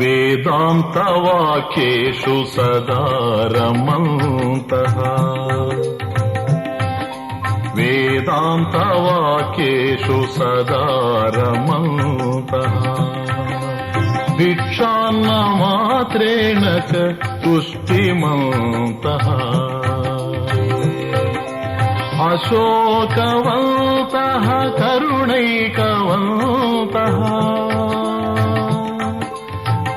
వేదాంతవాక్యేషు సదా రమంతః వేదాంతవాక్యేషు సదా రమంతః భిక్షాన్నమాత్రేణ చ తుష్టిమంతః అశోకవంతః కరుణైకవంతః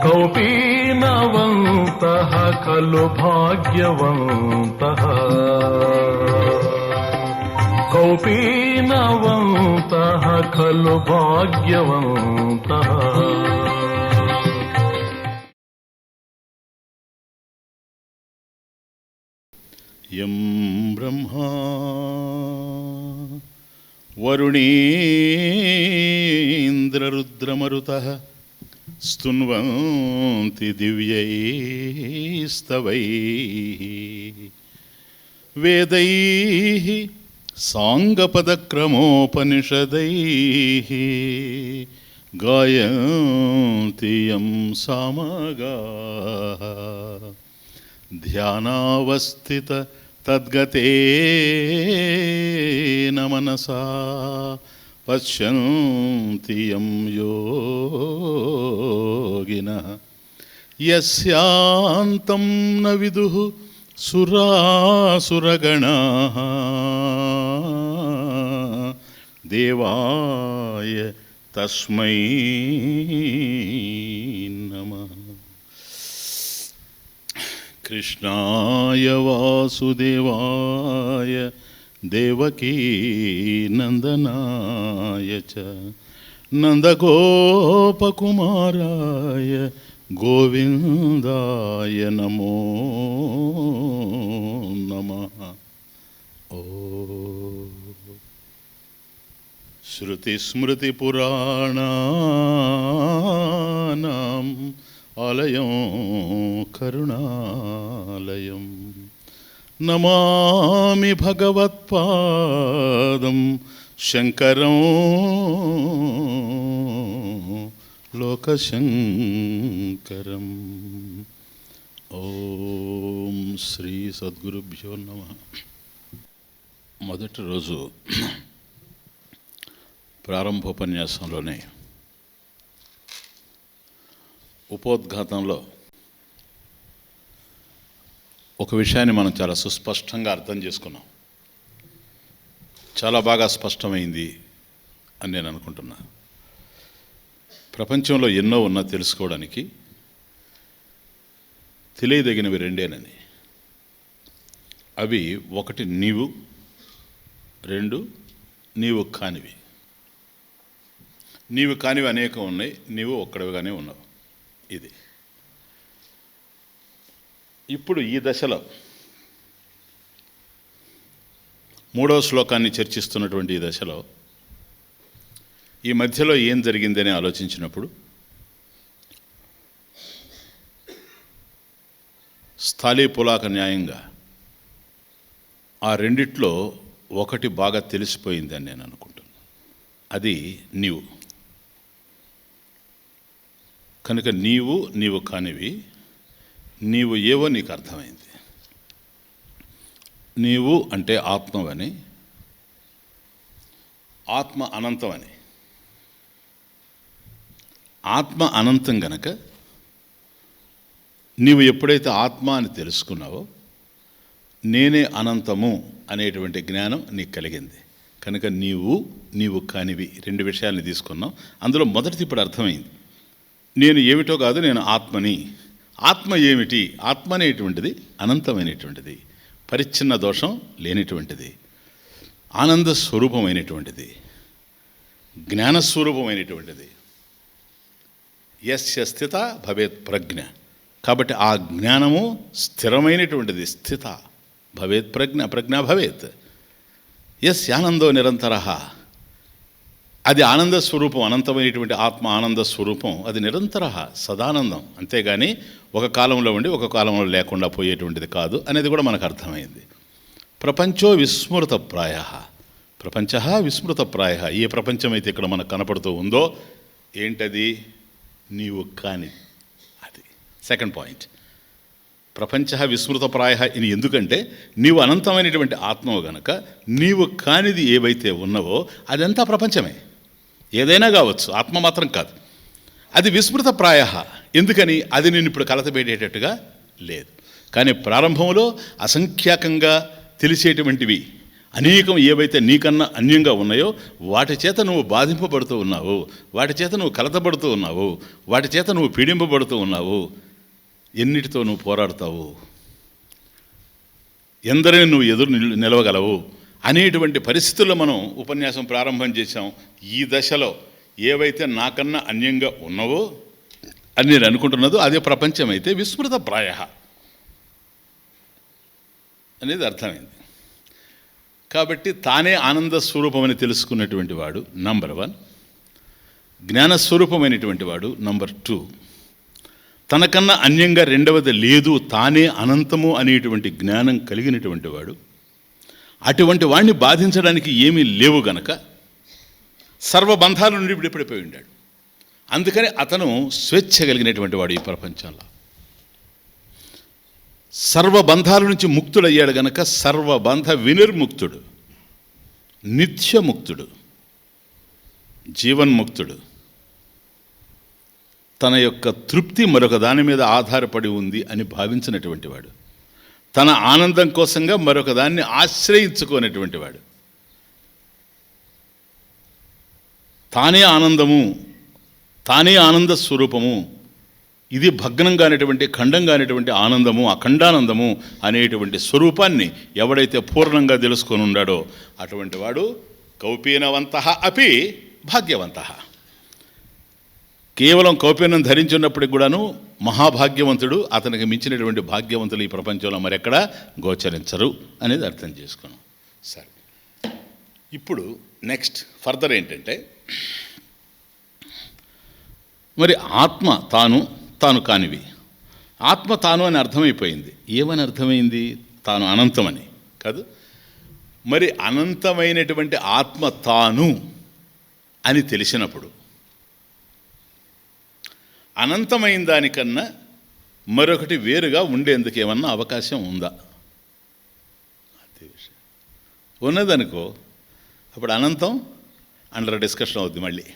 కౌపీనవంతః ఖలు భాగ్యవంతః కౌపీనవంతః ఖలు భాగ్యవంతః. యం బ్రహ్మా వరుణేంద్రరుద్రమరుతః స్తున్వంతి దివ్యైస్తవైః వేదైః సాంగపదక్రమోపనిషదైః గాయంతి యం సామగాః ధ్యానావస్థిత తద్గతేన మనసా పశ్యంతి యం యోగినః యస్యాంతం న విదుః సురాసురగణాః దేవాయ తస్మై నమః. కృష్ణాయ వాసుదేవాయ దేవకీ నందనాయ చ నందగోపకుమారాయ గోవిందాయ నమో నమః. ఓ శృతిస్మృతిపురాణానాం ఆలయం కరుణాలయం నమామి భగవత్పాదం శంకరం లోకశంకరం. ఓం శ్రీ సద్గురుభ్యో నమః. మొదటి రోజు ప్రారంభోపన్యాసంలోనే ఉపోద్ఘాతంలో ఒక విషయాన్ని మనం చాలా సుస్పష్టంగా అర్థం చేసుకున్నాం. చాలా బాగా స్పష్టమైంది అని నేను అనుకుంటున్నా. ప్రపంచంలో ఎన్నో ఉన్నా తెలుసుకోవడానికి తెలియదగినవి రెండేనని. అవి ఒకటి నీవు, రెండు నీవు కానివి. నీవు కానివి అనేకం ఉన్నాయి, నీవు ఒక్కడివిగానే ఉన్నావు. ఇది ఇప్పుడు ఈ దశలో మూడవ శ్లోకాన్ని చర్చిస్తున్నటువంటి ఈ దశలో ఈ మధ్యలో ఏం జరిగిందని ఆలోచించినప్పుడు స్థాళీపులాక న్యాయంగా ఆ రెండిట్లో ఒకటి బాగా తెలిసిపోయిందని నేను అనుకుంటున్నాను. అది నీవు. కనుక నీవు కానివి, నీవు ఏవో నీకు అర్థమైంది. నీవు అంటే ఆత్మవని, ఆత్మ అనంతమని. ఆత్మ అనంతం గనక నీవు ఎప్పుడైతే ఆత్మ అని తెలుసుకున్నావో నేనే అనంతము అనేటువంటి జ్ఞానం నీకు కలిగింది. కనుక నీవు కానివి రెండు విషయాల్ని తీసుకున్నాం. అందులో మొదటిది ఇప్పుడు అర్థమైంది. నేను ఏమిటో కాదు, నేను ఆత్మని. ఆత్మ ఏమిటి? ఆత్మ అనేటువంటిది అనంతమైనటువంటిది, పరిచ్ఛిన్న దోషం లేనిటువంటిది, ఆనంద స్వరూపమైనటువంటిది, జ్ఞానస్వరూపమైనటువంటిది. యస్య స్థిత భవేత్ ప్రజ్ఞ. కాబట్టి ఆ జ్ఞానము స్థిరమైనటువంటిది. స్థిత భవేత్ ప్రజ్ఞ, ప్రజ్ఞ భవేత్. యస్యానందో నిరంతరః. అది ఆనంద స్వరూపం, అనంతమైనటువంటి ఆత్మ ఆనంద స్వరూపం. అది నిరంతర సదానందం. అంతేగాని ఒక కాలంలో ఉండి ఒక కాలంలో లేకుండా పోయేటువంటిది కాదు అనేది కూడా మనకు అర్థమైంది. ప్రపంచో విస్మృతప్రాయ. ప్రపంచ విస్మృతప్రాయ. ఏ ప్రపంచమైతే ఇక్కడ మనకు కనపడుతూ ఉందో ఏంటది? నీవు కానిది. అది సెకండ్ పాయింట్. ప్రపంచ విస్మృతప్రాయ ఇది ఎందుకంటే నీవు అనంతమైనటువంటి ఆత్మవు గనక నీవు కానిది ఏవైతే ఉన్నవో అదంతా ప్రపంచమే. ఏదైనా కావచ్చు, ఆత్మ మాత్రం కాదు. అది విస్మృతప్రాయ. ఎందుకని? అది నేను ఇప్పుడు కలతపెట్టేటట్టుగా లేదు. కానీ ప్రారంభంలో అసంఖ్యాకంగా తెలిసేటువంటివి అనేకం ఏవైతే నీకన్నా అన్యంగా ఉన్నాయో వాటి చేత నువ్వు బాధింపబడుతూ ఉన్నావు, వాటి చేత నువ్వు కలతపడుతూ ఉన్నావు, వాటి చేత నువ్వు పీడింపబడుతూ ఉన్నావు. ఎన్నిటితో నువ్వు పోరాడతావు, ఎందరిని నువ్వు ఎదురు నిలవగలవు అనేటువంటి పరిస్థితుల్లో మనం ఉపన్యాసం ప్రారంభం చేశాం. ఈ దశలో ఏవైతే నాకన్నా అన్యంగా ఉన్నావో అని నేను అనుకుంటున్నదో అదే ప్రపంచం అయితే విస్మృతప్రాయ అనేది అర్థమైంది. కాబట్టి తానే ఆనంద స్వరూపమని తెలుసుకున్నటువంటి వాడు నంబర్ 1, జ్ఞానస్వరూపమైనటువంటి వాడు నంబర్ 2, తనకన్నా అన్యంగా రెండవది లేదు, తానే అనంతము అనేటువంటి జ్ఞానం కలిగినటువంటి వాడు. అటువంటి వాడిని బాధించడానికి ఏమీ లేవు గనక సర్వబంధాల నుండి విడిపడిపోయి ఉన్నాడు. అందుకని అతను స్వేచ్ఛ కలిగినటువంటి వాడు. ఈ ప్రపంచంలో సర్వబంధాల నుంచి ముక్తుడయ్యాడు గనక సర్వబంధ వినిర్ముక్తుడు, నిత్యముక్తుడు, జీవన్ముక్తుడు. తన యొక్క తృప్తి మరొక దాని మీద ఆధారపడి ఉంది అని భావించినటువంటి వాడు, తన ఆనందం కోసంగా మరొక దాన్ని ఆశ్రయించుకోనటువంటి వాడు. తానే ఆనందము, తానే ఆనంద స్వరూపము, ఇది భగ్నం కానిటువంటి ఖండం కానిటువంటి ఆనందము, అఖండానందము అనేటువంటి స్వరూపాన్ని ఎవడైతే పూర్ణంగా తెలుసుకొని ఉన్నాడో అటువంటి వాడు కౌపీనవంతః అపి భాగ్యవంతః. కేవలం కౌపీనం ధరించున్నప్పటికి కూడాను మహాభాగ్యవంతుడు. అతనికి మించినటువంటి భాగ్యవంతులు ఈ ప్రపంచంలో మరెక్కడా గోచరించరు అనేది అర్థం చేసుకున్నాం. సరే, ఇప్పుడు నెక్స్ట్ ఫర్దర్ ఏంటంటే, మరి ఆత్మ తాను కానివి, ఆత్మ తాను అని అర్థమైపోయింది. ఏమని అర్థమైంది? తాను అనంతమని కాదు. మరి అనంతమైనటువంటి ఆత్మ తాను అని తెలిసినప్పుడు అనంతమైన దానికన్నా మరొకటి వేరుగా ఉండేందుకు ఏమన్నా అవకాశం ఉందా? అదే విషయం. ఉన్నదనుకో అప్పుడు అనంతం అండర్ డిస్కషన్ అవుద్ది. మళ్ళీ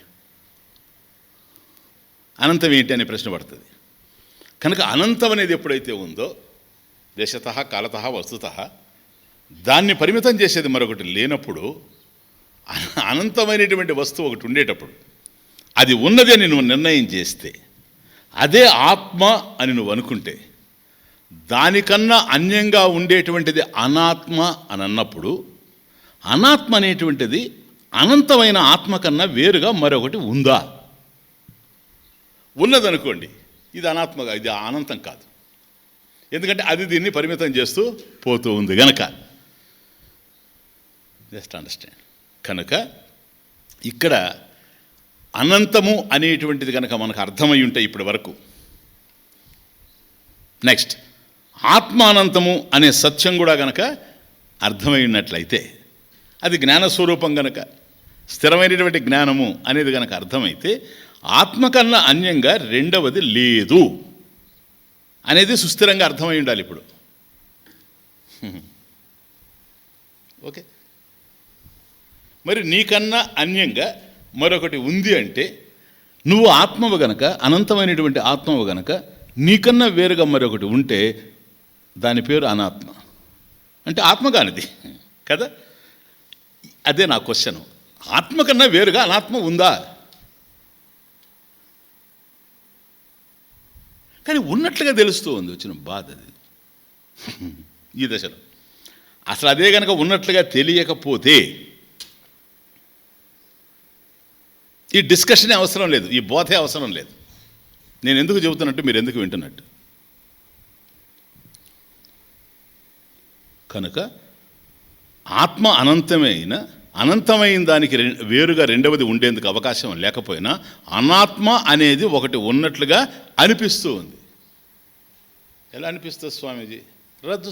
అనంతం ఏంటి అనే ప్రశ్న పడుతుంది. కనుక అనంతం అనేది ఎప్పుడైతే ఉందో దేశతః కాలతః వస్తుతః దాన్ని పరిమితం చేసేది మరొకటి లేనప్పుడు, అనంతమైనటువంటి వస్తువు ఒకటి ఉండేటప్పుడు అది ఉన్నది అని నువ్వు నిర్ణయం చేస్తే, అదే ఆత్మ అని నువ్వు అనుకుంటే, దానికన్నా అన్యంగా ఉండేటువంటిది అనాత్మ అని అన్నప్పుడు, అనాత్మ అనేటువంటిది అనంతమైన ఆత్మ కన్నా వేరుగా మరొకటి ఉందా? ఉన్నదనుకోండి, ఇది అనాత్మగా, ఇది అనంతం కాదు. ఎందుకంటే అది దీన్ని పరిమితం చేస్తూ పోతూ ఉంది గనక. Just understand. కనుక ఇక్కడ అనంతము అనేటువంటిది కనుక మనకు అర్థమై ఉంటే ఇప్పటి వరకు, నెక్స్ట్ ఆత్మానంతము అనే సత్యం కూడా గనక అర్థమై ఉన్నట్లయితే, అది జ్ఞానస్వరూపం గనక, స్థిరమైనటువంటి జ్ఞానము అనేది గనక అర్థమైతే, ఆత్మ కన్నా అన్యంగా రెండవది లేదు అనేది సుస్థిరంగా అర్థమై ఉండాలి ఇప్పుడు. ఓకే, మరి నీకన్నా అన్యంగా మరొకటి ఉంది అంటే, నువ్వు ఆత్మవు గనక, అనంతమైనటువంటి ఆత్మవు గనక, నీకన్నా వేరుగా మరొకటి ఉంటే దాని పేరు అనాత్మ. అంటే ఆత్మ కానిది కదా. అదే నా క్వశ్చను. ఆత్మ కన్నా వేరుగా అనాత్మ ఉందా? కానీ ఉన్నట్లుగా తెలుస్తూ ఉంది. వచ్చిన బాధ అది ఈ దశలో. అసలు అదే కనుక ఉన్నట్లుగా తెలియకపోతే ఈ డిస్కషనే అవసరం లేదు, ఈ బోధే అవసరం లేదు. నేను ఎందుకు చెబుతున్నట్టు మీరు ఎందుకు వింటున్నట్టు. కనుక ఆత్మ అనంతమైన దానికి వేరుగా రెండవది ఉండేందుకు అవకాశం లేకపోయినా అనాత్మ అనేది ఒకటి ఉన్నట్లుగా అనిపిస్తూ ఉంది. ఎలా అనిపిస్తుంది స్వామీజీ? రజ్జు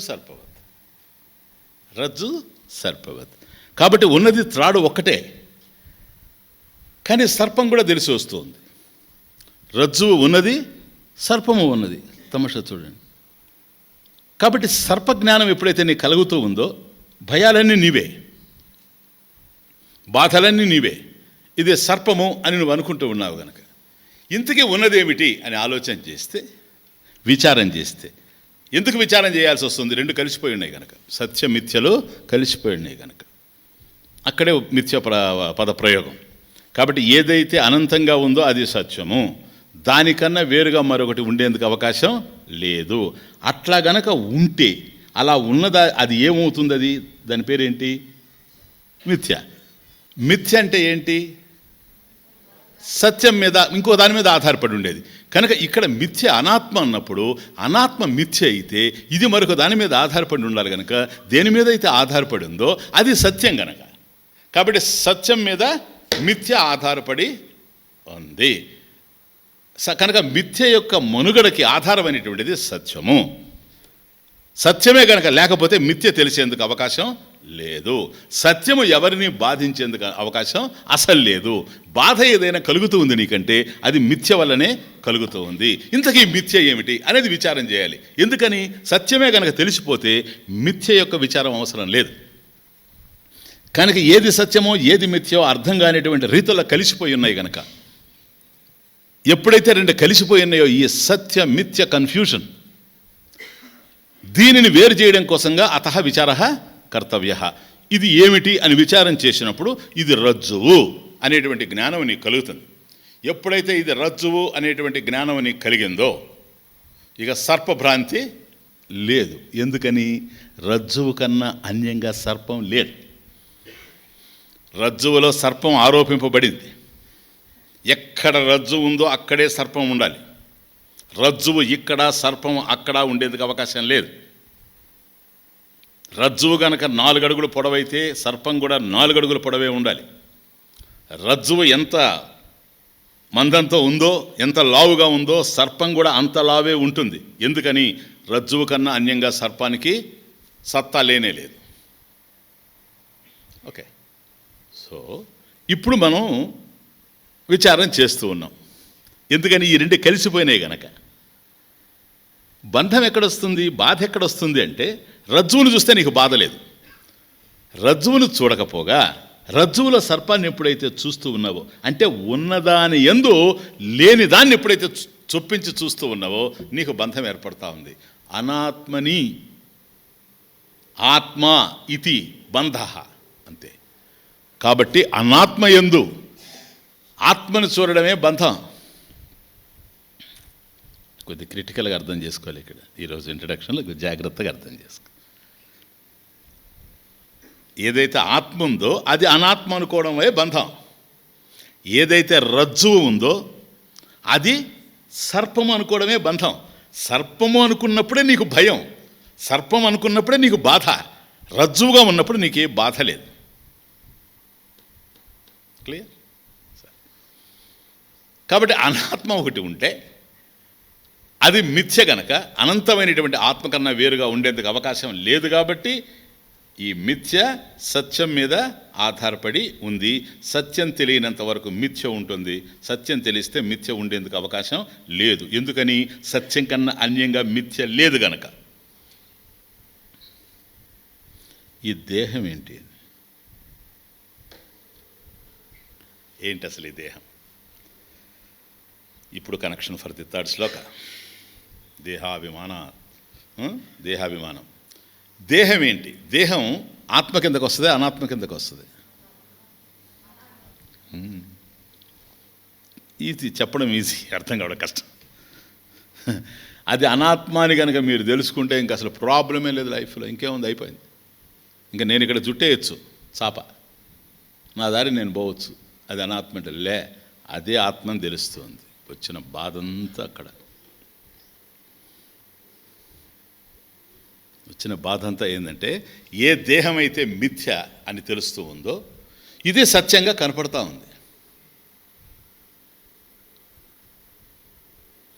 సర్పవత్. కాబట్టి ఉన్నది త్రాడు ఒక్కటే, కానీ సర్పం కూడా తెలిసి వస్తుంది. రజ్జువు ఉన్నది, సర్పము ఉన్నది. తమాషా చూడండి. కాబట్టి సర్పజ్ఞానం ఎప్పుడైతే నీకు కలుగుతూ ఉందో భయాలన్నీ నీవే, బాధలన్నీ నీవే. ఇదే సర్పము అని నువ్వు అనుకుంటూ ఉన్నావు కనుక ఇంతకీ ఉన్నదేమిటి అని ఆలోచన చేస్తే, విచారం చేస్తే, ఎందుకు విచారం చేయాల్సి వస్తుంది? రెండు కలిసిపోయి ఉన్నాయి కనుక, సత్య మిథ్యలు కలిసిపోయి ఉన్నాయి కనుక అక్కడే మిథ్య పద ప్రయోగం. కాబట్టి ఏదైతే అనంతంగా ఉందో అది సత్యము, దానికన్నా వేరుగా మరొకటి ఉండేందుకు అవకాశం లేదు. అట్లా గనక ఉంటే అలా ఉన్నదా అది ఏమవుతుంది? అది దాని పేరేంటి? మిథ్య. మిథ్య అంటే ఏంటి? సత్యం మీద ఇంకో దాని మీద ఆధారపడి ఉండేది కనుక ఇక్కడ మిథ్య అనాత్మ అన్నప్పుడు అనాత్మ మిథ్య అయితే ఇది మరొక దాని మీద ఆధారపడి ఉండాలి కనుక దేని మీద అయితే ఆధారపడి ఉందో అది సత్యం కనుక. కాబట్టి సత్యం మీద మిథ్య ఆధారపడి ఉంది కనుక మిథ్య యొక్క మనుగడకి ఆధారమైనటువంటిది సత్యము. సత్యమే కనుక లేకపోతే మిథ్య తెలిసేందుకు అవకాశం లేదు. సత్యము ఎవరిని బాధించేందుకు అవకాశం అసలు లేదు. బాధ ఏదైనా కలుగుతూ ఉంది నీకంటే అది మిథ్య వల్లనే కలుగుతూ ఉంది. ఇంతకీ మిథ్య ఏమిటి అనేది విచారం చేయాలి. ఎందుకని? సత్యమే కనుక తెలిసిపోతే మిథ్య యొక్క విచారం అవసరం లేదు కనుక ఏది సత్యమో ఏది మిథ్యో అర్థం కానిటువంటి రీతిలో కలిసిపోయి ఉన్నాయి కనుక ఎప్పుడైతే రెండు కలిసిపోయి ఉన్నాయో ఈ సత్య మిథ్య కన్ఫ్యూషన్, దీనిని వేరు చేయడం కోసంగా అతః విచార కర్తవ్య. ఇది ఏమిటి అని విచారం చేసినప్పుడు ఇది రజ్జువు అనేటువంటి జ్ఞానం నీకు కలుగుతుంది. ఎప్పుడైతే ఇది రజ్జువు అనేటువంటి జ్ఞానం నీకు కలిగిందో ఇక సర్పభ్రాంతి లేదు. ఎందుకని? రజ్జువు కన్నా అన్యంగా సర్పం లేదు. రజ్జువులో సర్పం ఆరోపింపబడింది. ఎక్కడ రజ్జువు ఉందో అక్కడే సర్పం ఉండాలి. రజ్జువు ఇక్కడ, సర్పం అక్కడ ఉండేందుకు అవకాశం లేదు. రజ్జువు కనుక 4 అడుగులు పొడవైతే సర్పం కూడా 4 అడుగులు పొడవే ఉండాలి. రజ్జువు ఎంత మందంతో ఉందో, ఎంత లావుగా ఉందో సర్పం కూడా అంత లావే ఉంటుంది. ఎందుకని? రజ్జువు కన్నా అన్యంగా సర్పానికి సత్తా లేనే లేదు. ఓకే, సో ఇప్పుడు మనం విచారం చేస్తూ ఉన్నాం. ఎందుకని? ఈ రెండు కలిసిపోయినాయి గనక. బంధం ఎక్కడొస్తుంది, బాధ ఎక్కడొస్తుంది అంటే రజ్జువును చూస్తే నీకు బాధ లేదు. రజ్జువును చూడకపోగా రజ్జువులో సర్పాన్ని ఎప్పుడైతే చూస్తూ ఉన్నావో అంటే ఉన్నదాని యందు లేని దాన్ని ఎప్పుడైతే చొప్పించి చూస్తూ ఉన్నావో నీకు బంధం ఏర్పడతా ఉంది. అనాత్మని ఆత్మ ఇతి బంధ అంతే. కాబట్టి అనాత్మ యందు ఆత్మను చూడడమే బంధం. కొద్ది క్రిటికల్గా అర్థం చేసుకోవాలి ఇక్కడ ఈరోజు ఇంట్రడక్షన్లో, జాగ్రత్తగా అర్థం చేసుకో. ఏదైతే ఆత్మ ఉందో అది అనాత్మ అనుకోవడమే బంధం. ఏదైతే రజ్జువు ఉందో అది సర్పము అనుకోవడమే బంధం. సర్పము అనుకున్నప్పుడే నీకు భయం, సర్పం అనుకున్నప్పుడే నీకు బాధ. రజ్జువుగా ఉన్నప్పుడు నీకే బాధ లేదు. క్లియర్? కాబట్టి అనాత్మ ఒకటి ఉంటే అది మిథ్య గనక అనంతమైనటువంటి ఆత్మ కన్నా వేరుగా ఉండేందుకు అవకాశం లేదు. కాబట్టి ఈ మిథ్య సత్యం మీద ఆధారపడి ఉంది. సత్యం తెలియనంత వరకు మిథ్య ఉంటుంది. సత్యం తెలిస్తే మిథ్య ఉండేందుకు అవకాశం లేదు. ఎందుకని? సత్యం కన్నా అన్యంగా మిథ్య లేదు గనక. ఈ దేహం ఏంటి? ఏంటి అసలు ఈ దేహం? ఇప్పుడు కనెక్షన్ ఫర్ ది థర్డ్ శ్లోక. దేహాభిమానం. దేహం ఏంటి? దేహం ఆత్మ కిందకు వస్తుంది, అనాత్మ కిందకు వస్తుంది. ఇది చెప్పడం ఈజీ, అర్థం కావడం కష్టం. అది అనాత్మాని కనుక మీరు తెలుసుకుంటే ఇంకా అసలు ప్రాబ్లమే లేదు లైఫ్లో. ఇంకేముంది, అయిపోయింది. ఇంకా నేను ఇక్కడ జుట్టేయచ్చు చాప, నా దారి నేను పోవచ్చు. అది అనాత్మ అంటే లే, అదే ఆత్మని తెలుస్తుంది. వచ్చిన బాధంతా అక్కడ, వచ్చిన బాధ అంతా ఏంటంటే ఏ దేహం అయితే మిథ్య అని తెలుస్తూ ఉందో ఇదే సత్యంగా కనపడతా ఉంది.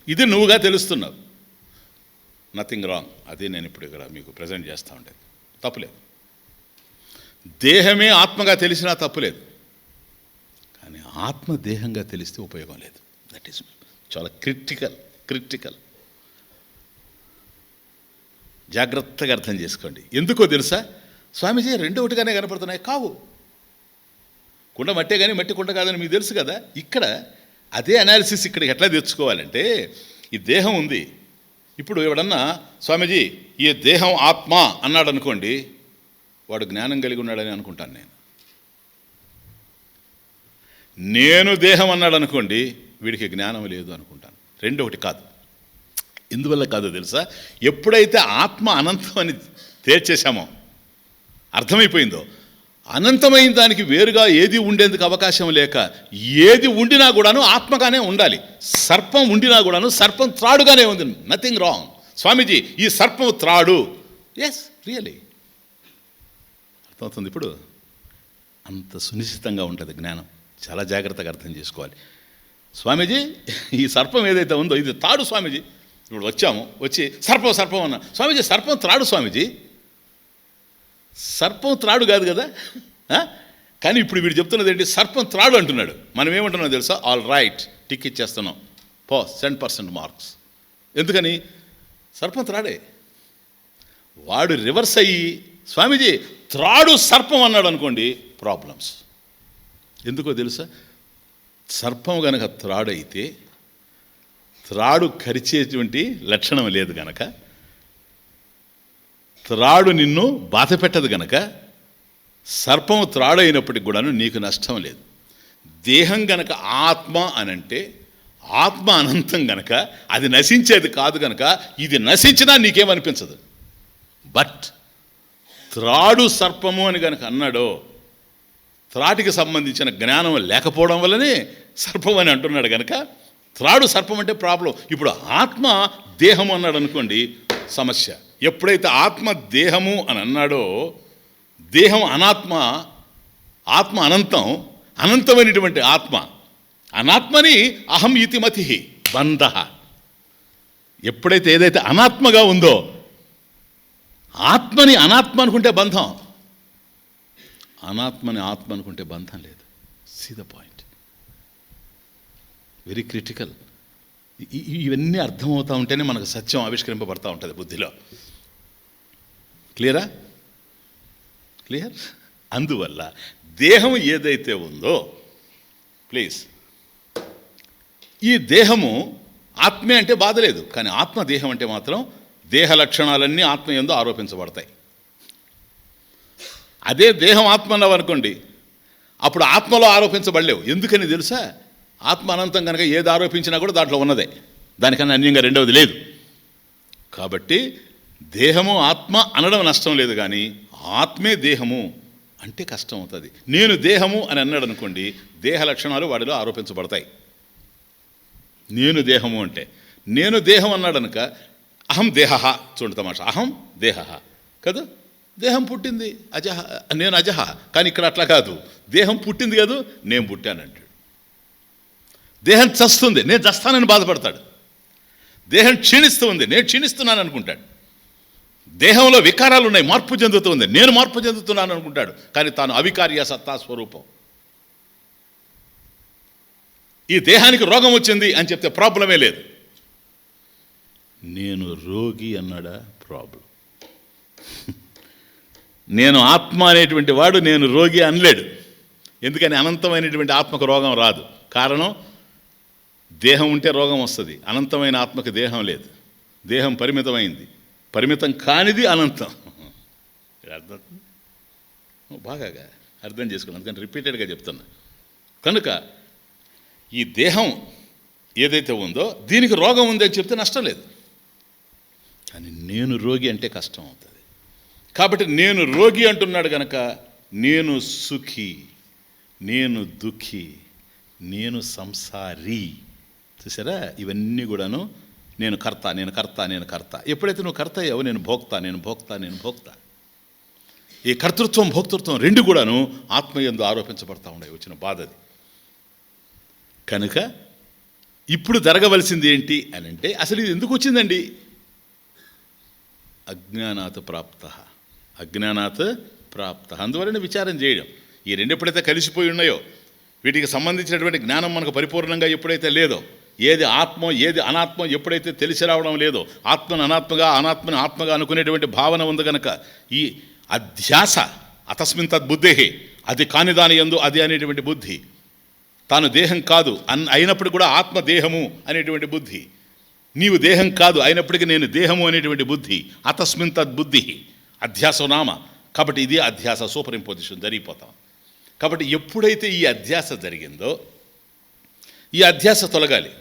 ఇది నువ్వుగా తెలుస్తున్నావు. Nothing wrong. అదే నేను ఇప్పుడు ఇక్కడ మీకు ప్రజెంట్ చేస్తూ ఉండేది. తప్పులేదు. దేహమే ఆత్మగా తెలిసినా తప్పులేదు. కానీ ఆత్మ దేహంగా తెలిస్తే ఉపయోగం లేదు. దట్ ఈస్ చాలా క్రిటికల్. జాగ్రత్తగా అర్థం చేసుకోండి. ఎందుకో తెలుసా? స్వామీజీ రెండు ఒకటిగానే కనపడుతున్నాయి. కావు. కుండ మట్టే కానీ మట్టి కుండ కాదని మీకు తెలుసు కదా. ఇక్కడ అదే అనాలిసిస్ ఇక్కడికి ఎట్లా తెచ్చుకోవాలంటే, ఈ దేహం ఉంది. ఇప్పుడు ఎవడన్నా స్వామీజీ ఈ దేహం ఆత్మ అన్నాడు అనుకోండి, వాడు జ్ఞానం కలిగి ఉన్నాడని అనుకుంటాను నేను. నేను దేహం అన్నాడు అనుకోండి, వీడికి జ్ఞానం లేదు అనుకుంటాను. రెండు ఒకటి కాదు. ఎందువల్ల కాదో తెలుసా? ఎప్పుడైతే ఆత్మ అనంతం అని తేల్చేశామో, అర్థమైపోయిందో, అనంతమైన దానికి వేరుగా ఏది ఉండేందుకు అవకాశం లేక, ఏది ఉండినా కూడాను ఆత్మగానే ఉండాలి. సర్పం ఉండినా కూడాను సర్పం త్రాడుగానే ఉంది. Nothing wrong. స్వామీజీ ఈ సర్పం త్రాడు. ఎస్, రియలీ అర్థమవుతుంది. ఇప్పుడు అంత సునిశ్చితంగా ఉంటుంది జ్ఞానం. చాలా జాగ్రత్తగా అర్థం చేసుకోవాలి. స్వామీజీ ఈ సర్పం ఏదైతే ఉందో ఇది తాడు స్వామీజీ. ఇప్పుడు వచ్చి సర్పం అన్నా. స్వామీజీ సర్పం త్రాడు స్వామీజీ. సర్పం త్రాడు కాదు కదా. కానీ ఇప్పుడు వీడు చెప్తున్నది ఏంటి? సర్పం త్రాడు అంటున్నాడు. మనం ఏమంటున్నాం తెలుసా? ఆల్ రైట్, టిక్ ఇచ్చేస్తున్నాం, 100% మార్క్స్. ఎందుకని? సర్పం త్రాడే. వాడు రివర్స్ అయ్యి స్వామీజీ త్రాడు సర్పం అన్నాడు అనుకోండి, ప్రాబ్లమ్స్. ఎందుకో తెలుసా? సర్పం గనక త్రాడు అయితే, త్రాడు కరిచేటువంటి లక్షణం లేదు గనక, త్రాడు నిన్ను బాధ పెట్టదు గనక, సర్పము త్రాడు అయినప్పటికి కూడాను నీకు నష్టం లేదు. దేహం గనక ఆత్మ అనంటే, ఆత్మ అనంతం గనక అది నశించేది కాదు గనక, ఇది నశించినా నీకేమనిపించదు. బట్ త్రాడు సర్పము అని గనక అన్నాడో, త్రాటికి సంబంధించిన జ్ఞానం లేకపోవడం వల్లనే సర్పం అని అంటున్నాడు గనక, త్రాడు సర్పం అంటే ప్రాబ్లం. ఇప్పుడు ఆత్మ దేహము అన్నాడు అనుకోండి, సమస్య. ఎప్పుడైతే ఆత్మ దేహము అని అన్నాడో, దేహం అనాత్మ, ఆత్మ అనంతం, అనంతమైనటువంటి ఆత్మ, అనాత్మని అహం ఇతి మతి బంధ. ఎప్పుడైతే ఏదైతే అనాత్మగా ఉందో, ఆత్మని అనాత్మ అనుకుంటే బంధం, అనాత్మని ఆత్మ అనుకుంటే బంధం లేదు. See the point. Very critical. ఇవన్నీ అర్థమవుతూ ఉంటేనే మనకు సత్యం ఆవిష్కరింపబడతా ఉంటుంది బుద్ధిలో. క్లియర్? అందువల్ల దేహం ఏదైతే ఉందో, ప్లీజ్, ఈ దేహము ఆత్మే అంటే బాధ లేదు. కానీ ఆత్మ దేహం అంటే మాత్రం దేహ లక్షణాలన్నీ ఆత్మ యందు ఆరోపించబడతాయి. అదే దేహం ఆత్మ అన్నావు అనుకోండి, అప్పుడు ఆత్మలో ఆరోపించబడలేవు. ఎందుకని తెలుసా? ఆత్మ అనంతం కనుక ఏది ఆరోపించినా కూడా దాంట్లో ఉన్నదే, దానికన్నా అన్యంగా రెండవది లేదు. కాబట్టి దేహము ఆత్మ అనడం నష్టం లేదు, కానీ ఆత్మే దేహము అంటే కష్టం అవుతుంది. నేను దేహము అని అన్నాడు అనుకోండి, దేహ లక్షణాలు వాడిలో ఆరోపించబడతాయి. నేను దేహము అంటే, నేను దేహం అన్నాడు కనుక అహం దేహ, చూడు తమాషా, అహం దేహ కదా. దేహం పుట్టింది, అజహ, నేను అజహ. కానీ ఇక్కడ అట్లా కాదు. దేహం పుట్టింది కాదు, నేను పుట్టానంటాడు. దేహం చస్తుంది, నేను చస్తానని బాధపడతాడు. దేహం క్షీణిస్తూ ఉంది, నేను క్షీణిస్తున్నాను అనుకుంటాడు. దేహంలో వికారాలు ఉన్నాయి, మార్పు చెందుతూ ఉంది, నేను మార్పు చెందుతున్నాను అనుకుంటాడు. కానీ తాను అవికార్య సత్తా స్వరూపం. ఈ దేహానికి రోగం వచ్చింది అని చెప్తే ప్రాబ్లమే లేదు. నేను రోగి అన్నాడా, ప్రాబ్లం. నేను ఆత్మ అనేటువంటి వాడు నేను రోగి అనలేడు. ఎందుకని? అనంతమైనటువంటి ఆత్మకు రోగం రాదు. కారణం, దేహం ఉంటే రోగం వస్తుంది. అనంతమైన ఆత్మకు దేహం లేదు. దేహం పరిమితమైంది, పరిమితం కానిది అనంతం. అర్థం బాగా అర్థం చేసుకున్నాను, అందుకని రిపీటెడ్గా చెప్తున్నా. కనుక ఈ దేహం ఏదైతే ఉందో దీనికి రోగం ఉంది అని చెప్తే నష్టం లేదు. కానీ నేను రోగి అంటే కష్టం అవుతుంది. కాబట్టి నేను రోగి అంటున్నాడు కనుక, నేను సుఖి, నేను దుఃఖి, నేను సంసారి. చూసారా? ఇవన్నీ కూడాను నేను కర్త, నేను కర్త, నేను కర్త. ఎప్పుడైతే నువ్వు కర్త అయ్యావో, నేను భోక్త, నేను భోక్త, నేను భోక్త. ఈ కర్తృత్వం భోక్తృత్వం రెండు కూడాను ఆత్మయందు ఆరోపించబడతా ఉన్నాయి. వచ్చిన బాధ అది. కనుక ఇప్పుడు జరగవలసింది ఏంటి అని అంటే, అసలు ఇది ఎందుకు వచ్చిందండి? అజ్ఞానాత్ ప్రాప్త, అజ్ఞానాత్ ప్రాప్త. అందువలన విచారం చేయడం. ఈ రెండు ఎప్పుడైతే కలిసిపోయి ఉన్నాయో, వీటికి సంబంధించినటువంటి జ్ఞానం మనకు పరిపూర్ణంగా ఎప్పుడైతే లేదో, ఏది ఆత్మో ఏది అనాత్మో ఎప్పుడైతే తెలిసి రావడం లేదో, ఆత్మను అనాత్మగా అనాత్మని ఆత్మగా అనుకునేటువంటి భావన ఉంది కనుక ఈ అధ్యాస అతస్మిన్ తద్బుద్ధి, అది కాని దాని యందు అది అనేటువంటి బుద్ధి, తాను దేహం కాదు అయినప్పుడు కూడా ఆత్మ దేహము అనేటువంటి బుద్ధి, నీవు దేహం కాదు అయినప్పటికీ నేను దేహము అనేటువంటి బుద్ధి, అతస్మిన్ తద్బుద్ధి అధ్యాసనామ. కాబట్టి ఇది అధ్యాస, సూపర్ ఇంపోజిషన్ జరిగిపోతాం. కాబట్టి ఎప్పుడైతే ఈ అధ్యాస జరిగిందో, ఈ అధ్యాస తొలగాలి.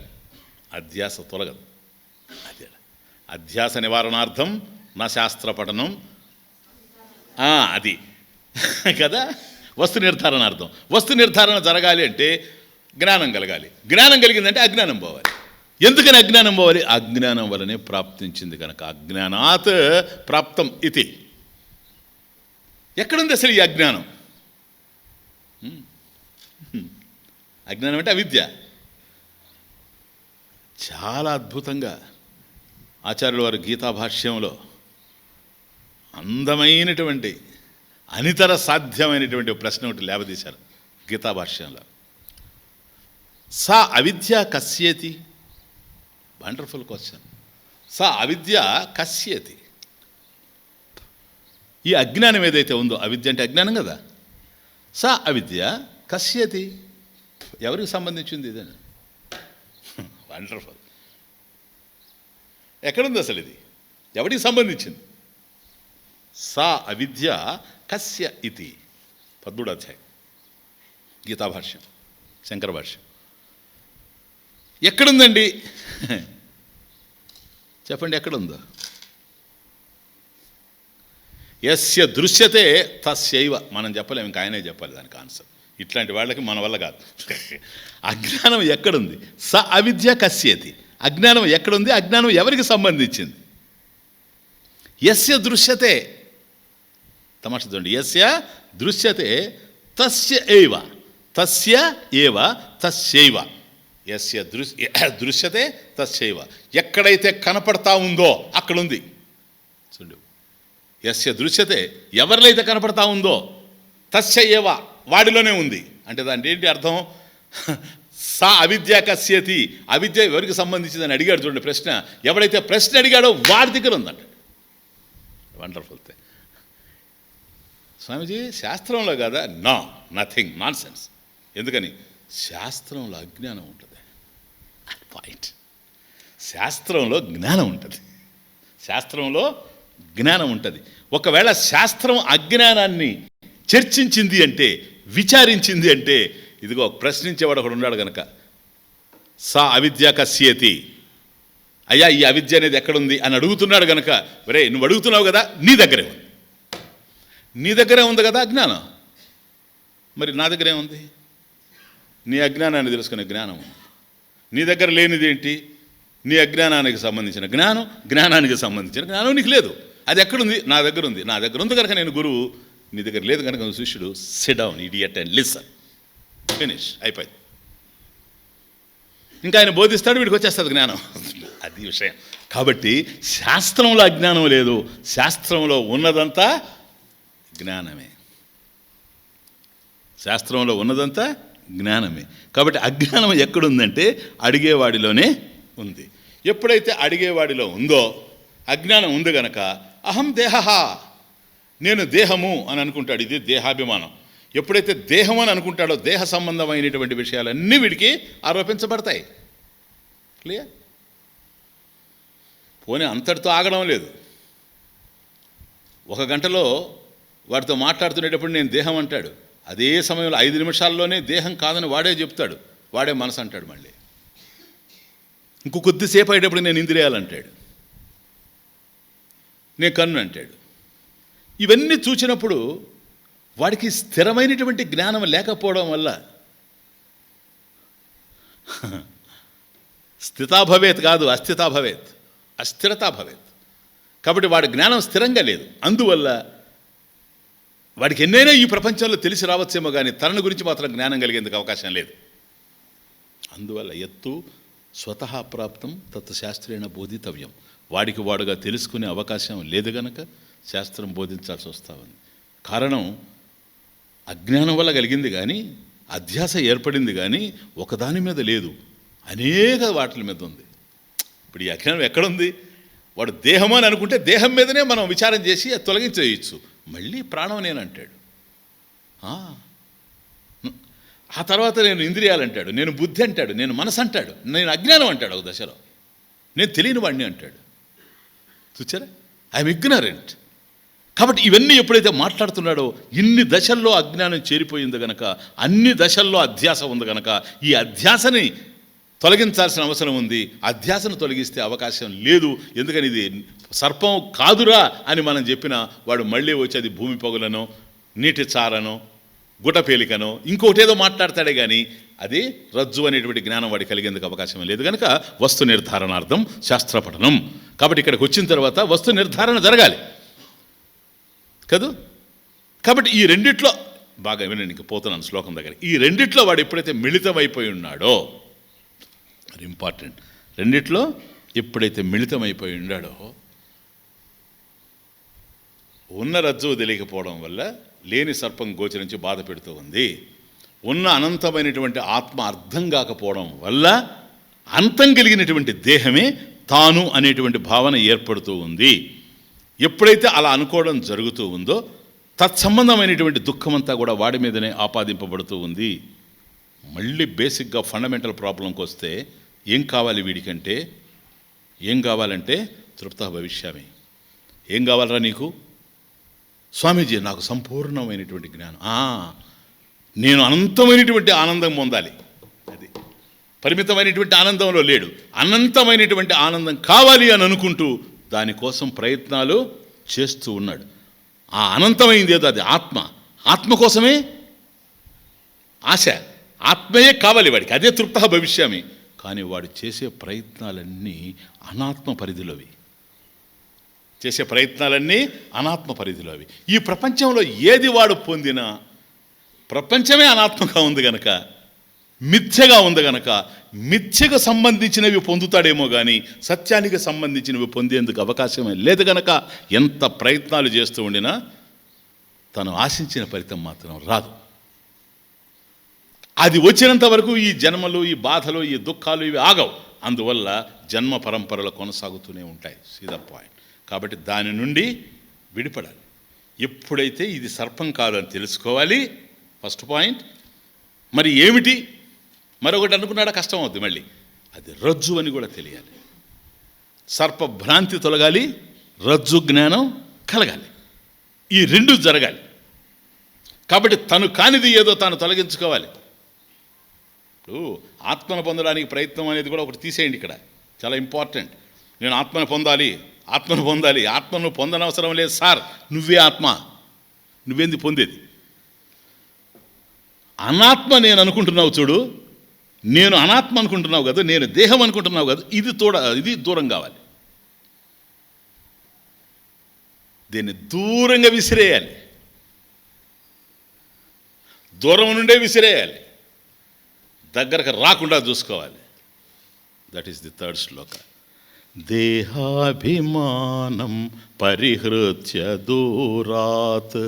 అధ్యాస తొలగదు. అదే అధ్యాస నివారణార్థం నా శాస్త్ర పఠనం, అది కదా వస్తు నిర్ధారణార్థం. వస్తు నిర్ధారణ జరగాలి అంటే జ్ఞానం కలగాలి. జ్ఞానం కలిగిందంటే అజ్ఞానం పోవాలి. ఎందుకని అజ్ఞానం పోవాలి? అజ్ఞానం వలనే ప్రాప్తించింది కనుక. అజ్ఞానాత్ ప్రాప్తం ఇది. ఎక్కడుంది అసలు ఈ అజ్ఞానం? అజ్ఞానం అంటే అవిద్య. చాలా అద్భుతంగా ఆచార్యుల వారు గీతాభాష్యంలో అందమైనటువంటి అనితర సాధ్యమైనటువంటి ప్రశ్న ఒకటి లేవదీశారు గీతాభాష్యంలో. సా అవిద్య కస్యేతి. Wonderful question. సా అవిద్య కస్యేతి. ఈ అజ్ఞానం ఏదైతే ఉందో, అవిద్య అంటే అజ్ఞానం కదా, సా అవిద్య కస్యేతి, ఎవరికి సంబంధించింది ఇదని? వండర్ఫుల్. ఎక్కడుంది అసలు ఇది? ఎవరికి సంబంధించింది? సా అవిద్య కస్య ఇతి. 13వ అధ్యాయం గీతాభాష్యం, శంకర భాష్యం. ఎక్కడుందండి? చెప్పండి, ఎక్కడుందో? యస్య దృశ్యతే తస్యైవ. మనం చెప్పలేము, ఇంకా ఆయనే చెప్పాలి దానికి ఆన్సర్. ఇట్లాంటి వాళ్ళకి మన వల్ల కాదు. అజ్ఞానం ఎక్కడుంది? స అవిద్య కస్యతి. అజ్ఞానం ఎక్కడుంది? అజ్ఞానం ఎవరికి సంబంధించింది? యస్య దృశ్యతే, తమాషా చూడండి, యస్య దృశ్యతే తస్య ఏవ, తస్య ఏవ తస్యైవ. యస్య దృశ్యతే తస్యైవ. ఎక్కడైతే కనపడతా ఉందో అక్కడుంది. చూడు, యస్య దృశ్యతే, ఎవరిలైతే కనపడతా ఉందో, తస్య ఏవ, వాడిలోనే ఉంది. అంటే దాంట్లో ఏంటి అర్థం? సా అవిద్య కస్యతి. అవిద్య ఎవరికి సంబంధించిందని అడిగాడు చూడండి ప్రశ్న. ఎవడైతే ప్రశ్న అడిగాడో వాడి దగ్గర ఉందంట. Wonderful thing. స్వామీజీ శాస్త్రంలో కదా? No, nothing, nonsense. ఎందుకని? శాస్త్రంలో అజ్ఞానం ఉంటుంది. పాయింట్. శాస్త్రంలో జ్ఞానం ఉంటుంది. శాస్త్రంలో జ్ఞానం ఉంటుంది. ఒకవేళ శాస్త్రం అజ్ఞానాన్ని చర్చించింది అంటే, విచారించింది అంటే, ఇదిగో ప్రశ్నించేవాడు ఒకడు ఉన్నాడు కనుక, సా అవిద్య కస్యతి, అయ్యా ఈ అవిద్య అనేది ఎక్కడుంది అని అడుగుతున్నాడు కనుక, ఒరే నువ్వు అడుగుతున్నావు కదా, నీ దగ్గరే ఉంది. నీ దగ్గరే ఉంది కదా అజ్ఞానం. మరి నా దగ్గరే ఉంది. నీ అజ్ఞానాన్ని తెలుసుకునే జ్ఞానం ఉంది. నీ దగ్గర లేనిది ఏంటి? నీ అజ్ఞానానికి సంబంధించిన జ్ఞానం, జ్ఞానానికి సంబంధించిన జ్ఞానం నీకు లేదు. అది ఎక్కడుంది? నా దగ్గర ఉంది. నా దగ్గర ఉంది కనుక నేను గురువు, నీ దగ్గర లేదు కనుక శిష్యుడు. SIT down idiot and listen. Finish, అయిపోయింది. ఇంకా ఆయన బోధిస్తాడు, వీడికి వచ్చేస్తుంది జ్ఞానం. అది విషయం. కాబట్టి శాస్త్రంలో అజ్ఞానం లేదు, శాస్త్రంలో ఉన్నదంతా జ్ఞానమే. శాస్త్రంలో ఉన్నదంతా జ్ఞానమే. కాబట్టి అజ్ఞానం ఎక్కడుందంటే అడిగేవాడిలోనే ఉంది. ఎప్పుడైతే అడిగేవాడిలో ఉందో అజ్ఞానం ఉంది గనక అహం దేహ, నేను దేహము అని అనుకుంటాడు. ఇది దేహాభిమానం. ఎప్పుడైతే దేహం అని అనుకుంటాడో దేహ సంబంధమైనటువంటి విషయాలన్నీ వీడికి ఆరోపించబడతాయి. క్లియర్? పోనీ అంతటితో ఆగడం లేదు. ఒక గంటలో వాడితో మాట్లాడుతునేటప్పుడు నేను దేహం అంటాడు. అదే సమయంలో 5 నిమిషాల్లోనే దేహం కాదని వాడే చెప్తాడు. వాడే మనసు అంటాడు. మళ్ళీ ఇంకో కొద్దిసేపు అయ్యేటప్పుడు నేను ఇంద్రియాలంటాడు, నేను కన్ను అంటాడు. ఇవన్నీ చూసినప్పుడు వాడికి స్థిరమైనటువంటి జ్ఞానం లేకపోవడం వల్ల స్థితాభవేత్ కాదు, అస్థితాభవేత్, అస్థిరతా భవేత్. కాబట్టి వాడి జ్ఞానం స్థిరంగా లేదు. అందువల్ల వాడికి ఎన్నైనా ఈ ప్రపంచంలో తెలిసి రావచ్చేమో కానీ తనని గురించి మాత్రం జ్ఞానం కలిగేందుకు అవకాశం లేదు. అందువల్ల ఎత్తు స్వతహా ప్రాప్తం తత్ శాస్త్రేణ బోధితవ్యం. వాడికి వాడుగా తెలుసుకునే అవకాశం లేదు గనక శాస్త్రం బోధించాల్సి వస్తూ ఉంది. కారణం అజ్ఞానం వల్ల కలిగింది కానీ, అధ్యాస ఏర్పడింది కానీ ఒకదాని మీద లేదు. అనేక వాటి మీద ఉంది. ఇప్పుడు ఈ అజ్ఞానం ఎక్కడుంది? వాడు దేహం అని అనుకుంటే దేహం మీదనే మనం విచారం చేసి అది తొలగించేయచ్చు. మళ్ళీ ప్రాణం నేను అంటాడు. ఆ తర్వాత నేను ఇంద్రియాలు అంటాడు, నేను బుద్ధి అంటాడు, నేను మనసు అంటాడు, నేను అజ్ఞానం అంటాడు ఒక దశలో, నేను తెలియని వాడిని అంటాడు. చూచారా? I'm ignorant. కాబట్టి ఇవన్నీ ఎప్పుడైతే మాట్లాడుతున్నాడో ఇన్ని దశల్లో అజ్ఞానం చేరిపోయింది గనక, అన్ని దశల్లో అధ్యాస ఉంది గనక ఈ అధ్యాసని తొలగించాల్సిన అవసరం ఉంది. అధ్యాసను తొలగిస్తే అవకాశం లేదు. ఎందుకని ఇది సర్పం కాదురా అని మనం చెప్పినా వాడు మళ్ళీ వచ్చి అది భూమి పొగలనో నీటి చారనో గుటపేలికనో ఇంకోటేదో మాట్లాడతాడే కానీ అది రజ్జు అనేటువంటి జ్ఞానం వాడికి కలిగేందుకు అవకాశం లేదు. కనుక వస్తు నిర్ధారణార్థం శాస్త్రపఠనం. కాబట్టి ఇక్కడికి వచ్చిన తర్వాత వస్తు నిర్ధారణ జరగాలి కదూ. కాబట్టి ఈ రెండిట్లో బాగా వినండి, ఇంక పోతున్నాను శ్లోకం దగ్గర. ఈ రెండిట్లో వాడు ఎప్పుడైతే మిళితమైపోయి ఉన్నాడో, అది ఇంపార్టెంట్, రెండిట్లో ఎప్పుడైతే మిళితమైపోయి ఉన్నాడో, ఉన్న రజ్జువు తెలియకపోవడం వల్ల లేని సర్పం గోచరించి బాధ పెడుతూ ఉంది, ఉన్న అనంతమైనటువంటి ఆత్మ అర్థం కాకపోవడం వల్ల అంతం కలిగినటువంటి దేహమే తాను అనేటువంటి భావన ఏర్పడుతూ ఉంది. ఎప్పుడైతే అలా అనుకోవడం జరుగుతూ ఉందో తత్సంబంధమైనటువంటి దుఃఖమంతా కూడా వాడి మీదనే ఆపాదింపబడుతూ ఉంది. మళ్ళీ బేసిక్గా ఫండమెంటల్ ప్రాబ్లంకి వస్తే ఏం కావాలి వీడికంటే? ఏం కావాలంటే తృప్త భవిష్యామి. ఏం కావాలరా నీకు? స్వామీజీ నాకు సంపూర్ణమైనటువంటి జ్ఞానం, నేను అనంతమైనటువంటి ఆనందం పొందాలి. అది పరిమితమైనటువంటి ఆనందంలో లేడు, అనంతమైనటువంటి ఆనందం కావాలి అని అనుకుంటూ దానికోసం ప్రయత్నాలు చేస్తూ ఉన్నాడు. ఆ అనంతమైంది ఏదో అది ఆత్మ, ఆత్మ కోసమే ఆశ, ఆత్మయే కావాలి వాడికి, అదే తృప్త భవిష్యామి. కానీ వాడు చేసే ప్రయత్నాలన్నీ అనాత్మ పరిధిలోవి, చేసే ప్రయత్నాలన్నీ అనాత్మ పరిధిలోవి. ఈ ప్రపంచంలో ఏది వాడు పొందినా ప్రపంచమే అనాత్మగా ఉంది గనక, మిథ్యగా ఉంది గనక మిథ్యకు సంబంధించినవి పొందుతాడేమో కానీ సత్యానికి సంబంధించినవి పొందేందుకు అవకాశమే లేదు గనక ఎంత ప్రయత్నాలు చేస్తూ ఉండినా తను ఆశించిన ఫలితం మాత్రం రాదు. అది వచ్చినంత వరకు ఈ జన్మలు, ఈ బాధలు, ఈ దుఃఖాలు ఇవి ఆగవు. అందువల్ల జన్మ పరంపరలు కొనసాగుతూనే ఉంటాయి. సీదా పాయింట్. కాబట్టి దాని నుండి విడిపడాలి. ఎప్పుడైతే ఇది సర్పం కాదు అని తెలుసుకోవాలి, ఫస్ట్ పాయింట్. మరి ఏమిటి? మరొకటి అనుకున్నాడా కష్టం అవుతుంది. మళ్ళీ అది రజ్జు అని కూడా తెలియాలి. సర్ప భ్రాంతి తొలగాలి, రజ్జు జ్ఞానం కలగాలి. ఈ రెండు జరగాలి. కాబట్టి తను కానిది ఏదో తాను తొలగించుకోవాలి. ఇప్పుడు ఆత్మను పొందడానికి ప్రయత్నం అనేది కూడా ఒకటి తీసేయండి. ఇక్కడ చాలా ఇంపార్టెంట్. నేను ఆత్మను పొందాలి, ఆత్మను పొందాలి. ఆత్మను పొందనవసరం లేదు సార్, నువ్వే ఆత్మ, నువ్వేంది పొందేది? అనాత్మ నేను అనుకుంటున్నావు చూడు, నేను అనాత్మ అనుకుంటున్నావు కదా, నేను దేహం అనుకుంటున్నావు కదా, ఇది దూరం కావాలి. దీన్ని దూరంగా విసిరేయాలి, దూరం నుండే విసిరేయాలి, దగ్గరకు రాకుండా చూసుకోవాలి. దట్ ఈస్ ది థర్డ్ శ్లోక. దేహాభిమానం పరిహృత్య దూరాత్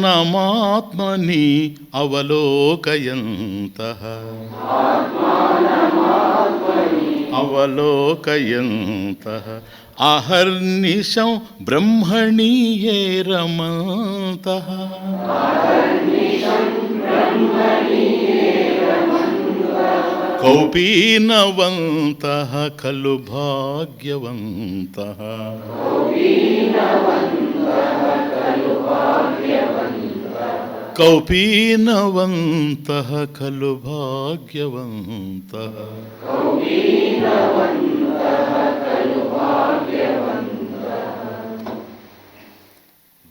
ఆత్మానమాత్మని అవలోకయంతః అహర్నిశం బ్రహ్మణీయే రమంతః కౌపీనవంతః ఖలు భాగ్యవంతః కౌపీనవంతః ఖలు భాగ్యవంతః.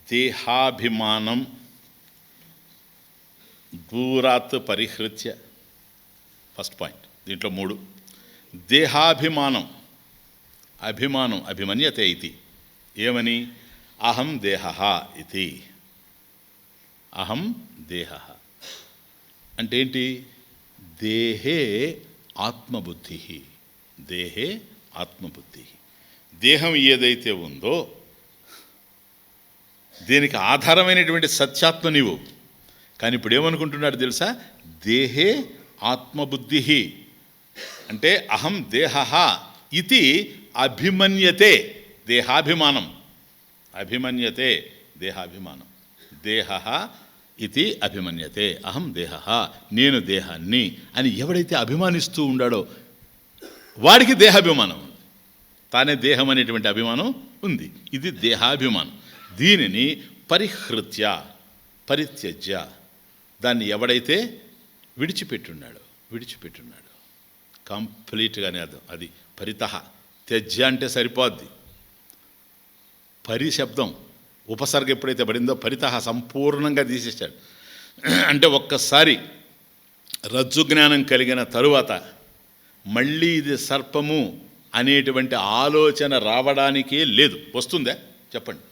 దేహాభిమానం దూరాత్ పరిహృత్య, ఫస్ట్ పాయింట్. దీంట్లో 3. దేహాభిమానం, అభిమానం అభిమన్యతే ఇది. ఏమని? అహం దేహ ఇది. అహం దేహ అంటే ఏంటి? దేహే ఆత్మబుద్ధి, దేహే ఆత్మబుద్ధి. దేహం ఏదైతే ఉందో దీనికి ఆధారమైనటువంటి సత్యాత్మ నీవు. కానీ ఇప్పుడు ఏమనుకుంటున్నాడు తెలుసా? దేహే ఆత్మబుద్ధి అంటే అహం దేహ ఇది అభిమన్యతే. దేహాభిమానం, అభిమన్యతే దేహాభిమానం. దేహ ఇది అభిమన్యతే, అహం దేహ, నేను దేహాన్ని అని ఎవడైతే అభిమానిస్తూ ఉండాడో వాడికి దేహాభిమానం ఉంది. తానే దేహం అనేటువంటి అభిమానం ఉంది. ఇది దేహాభిమానం. దీనిని పరిహృత్య, పరిత్యజ్య, దాన్ని ఎవడైతే విడిచిపెట్టున్నాడో కంప్లీట్గానే అది పరితః. త్యజ్య అంటే సరిపోద్ది. పరి శబ్దం ఉపసర్గ ఎప్పుడైతే పడిందో పరితః సంపూర్ణంగా తీసేశాడు. అంటే ఒక్కసారి రజ్జు జ్ఞానం కలిగిన తరువాత మళ్ళీ ఇది సర్పము అనేటువంటి ఆలోచన రావడానికే లేదు. వస్తుందా చెప్పండి?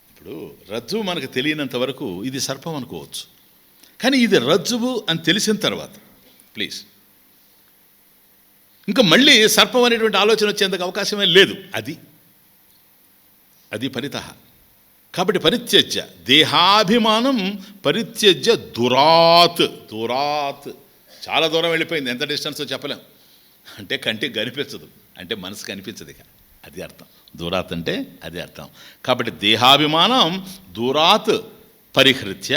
ఇప్పుడు రజ్జువు మనకు తెలియనంత వరకు ఇది సర్పం అనుకోవచ్చు. కానీ ఇది రజ్జువు అని తెలిసిన తర్వాత ప్లీజ్ ఇంకా మళ్ళీ సర్పం అనేటువంటి ఆలోచన వచ్చేందుకు అవకాశమే లేదు. అది పరితః. కాబట్టి పరిత్యజ్య, దేహాభిమానం పరిత్యజ్య దురాత్. చాలా దూరం వెళ్ళిపోయింది. ఎంత డిస్టెన్సో చెప్పలేం. అంటే కంటికి కనిపించదు, అంటే మనసు కనిపించదు. ఇక అది అర్థం. దూరాత్ అంటే అది అర్థం. కాబట్టి దేహాభిమానం దూరాత్ పరిహృత్య,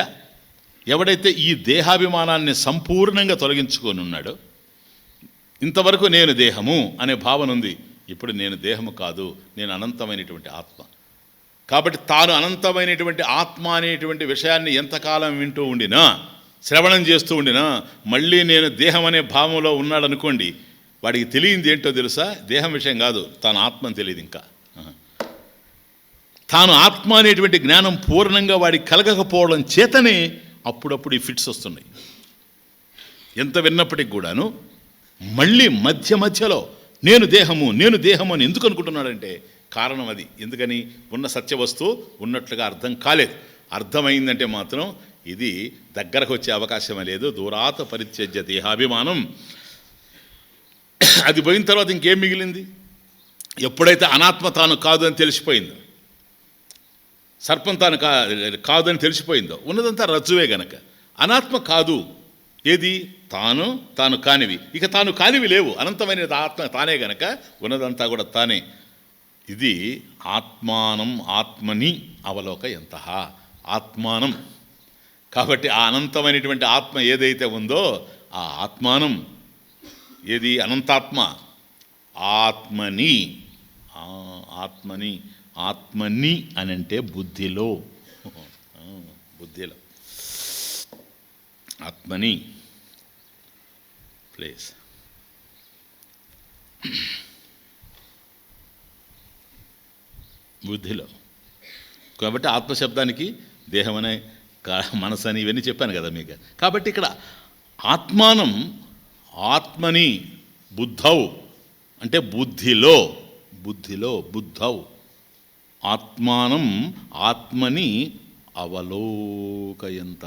ఎవడైతే ఈ దేహాభిమానాన్ని సంపూర్ణంగా తొలగించుకొని ఉన్నాడో, ఇంతవరకు నేను దేహము అనే భావన ఉంది, ఇప్పుడు నేను దేహము కాదు, నేను అనంతమైనటువంటి ఆత్మ. కాబట్టి తాను అనంతమైనటువంటి ఆత్మ అనేటువంటి విషయాన్ని ఎంతకాలం వింటూ ఉండినా, శ్రవణం చేస్తూ ఉండినా, మళ్ళీ నేను దేహం అనే భావంలో ఉన్నాడనుకోండి, వాడికి తెలియంది ఏంటో తెలుసా? దేహం విషయం కాదు, తాను ఆత్మని తెలియదు. ఇంకా తాను ఆత్మ అనేటువంటి జ్ఞానం పూర్ణంగా వాడికి కలగకపోవడం చేతనే అప్పుడప్పుడు ఈ ఫిట్స్ వస్తున్నాయి. ఎంత విన్నప్పటికి కూడాను మళ్ళీ మధ్యలో నేను దేహము అని ఎందుకు అనుకుంటున్నాడంటే కారణం అది. ఎందుకని? ఉన్న సత్యవస్తువు ఉన్నట్లుగా అర్థం కాలేదు. అర్థమైందంటే మాత్రం ఇది దగ్గరకు వచ్చే అవకాశమే లేదు. దూరాత పరిత్యజ్య దేహాభిమానం. అది పోయిన తర్వాత ఇంకేం మిగిలింది? ఎప్పుడైతే అనాత్మ తాను కాదు అని తెలిసిపోయిందో, సర్పం తాను కాదు అని తెలిసిపోయిందో, ఉన్నదంతా రజ్జువే గనక అనాత్మ కాదు. ఏది? తాను కానివి. ఇక తాను కానివి లేవు. అనంతమైన ఆత్మ తానే గనక ఉన్నదంతా కూడా తానే. ఇది ఆత్మానం ఆత్మని అవలోకయంత. ఆత్మానం. కాబట్టి ఆ అనంతమైనటువంటి ఆత్మ ఏదైతే ఉందో ఆ ఆత్మానం ఏది? అనంతాత్మ. ఆత్మని అని అంటే బుద్ధిలో ఆత్మని ప్లేస్. బుద్ధిలో. కాబట్టి ఆత్మశబ్దానికి దేహం అనే మనసు అని ఇవన్నీ చెప్పాను కదా మీకు. కాబట్టి ఇక్కడ ఆత్మానం ఆత్మని బుద్ధౌ అంటే బుద్ధిలో బుద్ధౌ. ఆత్మానం ఆత్మని అవలోకయంత,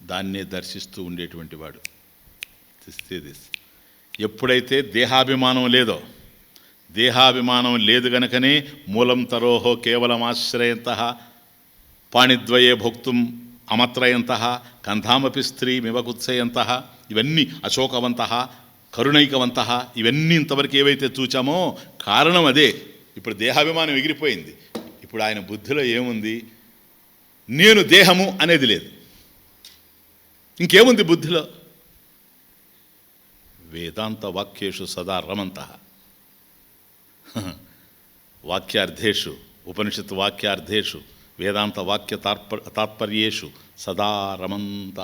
దాన్నే దర్శిస్తూ ఉండేటువంటి వాడు. ఎప్పుడైతే దేహాభిమానం లేదు గనకనే మూలం తరోహో కేవలం ఆశ్రయంత పాణిద్వయే భోక్తుం అమత్రయంత కంధామపి స్త్రీమివ కుత్సయంత, ఇవన్నీ అశోకవంత కరుణైకవంత, ఇవన్నీ ఇంతవరకు ఏవైతే చూచామో కారణం అదే. ఇప్పుడు దేహాభిమానం ఎగిరిపోయింది. ఇప్పుడు ఆయన బుద్ధిలో ఏముంది? నేను దేహము అనేది లేదు. ఇంకేముంది బుద్ధిలో? వేదాంత వాక్యేషు సదా రమంత. వాక్యార్థేషు ఉపనిషత్ వాక్యార్థేషు వేదాంత వాక్య తాత్పర్యేషు సదా రమంత.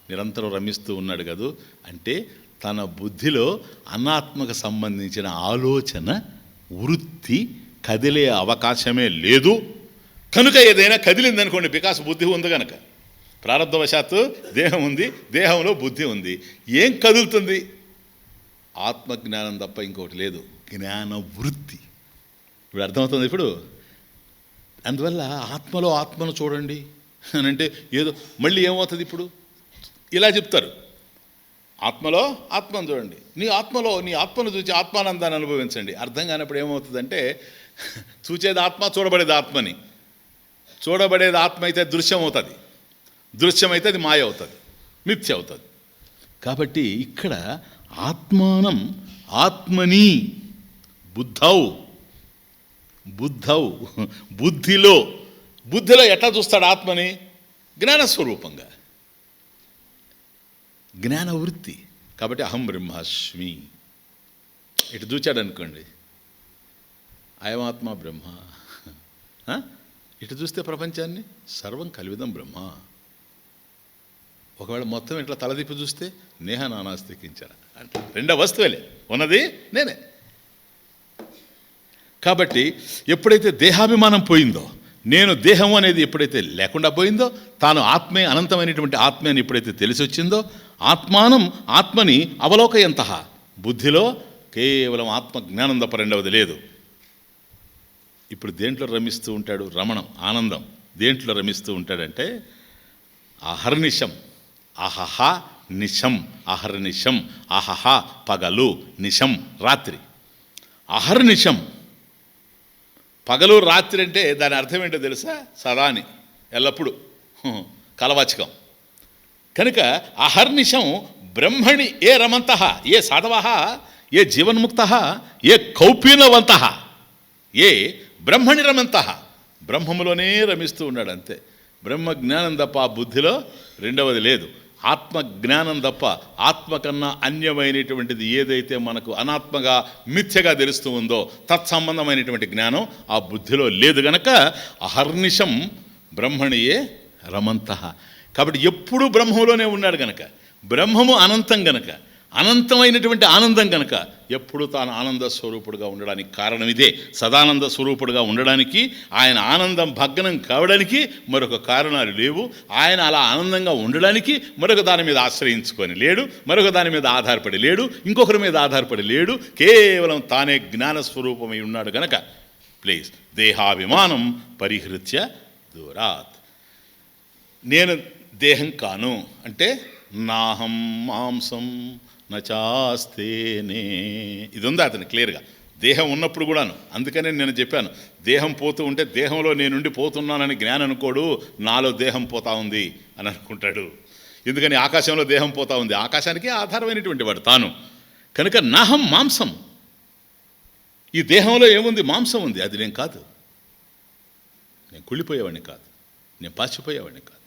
నిరంతరం రమిస్తూ ఉన్నాడు కదూ. అంటే తన బుద్ధిలో అనాత్మకు సంబంధించిన ఆలోచన వృత్తి కదిలే అవకాశమే లేదు. కనుక ఏదైనా కదిలిందనుకోండి, బికాస్ బుద్ధి ఉంది కనుక, ప్రారంధవశాత్తు దేహం ఉంది, దేహంలో బుద్ధి ఉంది. ఏం కదులుతుంది? ఆత్మజ్ఞానం తప్ప ఇంకోటి లేదు. జ్ఞాన వృత్తి. ఇప్పుడు అర్థమవుతుంది. ఇప్పుడు అందువల్ల ఆత్మలో ఆత్మను చూడండి అని అంటే ఏదో మళ్ళీ ఏమవుతుంది? ఇప్పుడు ఇలా చెప్తారు, ఆత్మలో ఆత్మను చూడండి, నీ ఆత్మను చూసి ఆత్మానందాన్ని అనుభవించండి. అర్థం కానప్పుడు ఏమవుతుందంటే చూచేది ఆత్మ, చూడబడేది ఆత్మని. చూడబడేది ఆత్మ అయితే దృశ్యం అవుతుంది, దృశ్యమైతే అది మాయ అవుతుంది, మిథ్య అవుతుంది. కాబట్టి ఇక్కడ ఆత్మానం ఆత్మని బుద్ధౌ బుద్ధౌ బుద్ధిలో ఎట్లా చూస్తాడు ఆత్మని? జ్ఞానస్వరూపంగా, జ్ఞానవృత్తి. కాబట్టి అహం బ్రహ్మాస్మి ఇటు చూచాడు అనుకోండి, అయమాత్మ బ్రహ్మ. ఇటు చూస్తే ప్రపంచాన్ని సర్వం కలివిదం బ్రహ్మ. ఒకవేళ మొత్తం ఇట్లా తలదిప్పి చూస్తే నేహ నానాస్తికించారు అంటే రెండో వస్తువులే, ఉన్నది నేనే. కాబట్టి ఎప్పుడైతే దేహాభిమానం పోయిందో, నేను దేహం అనేది ఎప్పుడైతే లేకుండా పోయిందో, తాను ఆత్మే అనంతమైనటువంటి ఆత్మే అని ఎప్పుడైతే తెలిసి వచ్చిందో, ఆత్మానం ఆత్మని అవలోకయంత బుద్ధిలో కేవలం ఆత్మ జ్ఞానం తప్ప రెండవది లేదు. ఇప్పుడు దేంట్లో రమిస్తూ ఉంటాడు? రమణం, ఆనందం. దేంట్లో రమిస్తూ ఉంటాడంటే అహర్నిశం, అహహ నిశం, అహర్నిశం, అహహ పగలు, నిశం రాత్రి. అహర్నిశం పగలు రాత్రి అంటే దాని అర్థం ఏంటో తెలుసా? సదాని, ఎల్లప్పుడూ, కలవాచకం. కనుక అహర్నిశం బ్రహ్మణి ఏ రమంత, ఏ సాధవ, ఏ జీవన్ముక్త, ఏ కౌపీనవంత, ఏ బ్రహ్మణి రమంత, బ్రహ్మములోనే రమిస్తూ ఉన్నాడు అంతే. బ్రహ్మ జ్ఞానం తప్ప ఆ బుద్ధిలో రెండవది లేదు. ఆత్మ జ్ఞానం తప్ప ఆత్మ కన్నా అన్యమైనటువంటిది ఏదైతే మనకు అనాత్మగా మిథ్యగా తెలుస్తూ ఉందో తత్సంబంధమైనటువంటి జ్ఞానం ఆ బుద్ధిలో లేదు గనక అహర్నిశం బ్రహ్మణియే రమంత. కాబట్టి ఎప్పుడూ బ్రహ్మలోనే ఉన్నాడు గనక, బ్రహ్మము అనంతం గనక, అనంతమైనటువంటి ఆనందం గనక ఎప్పుడు తాను ఆనంద స్వరూపుడుగా ఉండడానికి కారణం ఇదే. సదానంద స్వరూపుడుగా ఉండడానికి, ఆయన ఆనందం భగ్నం కావడానికి మరొక కారణాలు లేవు. ఆయన అలా ఆనందంగా ఉండడానికి మరొక దాని మీద ఆశ్రయించుకొని లేడు, మరొక దాని మీద ఆధారపడి లేడు, ఇంకొకరి మీద ఆధారపడి లేడు. కేవలం తానే జ్ఞానస్వరూపమై ఉన్నాడు గనక ప్లీజ్ దేహాభిమానం పరిహృత్య దూరాత్. నేను దేహం కాను అంటే నాహం మాంసం నచాస్తేనే, ఇది ఉంది అతను క్లియర్గా. దేహం ఉన్నప్పుడు కూడాను, అందుకనే నేను చెప్పాను, దేహం పోతూ ఉంటే దేహంలో నేనుండి పోతున్నానని జ్ఞానం అనుకోడు, నాలో దేహం పోతా ఉంది అని అనుకుంటాడు. ఎందుకని ఆకాశంలో దేహం పోతా ఉంది, ఆకాశానికి ఆధారమైనటువంటి వాడు తాను. కనుక నాహం మాంసం, ఈ దేహంలో ఏముంది? మాంసం ఉంది, అది నేను కాదు. నేను కుళ్ళిపోయేవాడిని కాదు, నేను పాచిపోయేవాడిని కాదు.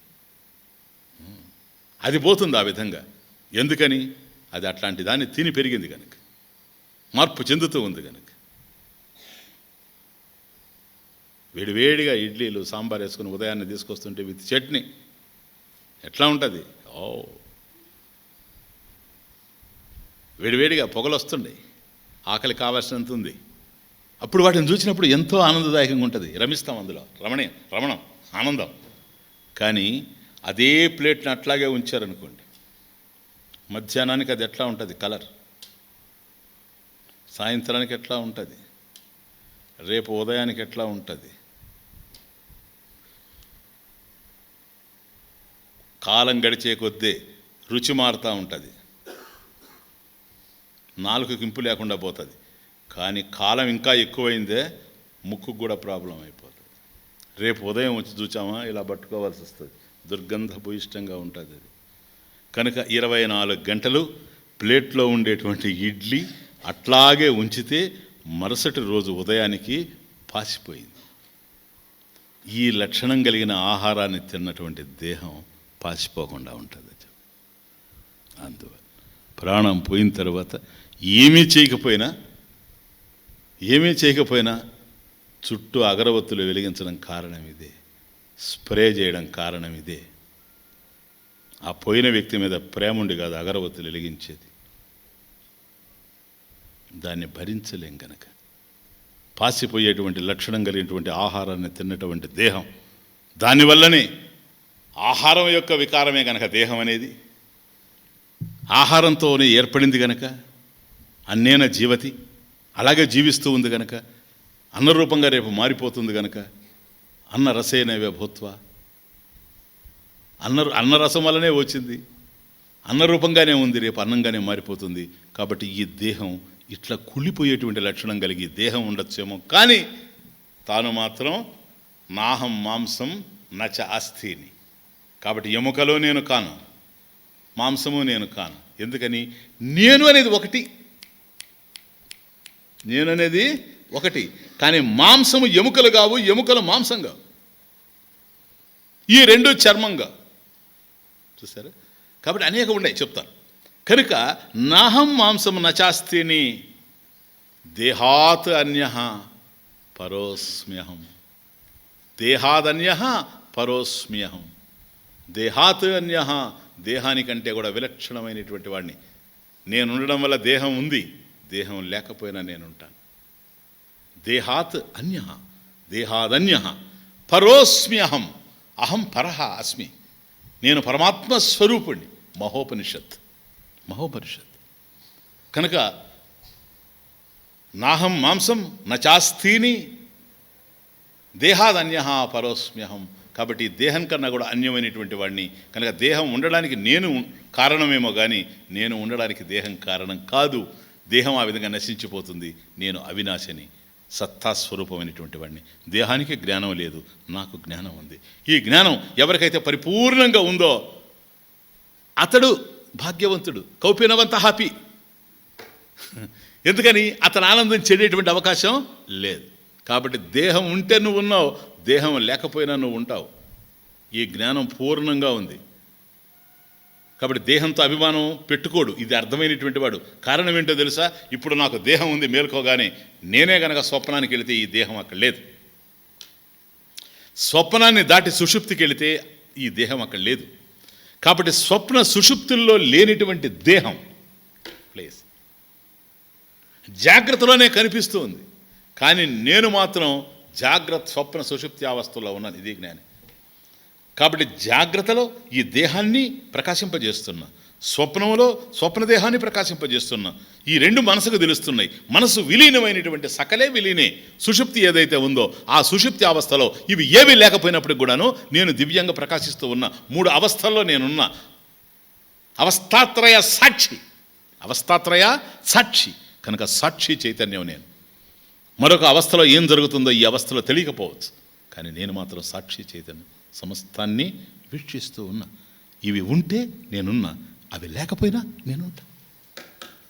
అది పోతుంది ఆ విధంగా. ఎందుకని? అది అట్లాంటి దాన్ని తిని పెరిగింది కనుక, మార్పు చెందుతూ ఉంది కనుక. వేడివేడిగా ఇడ్లీలు సాంబార్ వేసుకుని ఉదయాన్నే తీసుకొస్తుంటే విత్ చట్నీ ఎట్లా ఉంటుంది? ఓ వేడివేడిగా పొగలు వస్తుండే, ఆకలి కావాల్సినంత ఉంది. అప్పుడు వాటిని చూసినప్పుడు ఎంతో ఆనందదాయకంగా ఉంటుంది, రమిస్తాం అందులో. రమణం ఆనందం. కానీ అదే ప్లేట్ని అట్లాగే ఉంచారనుకోండి, మధ్యాహ్నానికి అది ఎట్లా ఉంటుంది కలర్, సాయంత్రానికి ఎట్లా ఉంటుంది, రేపు ఉదయానికి ఎట్లా ఉంటుంది, కాలం గడిచే కొద్దీ రుచి మారుతూ ఉంటుంది, నాలుగు కింపు లేకుండా పోతుంది. కానీ కాలం ఇంకా ఎక్కువైందే ముక్కుకు కూడా ప్రాబ్లం అయిపోతుంది. రేపు ఉదయం వచ్చి చూచామా ఇలా పట్టుకోవాల్సి వస్తుంది, దుర్గంధభూయిష్టంగా ఉంటుంది అది. కనుక 24 గంటలు ప్లేట్లో ఉండేటువంటి ఇడ్లీ అట్లాగే ఉంచితే మరుసటి రోజు ఉదయానికి పాసిపోయింది. ఈ లక్షణం కలిగిన ఆహారాన్ని తిన్నటువంటి దేహం పాసిపోకుండా ఉంటుంది. అందువల్ల ప్రాణం పోయిన తర్వాత ఏమీ చేయకపోయినా చుట్టూ అగరవత్తులు వెలిగించడం కారణం ఇదే, స్ప్రే చేయడం కారణం ఇదే. ఆ పోయిన వ్యక్తి మీద ప్రేమ ఉండి కాదు అగరవత్తులు వెలిగించేది, దాన్ని భరించలేం గనక. పాసిపోయేటువంటి లక్షణం కలిగినటువంటి ఆహారాన్ని తిన్నటువంటి దేహం, దానివల్లనే ఆహారం యొక్క వికారమే గనక దేహం అనేది, ఆహారంతోనే ఏర్పడింది గనక అన్నేన జీవతి, అలాగే జీవిస్తూ ఉంది గనక అన్నరూపంగా రేపు మారిపోతుంది గనక అన్న రసేనవే భూత్వ, అన్నరసం వల్లనే వచ్చింది, అన్నరూపంగానే ఉంది, రేపు అన్నంగానే మారిపోతుంది. కాబట్టి ఈ దేహం ఇట్లా కుళ్ళిపోయేటువంటి లక్షణం కలిగి దేహం ఉండొచ్చేమో, కానీ తాను మాత్రం నాహం మాంసం నచ అస్థిని. కాబట్టి ఎముకలో నేను కాను, మాంసము నేను కాను. ఎందుకని? నేను అనేది ఒకటి, నేను అనేది ఒకటి. కానీ మాంసము ఎముకలు కావు, ఎముకలు మాంసం కావు. ఈ రెండు చర్మంగా చూసారు. కాబట్టి అనేక ఉన్నాయి, చెప్తాను. కనుక నాహం మాంసం నచాస్తిని దేహాత్ అన్య పరోస్మ్యహం. దేహాదన్య పరోస్మ్యహం. దేహాత్ అన్య, దేహానికంటే కూడా విలక్షణమైనటువంటి వాడిని. నేను ఉండడం వల్ల దేహం ఉంది, దేహం లేకపోయినా నేను ఉంటాను. దేహాత్ అన్య, దేహాదన్య పరోస్మ్యహం. అహం పరహ అస్మి. నేను పరమాత్మ స్వరూపుణ్ణి. మహోపనిషత్. కనుక నాహం మాంసం నచాస్తిని దేహాదన్య పరోస్మ్యహం. కాబట్టి దేహం కన్నా కూడా అన్యమైనటువంటి వాడిని. కనుక దేహం ఉండడానికి నేను కారణమేమో కానీ నేను ఉండడానికి దేహం కారణం కాదు. దేహం ఆ విధంగా నశించిపోతుంది. నేను అవినాశిని, సత్తాస్వరూపమైనటువంటి వాడిని. దేహానికి జ్ఞానం లేదు, నాకు జ్ఞానం ఉంది. ఈ జ్ఞానం ఎవరికైతే పరిపూర్ణంగా ఉందో అతడు భాగ్యవంతుడు. కౌపీనవంత హ్యాపీ. ఎందుకని? అతను ఆనందం చెందేటువంటి అవకాశం లేదు. కాబట్టి దేహం ఉంటే నువ్వు ఉన్నావు, దేహం లేకపోయినా నువ్వు ఉంటావు. ఈ జ్ఞానం పూర్ణంగా ఉంది. కాబట్టి దేహంతో అభిమానం పెట్టుకోడు. ఇది అర్థమైనటువంటి వాడు. కారణం ఏంటో తెలుసా? ఇప్పుడు నాకు దేహం ఉంది మేల్కోగానే, నేనే గనక స్వప్నానికి వెళితే ఈ దేహం అక్కడ లేదు. స్వప్నాన్ని దాటి సుషుప్తికి వెళితే ఈ దేహం అక్కడ లేదు. కాబట్టి స్వప్న సుషుప్తుల్లో లేనిటువంటి దేహం ప్లేస్ జాగ్రత్తలోనే కనిపిస్తూ ఉంది. కానీ నేను మాత్రం జాగ్రత్త స్వప్న సుషుప్తి అవస్థలో ఉన్నాను. ఇది జ్ఞానం. కాబట్టి జాగ్రత్తలో ఈ దేహాన్ని ప్రకాశింపజేస్తున్నా, స్వప్నంలో స్వప్నదేహాన్ని ప్రకాశింపజేస్తున్నా. ఈ రెండు మనసుకు తెలుస్తున్నాయి. మనసు విలీనమైనటువంటి సకలే విలీనే. సుషుప్తి ఏదైతే ఉందో ఆ సుషుప్తి అవస్థలో ఇవి ఏమీ లేకపోయినప్పటికి కూడాను నేను దివ్యంగా ప్రకాశిస్తూ ఉన్నా. 3 అవస్థల్లో నేనున్నా. అవస్థాత్రయ సాక్షి. అవస్థాత్రయ సాక్షి. కనుక సాక్షి చైతన్యం నేను. మరొక అవస్థలో ఏం జరుగుతుందో ఈ అవస్థలో తెలియకపోవచ్చు, కానీ నేను మాత్రం సాక్షి చైతన్యం. సమస్తాన్ని వీక్షిస్తూ ఉన్నా. ఇవి ఉంటే నేనున్నా, అవి లేకపోయినా నేనుంటా.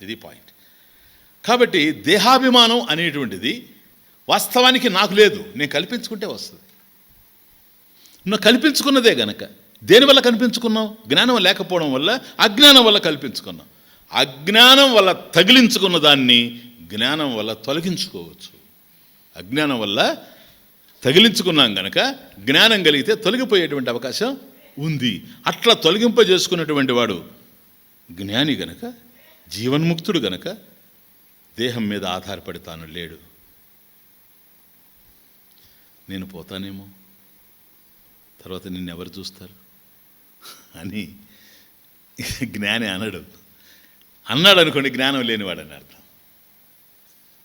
ఇది పాయింట్. కాబట్టి దేహాభిమానం అనేటువంటిది వాస్తవానికి నాకు లేదు, నేను కల్పించుకుంటే వస్తుంది. నువ్వు కల్పించుకున్నదే గనక. దేనివల్ల కల్పించుకున్నావు? జ్ఞానం లేకపోవడం వల్ల, అజ్ఞానం వల్ల కల్పించుకున్నావు. అజ్ఞానం వల్ల తగిలించుకున్న దాన్ని జ్ఞానం వల్ల తొలగించుకోవచ్చు. అజ్ఞానం వల్ల తగిలించుకున్నాం గనక జ్ఞానం కలిగితే తొలగిపోయేటువంటి అవకాశం ఉంది. అట్లా తొలగింపజేసుకున్నటువంటి వాడు జ్ఞాని గనక, జీవన్ముక్తుడు గనక దేహం మీద ఆధారపడి తాను లేడు. నేను పోతానేమో, తర్వాత నిన్నెవరు చూస్తారు అని జ్ఞాని అనడు. అన్నాడు అనుకోండి, జ్ఞానం లేనివాడని అర్థం.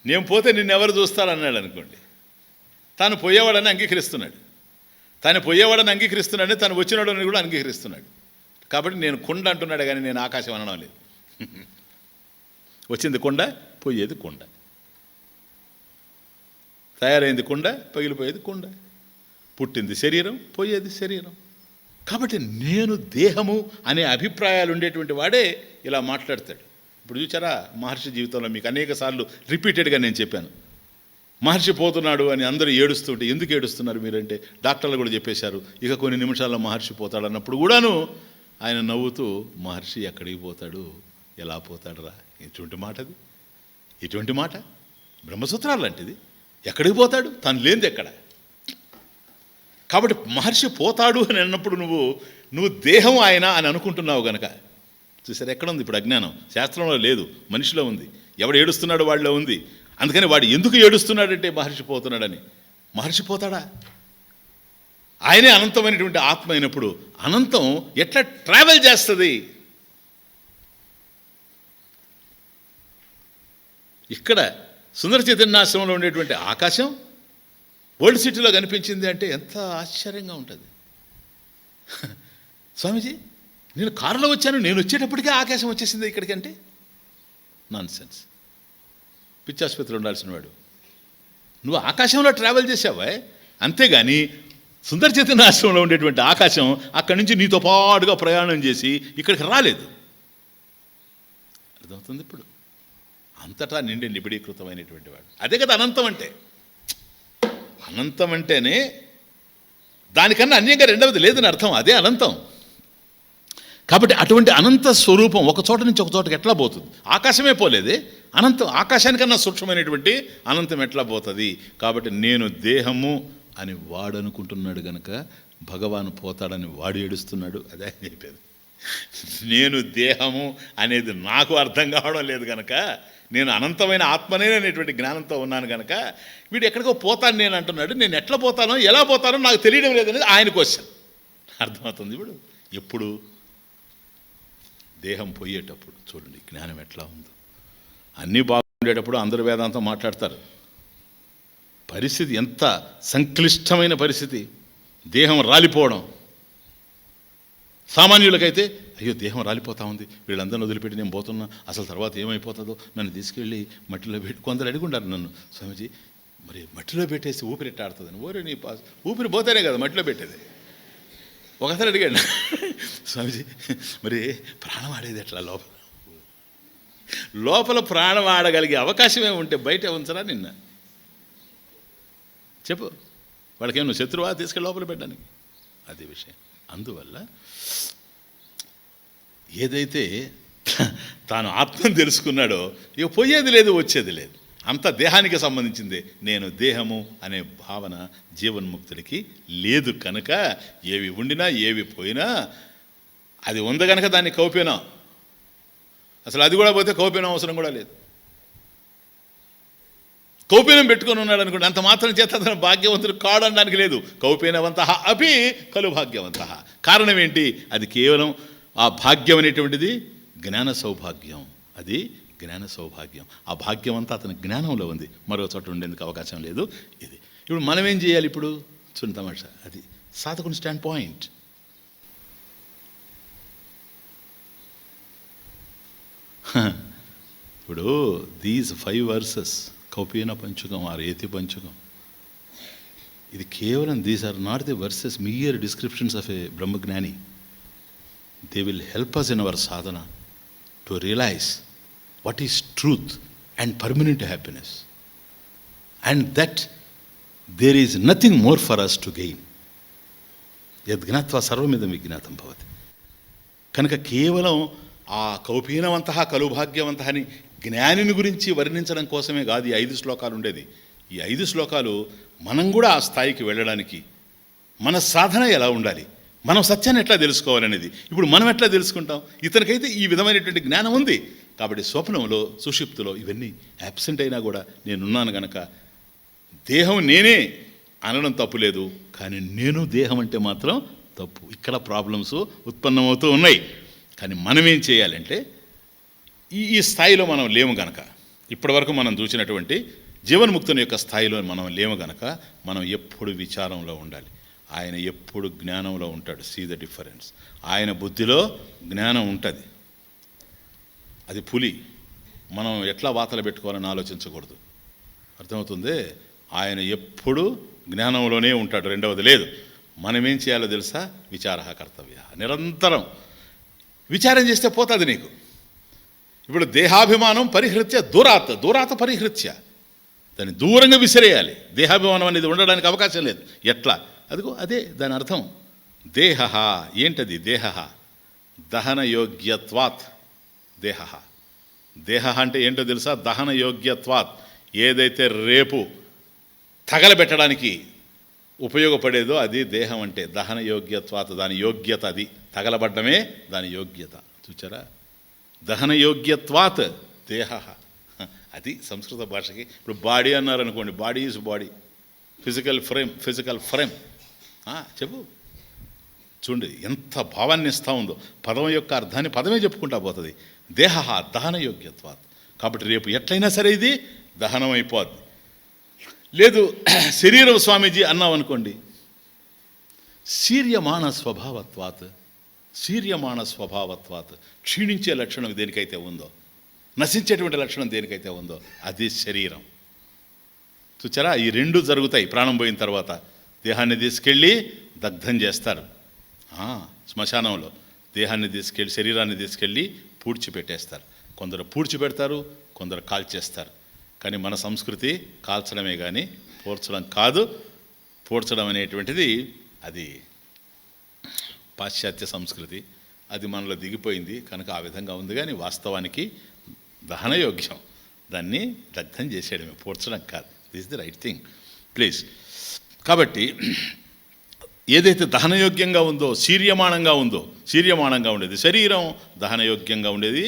నేను పోతే నిన్నెవరు చూస్తారు అన్నాడు అనుకోండి, తాను పోయేవాడని అంగీకరిస్తున్నాడు. తాను పోయేవాడని అంగీకరిస్తున్నాడు, తను వచ్చినాడని కూడా అంగీకరిస్తున్నాడు. కాబట్టి నేను కొండ అంటున్నాడు, కానీ నేను ఆకాశం అనడం లేదు. వచ్చింది కొండ, పోయేది కొండ. తయారైంది కొండ, పగిలిపోయేది కొండ. పుట్టింది శరీరం, పోయేది శరీరం. కాబట్టి నేను దేహము అనే అభిప్రాయాలు ఉండేటువంటి వాడే ఇలా మాట్లాడతాడు. ఇప్పుడు చూచారా మహర్షి జీవితంలో, మీకు అనేక సార్లు రిపీటెడ్గా నేను చెప్పాను. మహర్షి పోతున్నాడు అని అందరూ ఏడుస్తుంటే, ఎందుకు ఏడుస్తున్నారు మీరంటే, డాక్టర్లు కూడా చెప్పేశారు ఇక కొన్ని నిమిషాల్లో మహర్షి పోతాడు అన్నప్పుడు కూడాను ఆయన నవ్వుతూ, మహర్షి ఎక్కడికి పోతాడు, ఎలా పోతాడు రా, ఎటువంటి మాట అది, ఎటువంటి మాట, బ్రహ్మసూత్రాలు లాంటిది. ఎక్కడికి పోతాడు, తను లేనిది ఎక్కడ. కాబట్టి మహర్షి పోతాడు అని అన్నప్పుడు నువ్వు దేహం ఆయన అని అనుకుంటున్నావు గనక. చూసారు ఎక్కడ ఉంది ఇప్పుడు అజ్ఞానం? శాస్త్రంలో లేదు, మనిషిలో ఉంది. ఎవడు ఏడుస్తున్నాడు వాడిలో ఉంది. అందుకని వాడు ఎందుకు ఏడుస్తున్నాడంటే మహర్షి పోతున్నాడని. మహర్షి పోతాడా? ఆయనే అనంతమైనటువంటి ఆత్మ అయినప్పుడు అనంతం ఎట్లా ట్రావెల్ చేస్తుంది? ఇక్కడ సుందర చైతన్యాశ్రమంలో ఉండేటువంటి ఆకాశం ఓల్డ్ సిటీలో కనిపించింది అంటే ఎంత ఆశ్చర్యంగా ఉంటుంది. స్వామీజీ నేను కారులో వచ్చాను, నేను వచ్చేటప్పటికే ఆకాశం వచ్చేసింది ఇక్కడికి అంటే నాన్ సెన్స్. పిచ్చాసుపత్రిలో ఉండాల్సిన వాడు. నువ్వు ఆకాశంలో ట్రావెల్ చేసావా? అంతేగాని సుందర చైతన్య ఆశ్రమంలో ఉండేటువంటి ఆకాశం అక్కడి నుంచి నీతో పాటుగా ప్రయాణం చేసి ఇక్కడికి రాలేదు. అర్థమవుతుంది ఇప్పుడు? అంతటా నిండి నిబిడీకృతమైనటువంటి వాడు. అదే కదా అనంతం అంటే. అనంతం అంటేనే దానికన్నా అన్యంగా రెండవది లేదని అర్థం. అదే అనంతం. కాబట్టి అటువంటి అనంత స్వరూపం ఒక చోట నుంచి ఒక చోటకి ఎట్లా పోతుంది? ఆకాశమే పోలేదే. అనంతం ఆకాశానికన్నా సూక్ష్మమైనటువంటి అనంతం ఎట్లా పోతుంది? కాబట్టి నేను దేహము అని వాడు అనుకుంటున్నాడు గనక భగవాన్ పోతాడని వాడు ఏడుస్తున్నాడు. అదే ఆయన చెప్పేది. నేను దేహము అనేది నాకు అర్థం కావడం లేదు కనుక, నేను అనంతమైన ఆత్మనే అనేటువంటి జ్ఞానంతో ఉన్నాను కనుక వీడు ఎక్కడికో పోతాను నేను అంటున్నాడు. నేను ఎట్లా పోతానో ఎలా పోతానో నాకు తెలియడం లేదనేది ఆయన క్వశ్చన్. అర్థమవుతుంది ఇప్పుడు? ఎప్పుడు? దేహం పోయేటప్పుడు. చూడండి జ్ఞానం ఎట్లా ఉందో. అన్నీ బాగుండేటప్పుడు అందరూ వేదాంతం మాట్లాడతారు. పరిస్థితి ఎంత సంక్లిష్టమైన పరిస్థితి, దేహం రాలిపోవడం. సామాన్యులకైతే అయ్యో దేహం రాలిపోతా ఉంది, వీళ్ళందరిని వదిలిపెట్టి నేను పోతున్నా, అసలు తర్వాత ఏమైపోతుందో, నన్ను తీసుకెళ్ళి మట్టిలో పెట్టి. కొందరు అడుగుంటారు నన్ను, స్వామీజీ మరి మట్టిలో పెట్టేసి ఊపిరిట్టాడుతుందని. ఓరే నీ ఊపిరి పోతేనే కదా మట్టిలో పెట్టేది. ఒకసారి అడిగాడు, స్వామీజీ మరి ప్రాణం ఆడేది ఎట్లా? లోపల ప్రాణం ఆడగలిగే అవకాశమే ఉంటే బయట ఉంచరా నిన్న? చెప్పు. వాళ్ళకేం నువ్వు శత్రువా తీసుకెళ్ళి లోపల పెట్టడానికి? అదే విషయం. అందువల్ల ఏదైతే తాను ఆత్మను తెలుసుకున్నాడో ఇక పోయేది లేదు, వచ్చేది లేదు. అంత దేహానికి సంబంధించిందే. నేను దేహము అనే భావన జీవన్ముక్తుడికి లేదు కనుక ఏవి ఉండినా ఏవి పోయినా అది ఉంది కనుక దాన్ని కౌపేనా. అసలు అది కూడా పోతే కౌపేనం అవసరం కూడా లేదు. కౌపీనం పెట్టుకొని ఉన్నాడు అనుకోండి, అంత మాత్రం చేత అతను భాగ్యవంతుడు కాడనడానికి లేదు. కౌపీనవంత అపి కలు భాగ్యవంత. కారణం ఏంటి? అది కేవలం ఆ భాగ్యం అనేటువంటిది జ్ఞాన సౌభాగ్యం. అది జ్ఞాన సౌభాగ్యం. ఆ భాగ్యం అంతా అతని జ్ఞానంలో ఉంది, మరో చోట ఉండేందుకు అవకాశం లేదు. ఇది ఇప్పుడు మనం ఏం చేయాలి? ఇప్పుడు చూడండి తమాషా. అది సాధకుని స్టాండ్ పాయింట్. ఇప్పుడు దీస్ 5 verses కౌపీన పంచకం ఆర్ ఏతి పంచకం, ఇది కేవలం these are not the verses mere descriptions of a brahmajnani. They will help us in our sadhana to realize what is truth and permanent happiness, and that there is nothing more for us to gain. యద్జ్ఞాత్వా సర్వమిదం విజ్ఞాతం భవతి. కనుక కేవలం ఆ కౌపీనవంత కలుభాగ్యవంత అని జ్ఞానిని గురించి వర్ణించడం కోసమే కాదు ఈ 5 శ్లోకాలు ఉండేది. ఈ 5 శ్లోకాలు మనం కూడా ఆ స్థాయికి వెళ్ళడానికి మన సాధన ఎలా ఉండాలి, మనం సత్యాన్ని ఎట్లా తెలుసుకోవాలనేది. ఇప్పుడు మనం ఎట్లా తెలుసుకుంటాం? ఇతనికైతే ఈ విధమైనటువంటి జ్ఞానం ఉంది కాబట్టి స్వప్నంలో సుషుప్తిలో ఇవన్నీ యాబ్సెంట్ అయినా కూడా నేనున్నాను గనక దేహం నేనే అనడం తప్పు లేదు, కానీ నేను దేహం అంటే మాత్రం తప్పు. ఇక్కడ ప్రాబ్లమ్స్ ఉత్పన్నమవుతూ ఉన్నాయి. కానీ మనం ఏం చేయాలంటే ఈ స్థాయిలో మనం లేము గనక, ఇప్పటివరకు మనం చూసినటువంటి జీవన్ముక్తుని యొక్క స్థాయిలో మనం లేము గనక మనం ఎప్పుడు విచారంలో ఉండాలి. ఆయన ఎప్పుడు జ్ఞానంలో ఉంటాడు. See the difference. ఆయన బుద్ధిలో జ్ఞానం ఉంటుంది. అది పులి. మనం ఎట్లా వాతలు పెట్టుకోవాలని ఆలోచించకూడదు. అర్థమవుతుంది? ఆయన ఎప్పుడు జ్ఞానంలోనే ఉంటాడు, రెండవది లేదు. మనం ఏం చేయాలో తెలుసా? విచార కర్తవ్య. నిరంతరం విచారం చేస్తే పోతుంది నీకు. ఇప్పుడు దేహాభిమానం పరిహృత్య దూరాత పరిహృత్య, దాన్ని దూరంగా విసిరేయాలి. దేహాభిమానం అనేది ఉండడానికి అవకాశం లేదు. ఎట్లా? అదిగో అదే దాని అర్థం. దేహ ఏంటది? దేహ దహనయోగ్యత్వాత్. దేహ దేహ అంటే ఏంటో తెలుసా? దహనయోగ్యత్వాత్. ఏదైతే రేపు తగలబెట్టడానికి ఉపయోగపడేదో అది దేహం అంటే. దహనయోగ్యత్వాత్, దాని యోగ్యత అది. తగలబడ్డమే దాని యోగ్యత. చూచారా? దహనయోగ్యత్వాత్ దేహ. అది సంస్కృత భాషకి. ఇప్పుడు బాడీ అన్నారనుకోండి, body is body, physical frame. చెప్పు. చూడండి ఎంత భావాన్ని ఇస్తూ ఉందో. పదం యొక్క అర్థాన్ని పదమే చెప్పుకుంటా పోతుంది. దేహ దహనయోగ్యత్వాత్. కాబట్టి రేపు ఎట్లయినా సరే ఇది దహనం అయిపోద్ది. లేదు శరీరం స్వామీజీ అన్నాం అనుకోండి, శీర్యమాణ స్వభావత్వాత్. క్షీణించే లక్షణం దేనికైతే ఉందో, నశించేటువంటి లక్షణం దేనికైతే ఉందో అది శరీరం. చూచారా? ఈ 2 జరుగుతాయి ప్రాణం పోయిన తర్వాత. దేహాన్ని తీసుకెళ్ళి దగ్ధం చేస్తారు. శ్మశానంలో దేహాన్ని తీసుకెళ్ళి, శరీరాన్ని తీసుకెళ్ళి పూడ్చిపెట్టేస్తారు. కొందరు పూడ్చిపెడతారు, కొందరు కాల్చేస్తారు. కానీ మన సంస్కృతి కాల్చడమే కానీ పూడ్చడం కాదు. పూడ్చడం అనేటువంటిది అది పాశ్చాత్య సంస్కృతి, అది మనలో దిగిపోయింది కనుక ఆ విధంగా ఉంది. కానీ వాస్తవానికి దహనయోగ్యం, దాన్ని దగ్ధం చేసేయడమే, పూడ్చడం కాదు. This the right thing please. కాబట్టి ఏదైతే దహనయోగ్యంగా ఉందో, శీర్యమాణంగా ఉండేది శరీరం, దహనయోగ్యంగా ఉండేది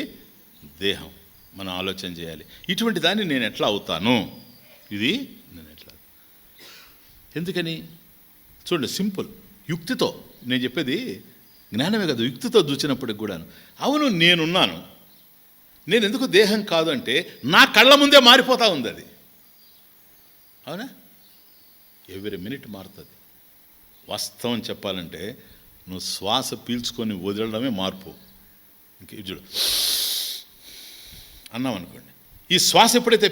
దేహం. మనం ఆలోచన చేయాలి, ఇటువంటి దాన్ని నేను ఎట్లా అవుతాను, ఇది నేను ఎట్లా. ఎందుకని చూడండి, సింపుల్, యుక్తితో నేను చెప్పేది జ్ఞానమే కదా, యుక్తితో చూసినప్పటికి కూడాను. అవును, నేనున్నాను, నేను ఎందుకు దేహం కాదు అంటే నా కళ్ళ ముందే మారిపోతూ ఉంది అది. అవునా? ఎవ్రీ మినిట్ మారుతుంది. వాస్తవం చెప్పాలంటే నువ్వు శ్వాస పీల్చుకొని వదలడమే మార్పు. ఇంక చూడు, అన్నాం అనుకోండి, ఈ శ్వాస ఎప్పుడైతే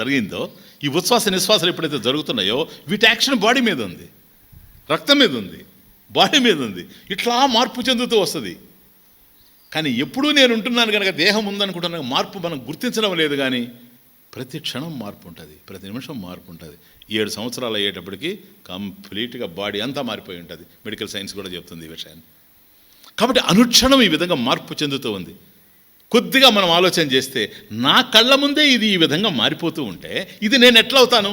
జరిగిందో, ఈ ఉచ్ఛ్వాస నిశ్వాసాలు ఎప్పుడైతే జరుగుతున్నాయో, వీటి యాక్షన్ బాడీ మీద ఉంది, రక్తం మీద ఉంది, బాడీ మీద ఉంది. ఇట్లా మార్పు చెందుతూ వస్తుంది. కానీ ఎప్పుడూ నేను ఉంటున్నాను కనుక దేహం ఉందనుకుంటున్నాను, మార్పు మనం గుర్తించడం లేదు. కానీ ప్రతి క్షణం మార్పు ఉంటుంది, ప్రతి నిమిషం మార్పు ఉంటుంది. 7 సంవత్సరాలు అయ్యేటప్పటికి కంప్లీట్గా బాడీ అంతా మారిపోయి ఉంటుంది. మెడికల్ సైన్స్ కూడా చెప్తుంది ఈ విషయాన్ని. కాబట్టి అనుక్షణం ఈ విధంగా మార్పు చెందుతూ ఉంది. కొద్దిగా మనం ఆలోచన చేస్తే నా కళ్ళ ముందే ఇది ఈ విధంగా మారిపోతూ ఉంటే ఇది నేను ఎట్లా అవుతాను?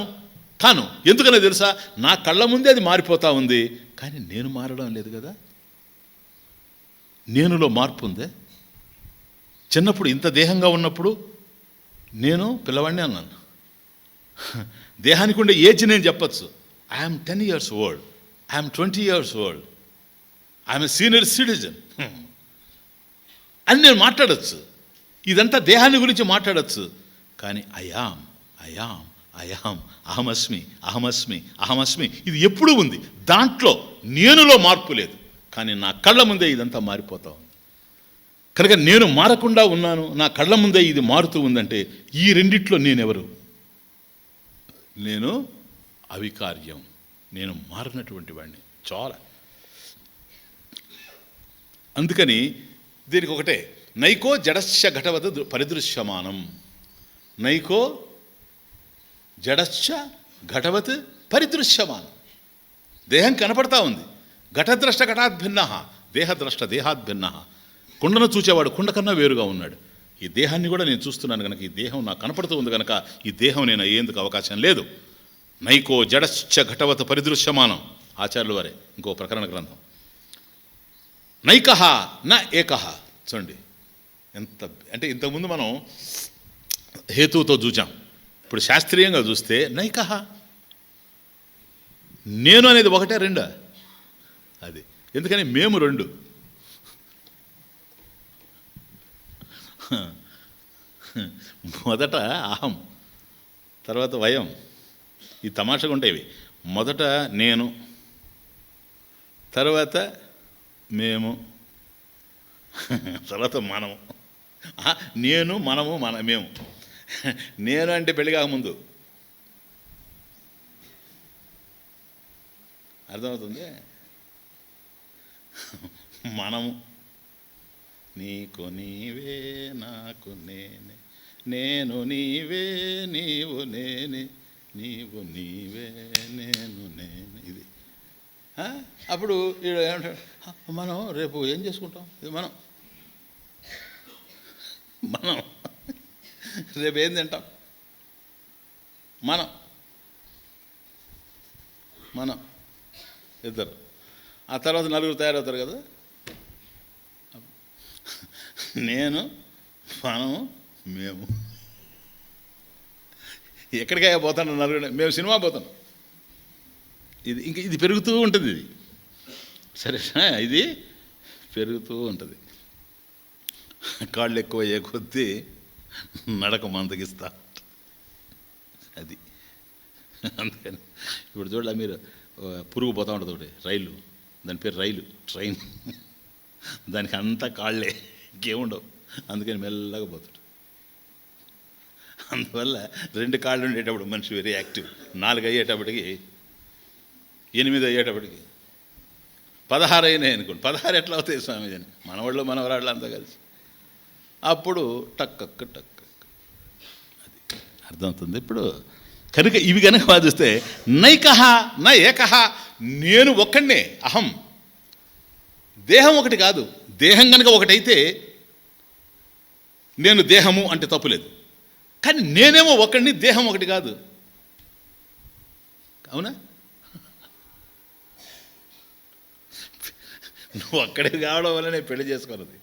కాను. ఎందుకనే తెలుసా? నా కళ్ళ ముందే అది మారిపోతూ ఉంది, కానీ నేను మారడం లేదు కదా. నేనులో మార్పు ఉందే. చిన్నప్పుడు ఇంత దేహంగా ఉన్నప్పుడు నేను పిల్లవాడిని అన్నాను. దేహానికి ఉండే ఏజ్ నేను చెప్పచ్చు. I'm 10 years old, I'm 20 years old, I'm a senior citizen అని నేను మాట్లాడచ్చు. ఇదంతా దేహాన్ని గురించి మాట్లాడచ్చు. కానీ అయాం అహమస్మి ఇది ఎప్పుడూ ఉంది. దాంట్లో నేనులో మార్పు లేదు, కానీ నా కళ్ళ ముందే ఇదంతా మారిపోతా ఉంది. కనుక నేను మారకుండా ఉన్నాను, నా కళ్ళ ముందే ఇది మారుతూ ఉందంటే ఈ రెండిట్లో నేనెవరు? నేను అవికార్యం, నేను మారినటువంటి వాడిని. చాలా. అందుకని దీనికి ఒకటే, నైకో జడశ్చ ఘటవత్ పరిదృశ్యమానం. నైకో జడశ్చ ఘటవత్ పరిదృశ్యమానం. దేహం కనపడతా ఉంది. ఘటద్రష్ట ఘటాద్భిన్న, దేహద్రష్ట దేహాద్భిన్న. కుండను చూచేవాడు కుండ కన్నా వేరుగా ఉన్నాడు. ఈ దేహాన్ని కూడా నేను చూస్తున్నాను కనుక, ఈ దేహం నాకు కనపడుతూ ఉంది కనుక ఈ దేహం నేను అయ్యేందుకు అవకాశం లేదు. నైకో జడశ్చ ఘటవత్ పరిదృశ్యమానం, ఆచార్యుల వారే ఇంకో ప్రకరణ గ్రంథం. నైకహ న ఏకహ. చూడండి ఎంత అంటే, ఇంతకుముందు మనం హేతువుతో చూచాం, ఇప్పుడు శాస్త్రీయంగా చూస్తే నైకహ, నేను అనేది ఒకటే రెండా? అది ఎందుకని మేము రెండు. మొదట అహం, తర్వాత వయం. ఈ తమాషగా ఉంటాయి. మొదట నేను, తర్వాత మేము, తర్వాత మనము. నేను, మనము, మేము. నేను అంటే పెళ్లి కాకముందు. అర్థమవుతుంది? మనము నీకు నీవే, నాకు నేనే, నేను నీవే, నీవు నేనే, నీవు నీవే, నేను నేనే. ఇది అప్పుడు ఏమంటాడు, మనం రేపు ఏం చేసుకుంటాం? ఇది మనం రేపు ఏం తింటాం? మనం ఇద్దరు. ఆ తర్వాత నలుగురు తయారవుతారు కదా. నేను, మనము, మేము. ఎక్కడికైనా పోతాను నలుగురు. మేము సినిమా పోతాం. ఇది పెరుగుతూ ఉంటుంది. ఇది సరేనా? ఇది పెరుగుతూ ఉంటుంది. కాళ్ళు ఎక్కువ అయ్యే కొద్దీ నడక మందగిస్తా. అది అందుకని ఇప్పుడు చూడాల, మీరు పురుగు పోతూ ఉంటుంది ఒకటి, రైలు, దాని పేరు రైలు, ట్రైన్. దానికి అంతా కాళ్ళే, ఇంకేముండవు. అందుకని మెల్లగా పోతాడు. అందువల్ల 2 కాళ్ళు ఉండేటప్పుడు మనిషి వెరీ యాక్టివ్. 4 అయ్యేటప్పటికి 8 అయ్యేటప్పటికి 16 అయినాయి అనుకోండి. 16 ఎట్లా అవుతాయి స్వామీజీ అని మనవాళ్ళు మనవరాళ్ళు అంతా కలిసి అప్పుడు టక్కక్క టక్ అది అర్థమవుతుంది ఇప్పుడు. కనుక ఇవి కనుక వాదిస్తే నైకహ నా ఏకహ, నేను ఒక్కడే, అహం. దేహం ఒకటి కాదు. దేహం కనుక ఒకటైతే నేను దేహము అంటే తప్పులేదు. కానీ నేనేమో ఒకడిని, దేహం ఒకటి కాదు. అవునా? నువ్వు అక్కడే కావడం వల్లనే పెళ్లి చేసుకున్నది.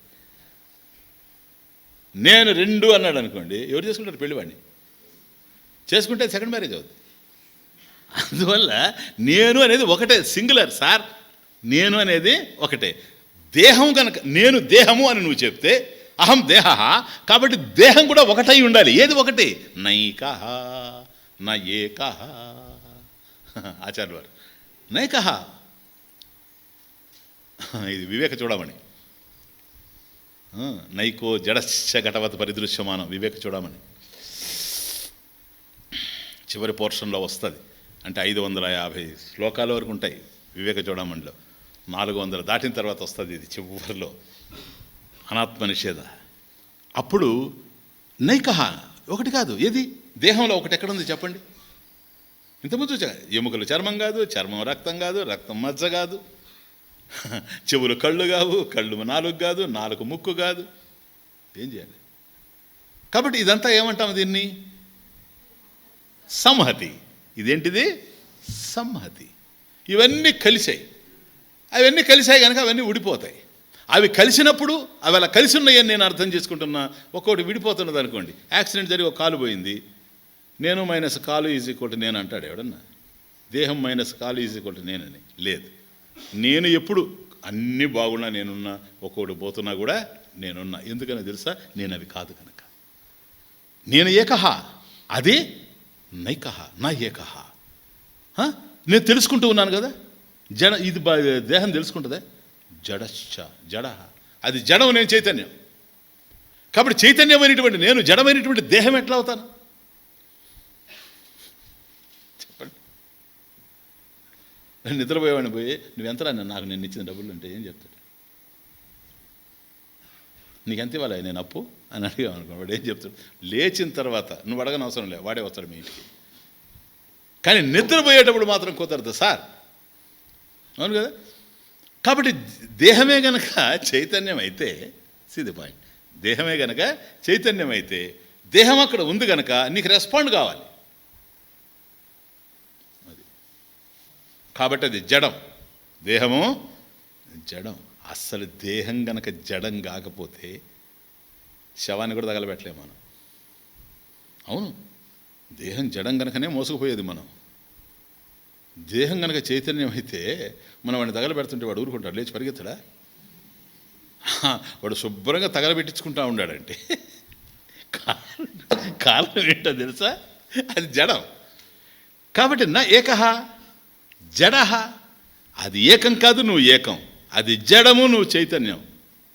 నేను 2 అన్నాడు అనుకోండి, ఎవరు చేసుకుంటారు పెళ్లి? వాడిని చేసుకుంటే సెకండ్ మ్యారేజ్ అవుతుంది. అందువల్ల నేను అనేది ఒకటే, సింగులర్ సార్. నేను అనేది ఒకటే. దేహం కనుక నేను దేహము అని నువ్వు చెప్తే అహం దేహ, కాబట్టి దేహం కూడా ఒకటై ఉండాలి. ఏది ఒకటి? నైకహ నా ఏకహ. ఆచార్య వారు నైకహ, ఇది వివేక చూడమని. నైకో జడశ్చ ఘటవత్ పరిదృశ్యమానం, వివేక చూడమని చివరి పోర్షన్లో వస్తుంది. అంటే 550 శ్లోకాల వరకు ఉంటాయి వివేక చూడమనిలో. 400 దాటిన తర్వాత వస్తుంది ఇది చివరిలో, అనాత్మ నిషేధ. అప్పుడు నైకహ ఒకటి కాదు. ఏది? దేహంలో ఒకటి ఎక్కడుంది చెప్పండి? ఇంతకుముందు ఎముకలు చర్మం కాదు, చర్మం రక్తం కాదు, రక్తం మజ్జ కాదు, చెవులు కళ్ళు కావు, కళ్ళు నాలుగు కాదు, నాలుగు ముక్కు కాదు. ఏం చేయాలి? కాబట్టి ఇదంతా ఏమంటాం? దీన్ని సంహతి. ఇదేంటిది? సంహతి. ఇవన్నీ కలిసాయి. అవన్నీ కలిసాయి కనుక అవన్నీ విడిపోతాయి. అవి కలిసినప్పుడు అవి అలా కలిసి ఉన్నాయని నేను అర్థం చేసుకుంటున్నా. ఒక్కొక్కటి విడిపోతున్నది అనుకోండి. యాక్సిడెంట్ జరిగి ఒక కాలు పోయింది, నేను మైనస్ కాలు ఈజ్ ఈక్వల్ టు నేను అంటాడు ఎవడన్నా? దేహం మైనస్ కాలు ఈజ్ ఈక్వల్ టు నేనని లేదు. నేను ఎప్పుడు అన్నీ బాగున్నా నేనున్నా, ఒక్కొక్కటి పోతున్నా కూడా నేనున్నా. ఎందుకని తెలుసా? నేను అవి కాదు కనుక. నేను ఏకహ, అది నైకహ నా ఏకహ. నేను తెలుసుకుంటూ ఉన్నాను కదా. జడ ఇది దేహం తెలుసుకుంటుందా? జడశ్చ జడ, అది జడం, నేను చైతన్యం. కాబట్టి చైతన్యమైనటువంటి నేను జడమైనటువంటి దేహం ఎట్లా అవుతాను చెప్పండి? నేను నిద్రపోయేవాడిని పోయి నువ్వెంతరా నాకు నేను ఇచ్చిన డబ్బులు అంటే ఏం చెప్తాడు? నీకెంత ఇవ్వాలి నేను అప్పు అని అడిగావు అనుకో, వాడు ఏం చెప్తాడు? లేచిన తర్వాత నువ్వు అడగని అవసరం లేదు, వాడే వస్తాడు మీ ఇంటికి. కానీ నిద్రపోయేటప్పుడు మాత్రం కుదరదు సార్. అవును కదా? కాబట్టి దేహమే గనక చైతన్యం అయితే, సిది పాయింట్, దేహమే గనక చైతన్యం అయితే దేహం అక్కడ ఉంది గనక నీకు రెస్పాండ్ కావాలి. అది కాబట్టి అది జడం, దేహము జడం. అస్సలు దేహం గనక జడం కాకపోతే శవాన్ని కూడా తగలబెట్టలేము మనం. అవును, దేహం జడం గనకనే మోసుకుపోయేది మనం. దేహం కనుక చైతన్యం అయితే మనం వాడిని తగలబెడుతుంటే వాడు ఊరుకుంటాడు, లేచి పరిగెత్తడా? వాడు శుభ్రంగా తగలబెట్టించుకుంటా ఉన్నాడంటే కారణం ఏంటో తెలుసా? అది జడం. కాబట్టి నా ఏకహ జడహ, అది ఏకం కాదు, నువ్వు ఏకం. అది జడము, నువ్వు చైతన్యం.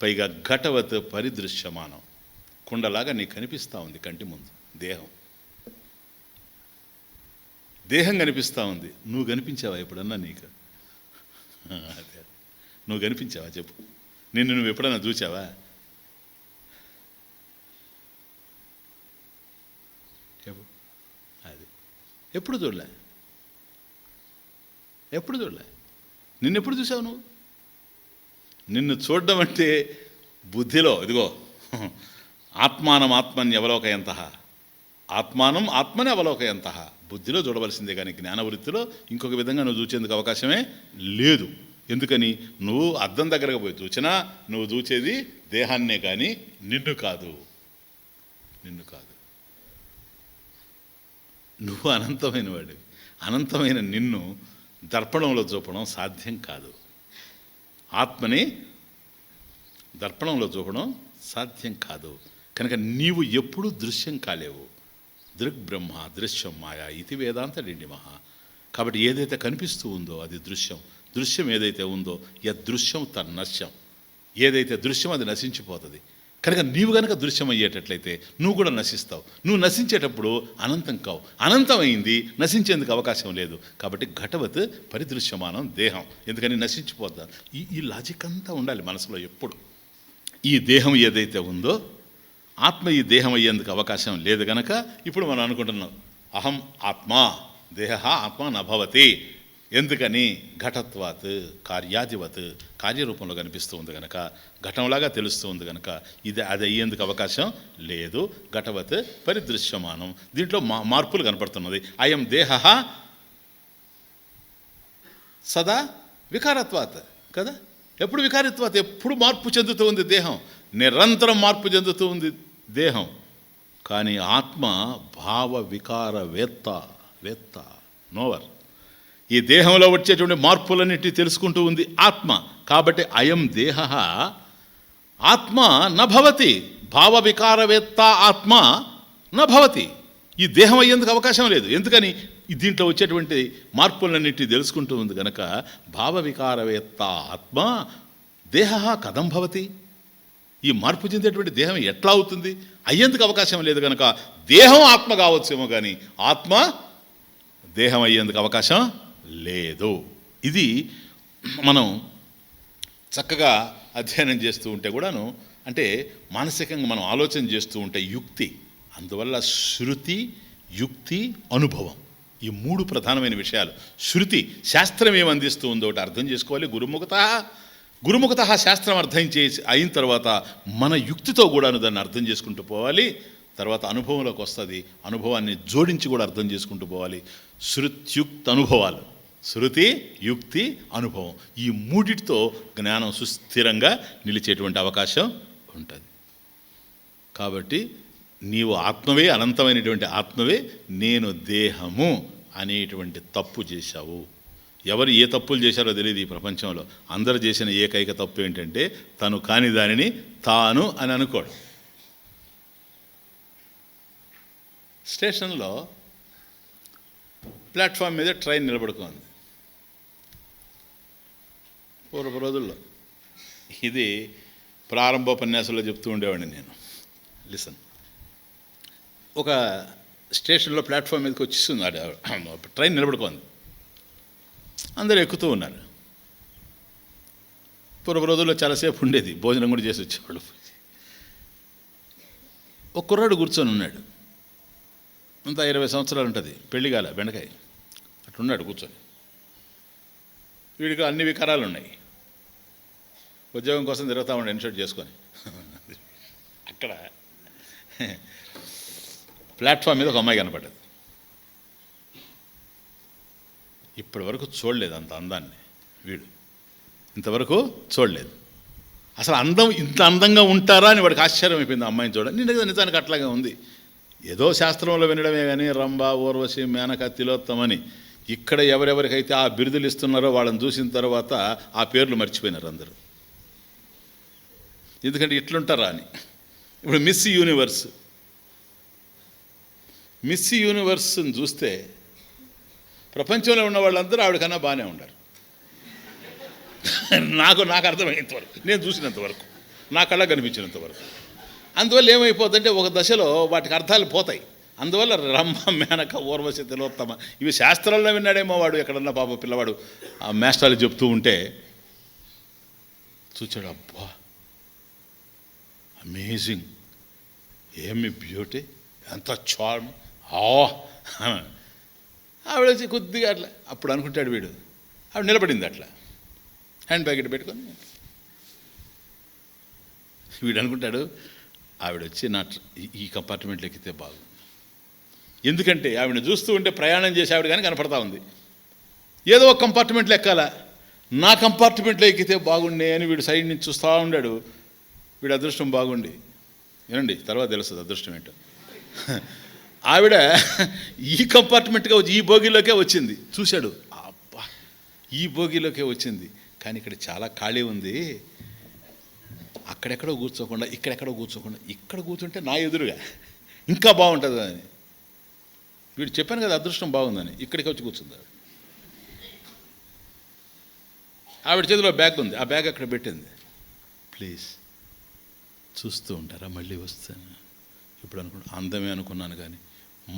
పైగా ఘటవత్ పరిదృశ్యమానం, కుండలాగా నీకు కనిపిస్తూ ఉంది కంటి ముందు దేహం. దేహం కనిపిస్తూ ఉంది. నువ్వు కనిపించావా ఎప్పుడన్నా? నీకు అదే, నువ్వు కనిపించావా చెప్పు? నిన్ను నువ్వు ఎప్పుడన్నా చూసావా? చెప్పు. అది ఎప్పుడు చూడలే, ఎప్పుడు చూడలే. నిన్నెప్పుడు చూసావు నువ్వు? నిన్ను చూడడం అంటే బుద్ధిలో ఇదిగో ఆత్మానం ఆత్మన్యవలోకయంత, ఆత్మానం ఆత్మని అవలోకయంత, బుద్ధిలో చూడవలసిందే కానీ జ్ఞానవృత్తిలో ఇంకొక విధంగా నువ్వు చూసేందుకు అవకాశమే లేదు. ఎందుకని? నువ్వు అద్దం దగ్గరకు పోయి చూసినా నువ్వు చూచేది దేహాన్నే కానీ నిన్ను కాదు, నిన్ను కాదు. నువ్వు అనంతమైన వాడివి. అనంతమైన నిన్ను దర్పణంలో చూపడం సాధ్యం కాదు. ఆత్మని దర్పణంలో చూపడం సాధ్యం కాదు. కనుక నీవు ఎప్పుడూ దృశ్యం కాలేవు. దృగ్బ్రహ్మ దృశ్యం మాయా ఇది వేదాంత డిండిమహ. కాబట్టి ఏదైతే కనిపిస్తూ ఉందో అది దృశ్యం. దృశ్యం ఏదైతే ఉందో యదృశ్యం తన్నశ్యం. ఏదైతే దృశ్యం అది నశించిపోతుంది. కనుక నీవు కనుక దృశ్యమయ్యేటట్లయితే నువ్వు కూడా నశిస్తావు. నువ్వు నశించేటప్పుడు అనంతం కావు. అనంతమైంది, నశించేందుకు అవకాశం లేదు. కాబట్టి ఘటవత్ పరిదృశ్యమానం దేహం. ఎందుకని నశించిపోద్దా? ఈ లాజిక్ అంతా ఉండాలి మనసులో ఎప్పుడు. ఈ దేహం ఏదైతే ఉందో ఆత్మ ఈ దేహం అయ్యేందుకు అవకాశం లేదు గనక ఇప్పుడు మనం అనుకుంటున్నాం అహం ఆత్మ, దేహ ఆత్మ నభవతి. ఎందుకని? ఘటత్వాత్ కార్యాధివత్, కార్యరూపంలో కనిపిస్తూ ఉంది కనుక, ఘటంలాగా తెలుస్తూ ఉంది కనుక అది అయ్యేందుకు అవకాశం లేదు. ఘటవత్ పరిదృశ్యమానం. దీంట్లో మార్పులు కనపడుతున్నది. అయం దేహ సదా వికారత్వాత్ కదా. ఎప్పుడు వికారత్వాత్, ఎప్పుడు మార్పు చెందుతూ ఉంది దేహం, నిరంతరం మార్పు చెందుతూ ఉంది దేహం. కానీ ఆత్మ భావ వికార వేత్త నోవర్. ఈ దేహంలో వచ్చేటువంటి మార్పులన్నిటి తెలుసుకుంటూ ఉంది ఆత్మ. కాబట్టి అయం దేహ ఆత్మ నభవతి, భావ వికారవేత్త ఆత్మ నభవతి. ఈ దేహం అయ్యేందుకు అవకాశం లేదు. ఎందుకని? దీంట్లో వచ్చేటువంటి మార్పులన్నిటి తెలుసుకుంటూ ఉంది కనుక భావ వికారవేత్త ఆత్మ దేహ కథం భవతి. ఈ మార్పు చెందేటువంటి దేహం ఎట్లా అవుతుంది? అయ్యేందుకు అవకాశం లేదు కనుక దేహం ఆత్మ కావచ్చేమో కానీ ఆత్మ దేహం అయ్యేందుకు అవకాశం లేదు. ఇది మనం చక్కగా అధ్యయనం చేస్తూ ఉంటే కూడాను, అంటే మానసికంగా మనం ఆలోచన చేస్తూ ఉంటే యుక్తి. అందువల్ల శృతి, యుక్తి, అనుభవం, ఈ మూడు ప్రధానమైన విషయాలు. శృతి శాస్త్రం ఏమందిస్తూ ఉందో ఒకటి అర్థం చేసుకోవాలి. గురుముఖత శాస్త్రం అర్థం చేసి అయిన తర్వాత మన యుక్తితో కూడాను దాన్ని అర్థం చేసుకుంటూ పోవాలి. తర్వాత అనుభవంలోకి వస్తుంది. అనుభవాన్ని జోడించి కూడా అర్థం చేసుకుంటూ పోవాలి. శృత్యుక్త అనుభవాలు, శృతి, యుక్తి, అనుభవం, ఈ మూడిటితో జ్ఞానం సుస్థిరంగా నిలిచేటువంటి అవకాశం ఉంటుంది. కాబట్టి నీవు ఆత్మవే, అనంతమైనటువంటి ఆత్మవే, నేను దేహము అనేటువంటి తప్పు చేశావు. ఎవరు ఏ తప్పులు చేశారో తెలియదు ఈ ప్రపంచంలో. అందరు చేసిన ఏకైక తప్పు ఏంటంటే తను కాని దానిని తాను అని అనుకోడు. స్టేషన్లో ప్లాట్ఫామ్ మీద ట్రైన్ నిలబడుకుంది పూర్వపు రోజుల్లో. ఇది ప్రారంభోపన్యాసంలో చెప్తూ ఉండేవాడిని నేను. లిసన్, ఒక స్టేషన్లో ప్లాట్ఫామ్ మీదకి వచ్చేస్తుంది, ట్రైన్ నిలబడుకుంది, అందరూ ఎక్కుతూ ఉన్నారు. పూర్వ రోజుల్లో చాలాసేపు ఉండేది, భోజనం కూడా చేసి వచ్చేవాళ్ళు. ఒక కుర్రాడు కూర్చొని ఉన్నాడు, అంతా 20 సంవత్సరాలు ఉంటుంది, పెళ్లి కాల, బెండకాయ అట్లున్నాడు కూర్చొని. వీడికి అన్ని వికారాలు ఉన్నాయి. ఉద్యోగం కోసం తిరుగుతూ ఉండే ఇన్షర్ట్ చేసుకొని. అక్కడ ప్లాట్ఫామ్ మీద ఒక అమ్మాయి కనపడ్డది. ఇప్పటి వరకు చూడలేదు అంత అందాన్ని వీడు, ఇంతవరకు చూడలేదు. అసలు అందం ఇంత అందంగా ఉంటారా అని వాడికి ఆశ్చర్యం అయిపోయింది ఆ అమ్మాయిని చూడ. నిజానికి అట్లాగే ఉంది. ఏదో శాస్త్రంలో వినడమే కానీ రంభ, ఊర్వశి, మేనక, తిలోత్తమని ఇక్కడ ఎవరెవరికైతే ఆ బిరుదులు ఇస్తున్నారో వాళ్ళని చూసిన తర్వాత ఆ పేర్లు మర్చిపోయినారు అందరూ. ఎందుకంటే ఇట్లుంటారా అని. ఇప్పుడు మిస్ యూనివర్స్ని చూస్తే ప్రపంచంలో ఉన్న వాళ్ళందరూ ఆవిడకన్నా బాగానే ఉన్నారు. నాకు అర్థమైనంతవరకు, నేను చూసినంతవరకు, నా కళ్ళ కనిపించినంతవరకు. అందువల్ల ఏమైపోతుందంటే ఒక దశలో వాటికి అర్థాలు పోతాయి. అందువల్ల రంభ, మేనక, ఊర్వశి, తిలోత్తమ ఇవి శాస్త్రాల్లో విన్నాడేమో వాడు, ఎక్కడన్నా పాప పిల్లవాడు ఆ మేస్టాలు చెప్తూ ఉంటే చూచాడు, అబ్బా అమేజింగ్, ఏమి బ్యూటీ, ఎంత చార్మ్, ఆవిడ వచ్చి కొద్దిగా అట్లా అప్పుడు అనుకుంటాడు వీడు. ఆవిడ నిలబడింది అట్లా హ్యాండ్ బ్యాగ్ ఇటు పెట్టుకొని. వీడు అనుకుంటాడు ఆవిడ వచ్చి ఈ కంపార్ట్మెంట్లో ఎక్కితే బాగుంది. ఎందుకంటే ఆవిడని చూస్తూ ఉంటే ప్రయాణం చేసి ఆవిడ కానీ కనపడతా ఉంది. ఏదో ఒక కంపార్ట్మెంట్లో ఎక్కాలా, నా కంపార్ట్మెంట్లో ఎక్కితే బాగుండే అని వీడు సైడ్ నుంచి చూస్తూ ఉన్నాడు. వీడు అదృష్టం బాగుండి, ఏనండి తర్వాత తెలుస్తుంది అదృష్టం ఏంటో. ఆవిడ ఈ కంపార్ట్మెంట్గా వచ్చి ఈ బోగిలోకే వచ్చింది. చూశాడు, అబ్బా ఈ బోగిలోకే వచ్చింది, కానీ ఇక్కడ చాలా ఖాళీ ఉంది, అక్కడెక్కడో కూర్చోకుండా ఇక్కడెక్కడో కూర్చోకుండా ఇక్కడ కూర్చుంటే నా ఎదురుగా ఇంకా బాగుంటుంది అని. వీడు చెప్పాను కదా అదృష్టం బాగుందని, ఇక్కడికి వచ్చి కూర్చుంది. ఆవిడ చేతిలో బ్యాగ్ ఉంది, ఆ బ్యాగ్ అక్కడ పెట్టింది. ప్లీజ్ చూస్తూ ఉంటారా మళ్ళీ వస్తాను ఇప్పుడు అందమే అనుకున్నాను కానీ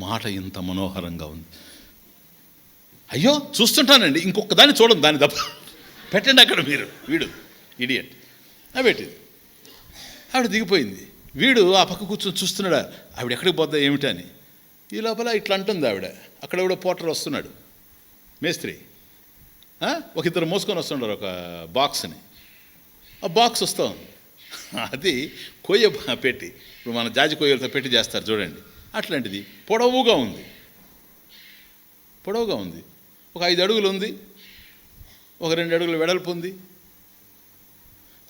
మాట ఇంత మనోహరంగా ఉంది. అయ్యో చూస్తుంటానండి, ఇంకొక దాన్ని చూడండి, దాన్ని తప్ప పెట్టండి అక్కడ మీరు. వీడు ఇడియట్ పెట్టింది. ఆవిడ దిగిపోయింది. వీడు ఆ పక్క కూర్చొని చూస్తున్నాడా ఆవిడ ఎక్కడికి పోద్దా ఏమిటని. ఈ లోపల ఇట్లా అంటుంది ఆవిడ. అక్కడ కూడా పోటర్ వస్తున్నాడు, మేస్త్రి. ఒక ఇద్దరు మోసుకొని వస్తున్నారు ఒక బాక్స్ని. ఆ బాక్స్ వస్తాం, అది కొయ్య పెట్టి, ఇప్పుడు మన జాజి కొయ్యలతో పెట్టి చేస్తారు చూడండి, అట్లాంటిది పొడవుగా ఉంది. ఒక 5 అడుగులు ఉంది, ఒక 2 అడుగులు వెడల్పు ఉంది.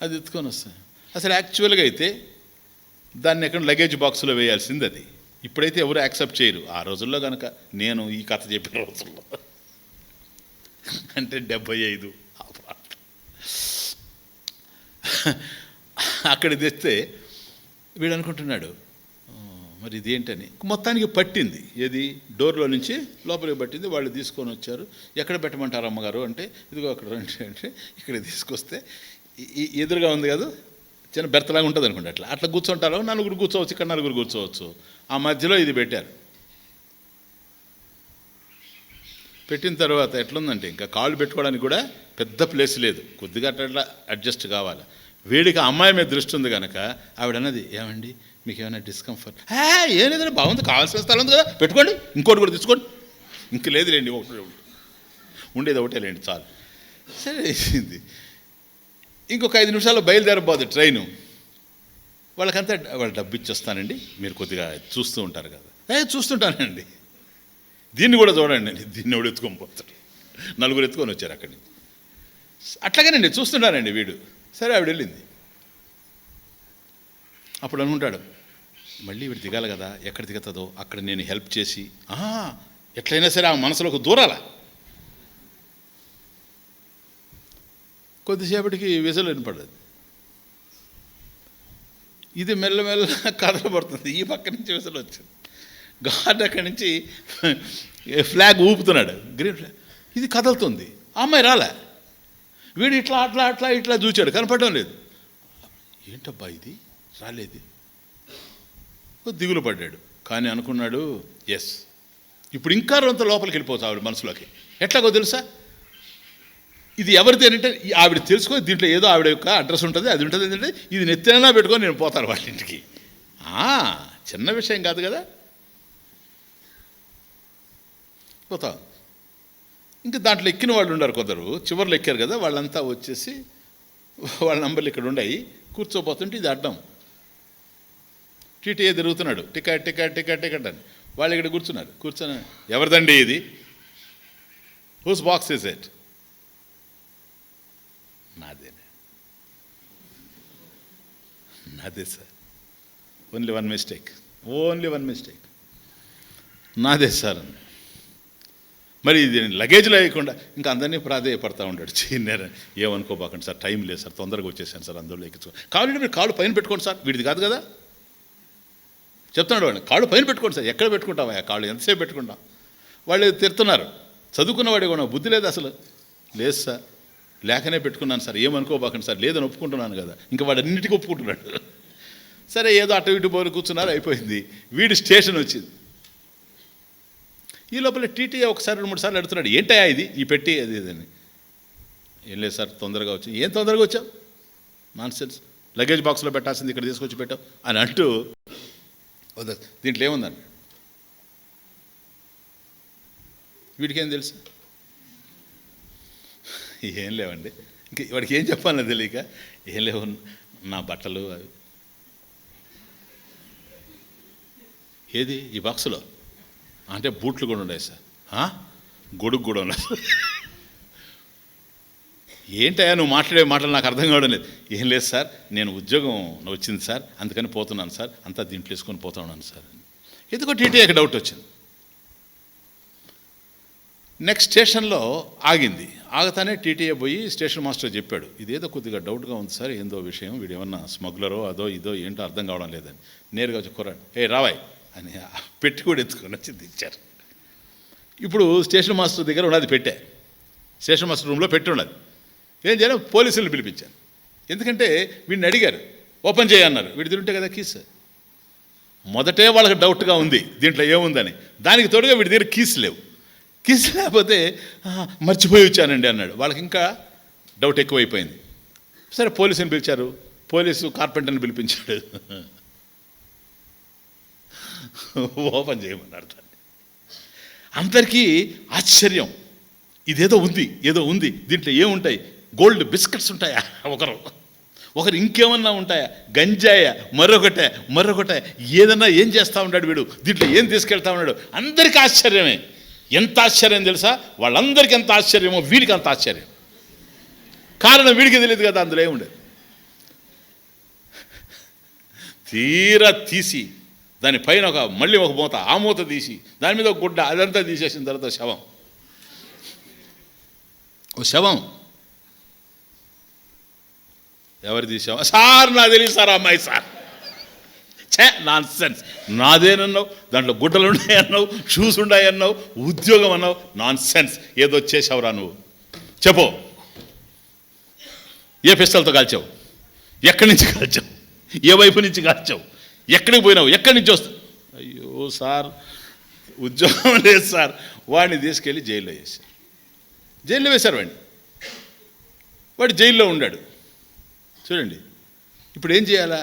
అది ఎత్తుకొని వస్తాను. అసలు యాక్చువల్గా అయితే దాన్ని ఎక్కడ లగేజ్ బాక్స్లో వేయాల్సింది. అది ఇప్పుడైతే ఎవరు యాక్సెప్ట్ చేయరు. ఆ రోజుల్లో కనుక నేను ఈ కథ చెప్పిన రోజుల్లో అంటే 75 అక్కడ తెస్తే వీడు అనుకుంటున్నాడు మరి ఇదేంటని. మొత్తానికి పట్టింది. ఏది డోర్లో నుంచి లోపలికి పట్టింది. వాళ్ళు తీసుకొని వచ్చారు. ఎక్కడ పెట్టమంటారు అమ్మగారు అంటే ఇదిగో అక్కడ రండి అంటే ఇక్కడ తీసుకొస్తే ఎదురుగా ఉంది కదా, చిన్న బెర్తలాగా ఉంటుంది అనుకోండి. అట్లా కూర్చుంటారు. 4 కూర్చోవచ్చు, ఇక్కడ 4 కూర్చోవచ్చు. ఆ మధ్యలో ఇది పెట్టారు. పెట్టిన తర్వాత ఎట్లుందంటే ఇంకా కాళ్ళు పెట్టుకోవడానికి కూడా పెద్ద ప్లేస్ లేదు, కొద్దిగా అట్లా అడ్జస్ట్ కావాలి. వీడికి అమ్మాయి మీద దృష్టి ఉంది కనుక ఆవిడ అన్నది, ఏమండి మీకు ఏమైనా డిస్కంఫర్ట్? ఏం లేదండి, బాగుంది, కావాల్సిన స్థలం ఉంది కదా, పెట్టుకోండి, ఇంకోటి కూడా తీసుకోండి. ఇంక లేదులేండి, ఉండేది ఒకటేలేండి చాలు. సరే ఇది ఇంకొక 5 నిమిషాల్లో బయలుదేరబోదు ట్రైను. వాళ్ళకంతా వాళ్ళు డబ్బు ఇచ్చేస్తానండి, మీరు కొద్దిగా చూస్తూ ఉంటారు కదా. చూస్తుంటానండి, దీన్ని కూడా చూడండి, దీన్ని ఎవడు ఎత్తుకొని పోతాడు. 4 ఎత్తుకొని వచ్చారు అక్కడి నుంచి. అట్లాగేనండి చూస్తున్నానండి వీడు. సరే ఆవిడ వెళ్ళింది. అప్పుడు అనుకుంటాడు, మళ్ళీ వీడు దిగాలి కదా, ఎక్కడ దిగుతుందో అక్కడ నేను హెల్ప్ చేసి ఎట్లయినా సరే ఆ మనసులోకి దూరాల. కొద్దిసేపటికి విజలు వినపడదు. ఇది మెల్లమెల్ల కదలబడుతుంది. ఈ పక్క నుంచి విజలు వచ్చింది. గార్డ్ అక్కడి నుంచి ఫ్లాగ్ ఊపుతున్నాడు, గ్రీన్ ఫ్లాగ్. ఇది కదులుతుంది. ఆ అమ్మాయి రాలే. వీడు ఇట్లా చూచాడు, కనపడడం లేదు. ఏంటబ్బా ఇది రాలేదు. దిగులు పడ్డాడు. కానీ అనుకున్నాడు, ఎస్ ఇప్పుడు ఇంకా రొంత లోపలికి వెళ్ళిపోతా ఆవిడ మనసులోకి. ఎట్లాగో తెలుసా, ఇది ఎవరిది అంటే ఆవిడ తెలుసుకొని దీంట్లో ఏదో ఆవిడ యొక్క అడ్రస్ ఉంటుంది, అది ఉంటుంది. ఏంటంటే ఇది నెత్తినైనా పెట్టుకొని నేను పోతాను వాళ్ళ ఇంటికి. చిన్న విషయం కాదు కదా, పోతా. ఇంకా దాంట్లో ఎక్కిన వాళ్ళు ఉన్నారు కొందరు, చివరిలో ఎక్కారు కదా, వాళ్ళంతా వచ్చేసి వాళ్ళ నంబర్లు ఇక్కడ ఉన్నాయి. కూర్చోపోతుంటే ఇది అడ్డం. టీటీఏ తిరుగుతున్నాడు, టికెట్ టికెట్ టికెట్ టికెట్ అని. వాళ్ళు ఇక్కడ కూర్చొని ఎవరిదండి ఇది, హూస్ బాక్స్ ఇస్ ఇట్? నాదే సార్. ఓన్లీ వన్ మిస్టేక్, నాదే సార్ అని. మరి ఇది లగేజ్లో వేయకుండా ఇంకా అందరినీ ప్రాధేయపడతా ఉంటాడు. చిన్న ఏమనుకోబాకండి సార్, టైం లేదు సార్, తొందరగా వచ్చేసాను సార్, అందులో ఎక్కించుకో. కావాలంటే మీరు కాళ్ళు పైన పెట్టుకోండి సార్, వీడిది కాదు కదా చెప్తున్నాడు వాడిని. కాళ్ళు పైన పెట్టుకోండి సార్. ఎక్కడ పెట్టుకుంటావా కాళ్ళు, ఎంతసేపు పెట్టుకుంటాం? వాళ్ళు తిడుతున్నారు. చదువుకున్నవాడే కూడా బుద్ధి లేదు అసలు. లేదు సార్, లేకనే పెట్టుకున్నాను సార్, ఏమనుకోబాకండి సార్, లేదని ఒప్పుకుంటున్నాను కదా. ఇంకా వాడు అన్నిటికీ ఒప్పుకుంటున్నాడు. సరే ఏదో అటు ఇటు పోరు కూర్చున్నారు, అయిపోయింది. వీడి స్టేషన్ వచ్చింది. ఈ లోపల టీటీఏ ఒకసారి 2-3 సార్లు అడుగుతున్నాడు, ఏంటయా ఇది ఈ పెట్టి అది ఇదని. ఏం లేదు సార్, తొందరగా వచ్చి. ఏం తొందరగా వచ్చావు, నాన్ సెన్స్, లగేజ్ బాక్స్లో పెట్టాల్సింది ఇక్కడ తీసుకొచ్చి పెట్టావు అని అంటూ, దీంట్లో ఏముందని వీడికేం తెలుసు? ఏం లేవండి. ఇంక వాడికి ఏం చెప్పాలని తెలియక, ఏం లేవు నా బట్టలు అవి. ఏది ఈ బాక్సులో అంటే బూట్లు కూడా ఉన్నాయి సార్, గొడుగు కూడా ఉన్నాయి. ఏంటయ్యా నువ్వు మాట్లాడే మాటలు నాకు అర్థం కావడం లేదు. ఏం లేదు సార్, నేను ఉద్యోగం వచ్చింది సార్, అందుకని పోతున్నాను సార్, అంతా దీంట్లో వేసుకొని పోతా ఉన్నాను సార్. ఎందుకో టీటీఏకి డౌట్ వచ్చింది. నెక్స్ట్ స్టేషన్లో ఆగింది. ఆగతానే టీటీఏ పోయి స్టేషన్ మాస్టర్ చెప్పాడు, ఇదేదో కొద్దిగా డౌట్గా ఉంది సార్, ఏందో విషయం, వీడు ఏమన్నా స్మగ్లరో అదో ఇదో ఏంటో అర్థం కావడం లేదని. నేరుగా వచ్చి కుర్రాడు, రావాయ్ అని పెట్టి కూడా ఎత్తుకొని వచ్చి దించారు. ఇప్పుడు స్టేషన్ మాస్టర్ దగ్గర ఉన్నది పెట్టే, స్టేషన్ మాస్టర్ రూమ్లో పెట్టి ఉన్నది. ఏం చేయాలి, పోలీసులను పిలిపించాను. ఎందుకంటే వీడిని అడిగారు, ఓపెన్ చేయన్నారు. వీడి తింటే కదా కీస్. మొదటే వాళ్ళకి డౌట్గా ఉంది దీంట్లో ఏముందని. దానికి తోడుగా వీడి దగ్గర కీస్ లేవు. కీస్ లేకపోతే మర్చిపోయి వచ్చానండి అన్నాడు. వాళ్ళకి ఇంకా డౌట్ ఎక్కువైపోయింది. సరే పోలీసుని పిలిచారు. పోలీసు కార్పెంటర్ని పిలిపించాడు. ఓపెన్ చేయమన్నారు దాన్ని. అందరికీ ఆశ్చర్యం. ఇదేదో ఉంది, ఏదో ఉంది, దీంట్లో ఏముంటాయి? గోల్డ్ బిస్కెట్స్ ఉంటాయా? ఒకరు ఇంకేమన్నా ఉంటాయా? గంజాయ, మరొకటే ఏదన్నా ఏం చేస్తూ ఉంటాడు వీడు, దీంట్లో ఏం తీసుకెళ్తా ఉన్నాడు? అందరికీ ఆశ్చర్యమే. ఎంత ఆశ్చర్యం తెలుసా? వాళ్ళందరికీ ఎంత ఆశ్చర్యమో వీడికి అంత ఆశ్చర్యం. కారణం వీడికి తెలియదు కదా అందులో ఏముండేది. తీరా తీసి దానిపైన మళ్ళీ ఒక మూత, ఆ మూత తీసి దాని మీద ఒక గుడ్డ, అదంతా తీసేసిన తర్వాత శవం. ఎవరు తీసావు? సార్ నాకు తెలియదు సార్, అమ్మాయి సార్. Non sense. నాదేనన్నావు, దాంట్లో గుడ్డలు ఉన్నాయన్నావు, షూస్ ఉన్నాయన్నావు, ఉద్యోగం అన్నావు. Non sense. ఏదో చేసావురా నువ్వు. చెప్పు, ఏ పిస్టల్తో కాల్చావు? ఎక్కడి నుంచి కాల్చావు? ఏ వైపు నుంచి కాల్చావు? ఎక్కడికి పోయినావు? ఎక్కడి నుంచి వస్తావు? అయ్యో సార్, ఉద్యోగం లేదు సార్. వాడిని తీసుకెళ్ళి జైల్లో వేశారు. జైల్లో వేశారు వాడిని. వాడు జైల్లో ఉన్నాడు. చూడండి, ఇప్పుడు ఏం చేయాలా?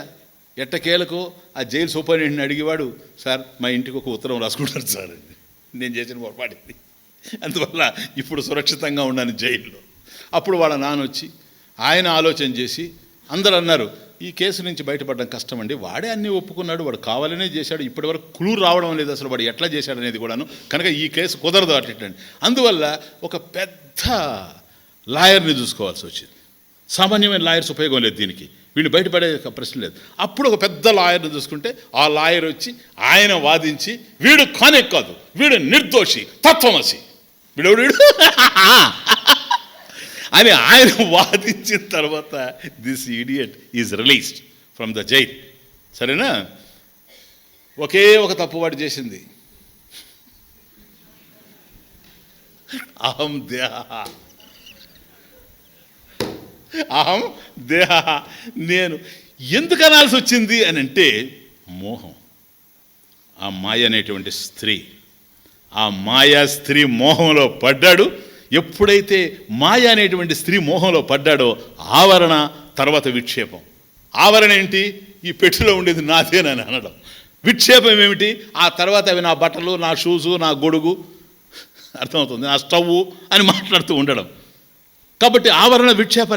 ఎట్టకేలకు ఆ జైలు సూపరింటెండెంట్ని అడిగేవాడు, సార్ మా ఇంటికి ఒక ఉత్తరం రాసుకుంటారు సార్, నేను చేసిన పొరపాటింది, అందువల్ల ఇప్పుడు సురక్షితంగా ఉన్నాను జైల్లో. అప్పుడు వాళ్ళ నాన్న వచ్చి ఆయన ఆలోచన చేసి అందరూ అన్నారు, ఈ కేసు నుంచి బయటపడడం కష్టం అండి, వాడే అన్నీ ఒప్పుకున్నాడు, వాడు కావాలనే చేశాడు, ఇప్పటివరకు క్లూ రావడం లేదు అసలు వాడు ఎట్లా చేశాడు అనేది కూడాను, కనుక ఈ కేసు కుదరదు అట్లండి. అందువల్ల ఒక పెద్ద లాయర్ని చూసుకోవాల్సి వచ్చింది. సామాన్యమైన లాయర్స్ ఉపయోగం లేదు దీనికి, వీడిని బయటపడే ప్రశ్న లేదు. అప్పుడు ఒక పెద్ద లాయర్ని చూసుకుంటే ఆ లాయర్ వచ్చి ఆయన వాదించి, వీడు కానే కాదు, వీడు నిర్దోషి, తత్వమసి, వీడు అని ఆయన వాదించిన తర్వాత this idiot is released from the jail. సరేనా? ఒకే ఒక తప్పు వాడు చేసింది, అహం దేహ. నేను ఎందుకు అనాల్సి వచ్చింది అని అంటే, మోహం. ఆ మాయ అనేటువంటి స్త్రీ, ఆ మాయా స్త్రీ మోహంలో పడ్డాడు. ఎప్పుడైతే మాయ అనేటువంటి స్త్రీ మోహంలో పడ్డాడో, ఆవరణ తర్వాత విక్షేపం. ఆవరణ ఏంటి? ఈ పెట్టెలో ఉండేది నాదేనని అనడం. విక్షేపం ఏమిటి? ఆ తర్వాత అవి నా బట్టలు, నా షూసు, నా గొడుగు, అర్థమవుతుంది, నా స్టవ్ అని మాట్లాడుతూ ఉండడం. కాబట్టి ఆవరణ, విక్షేప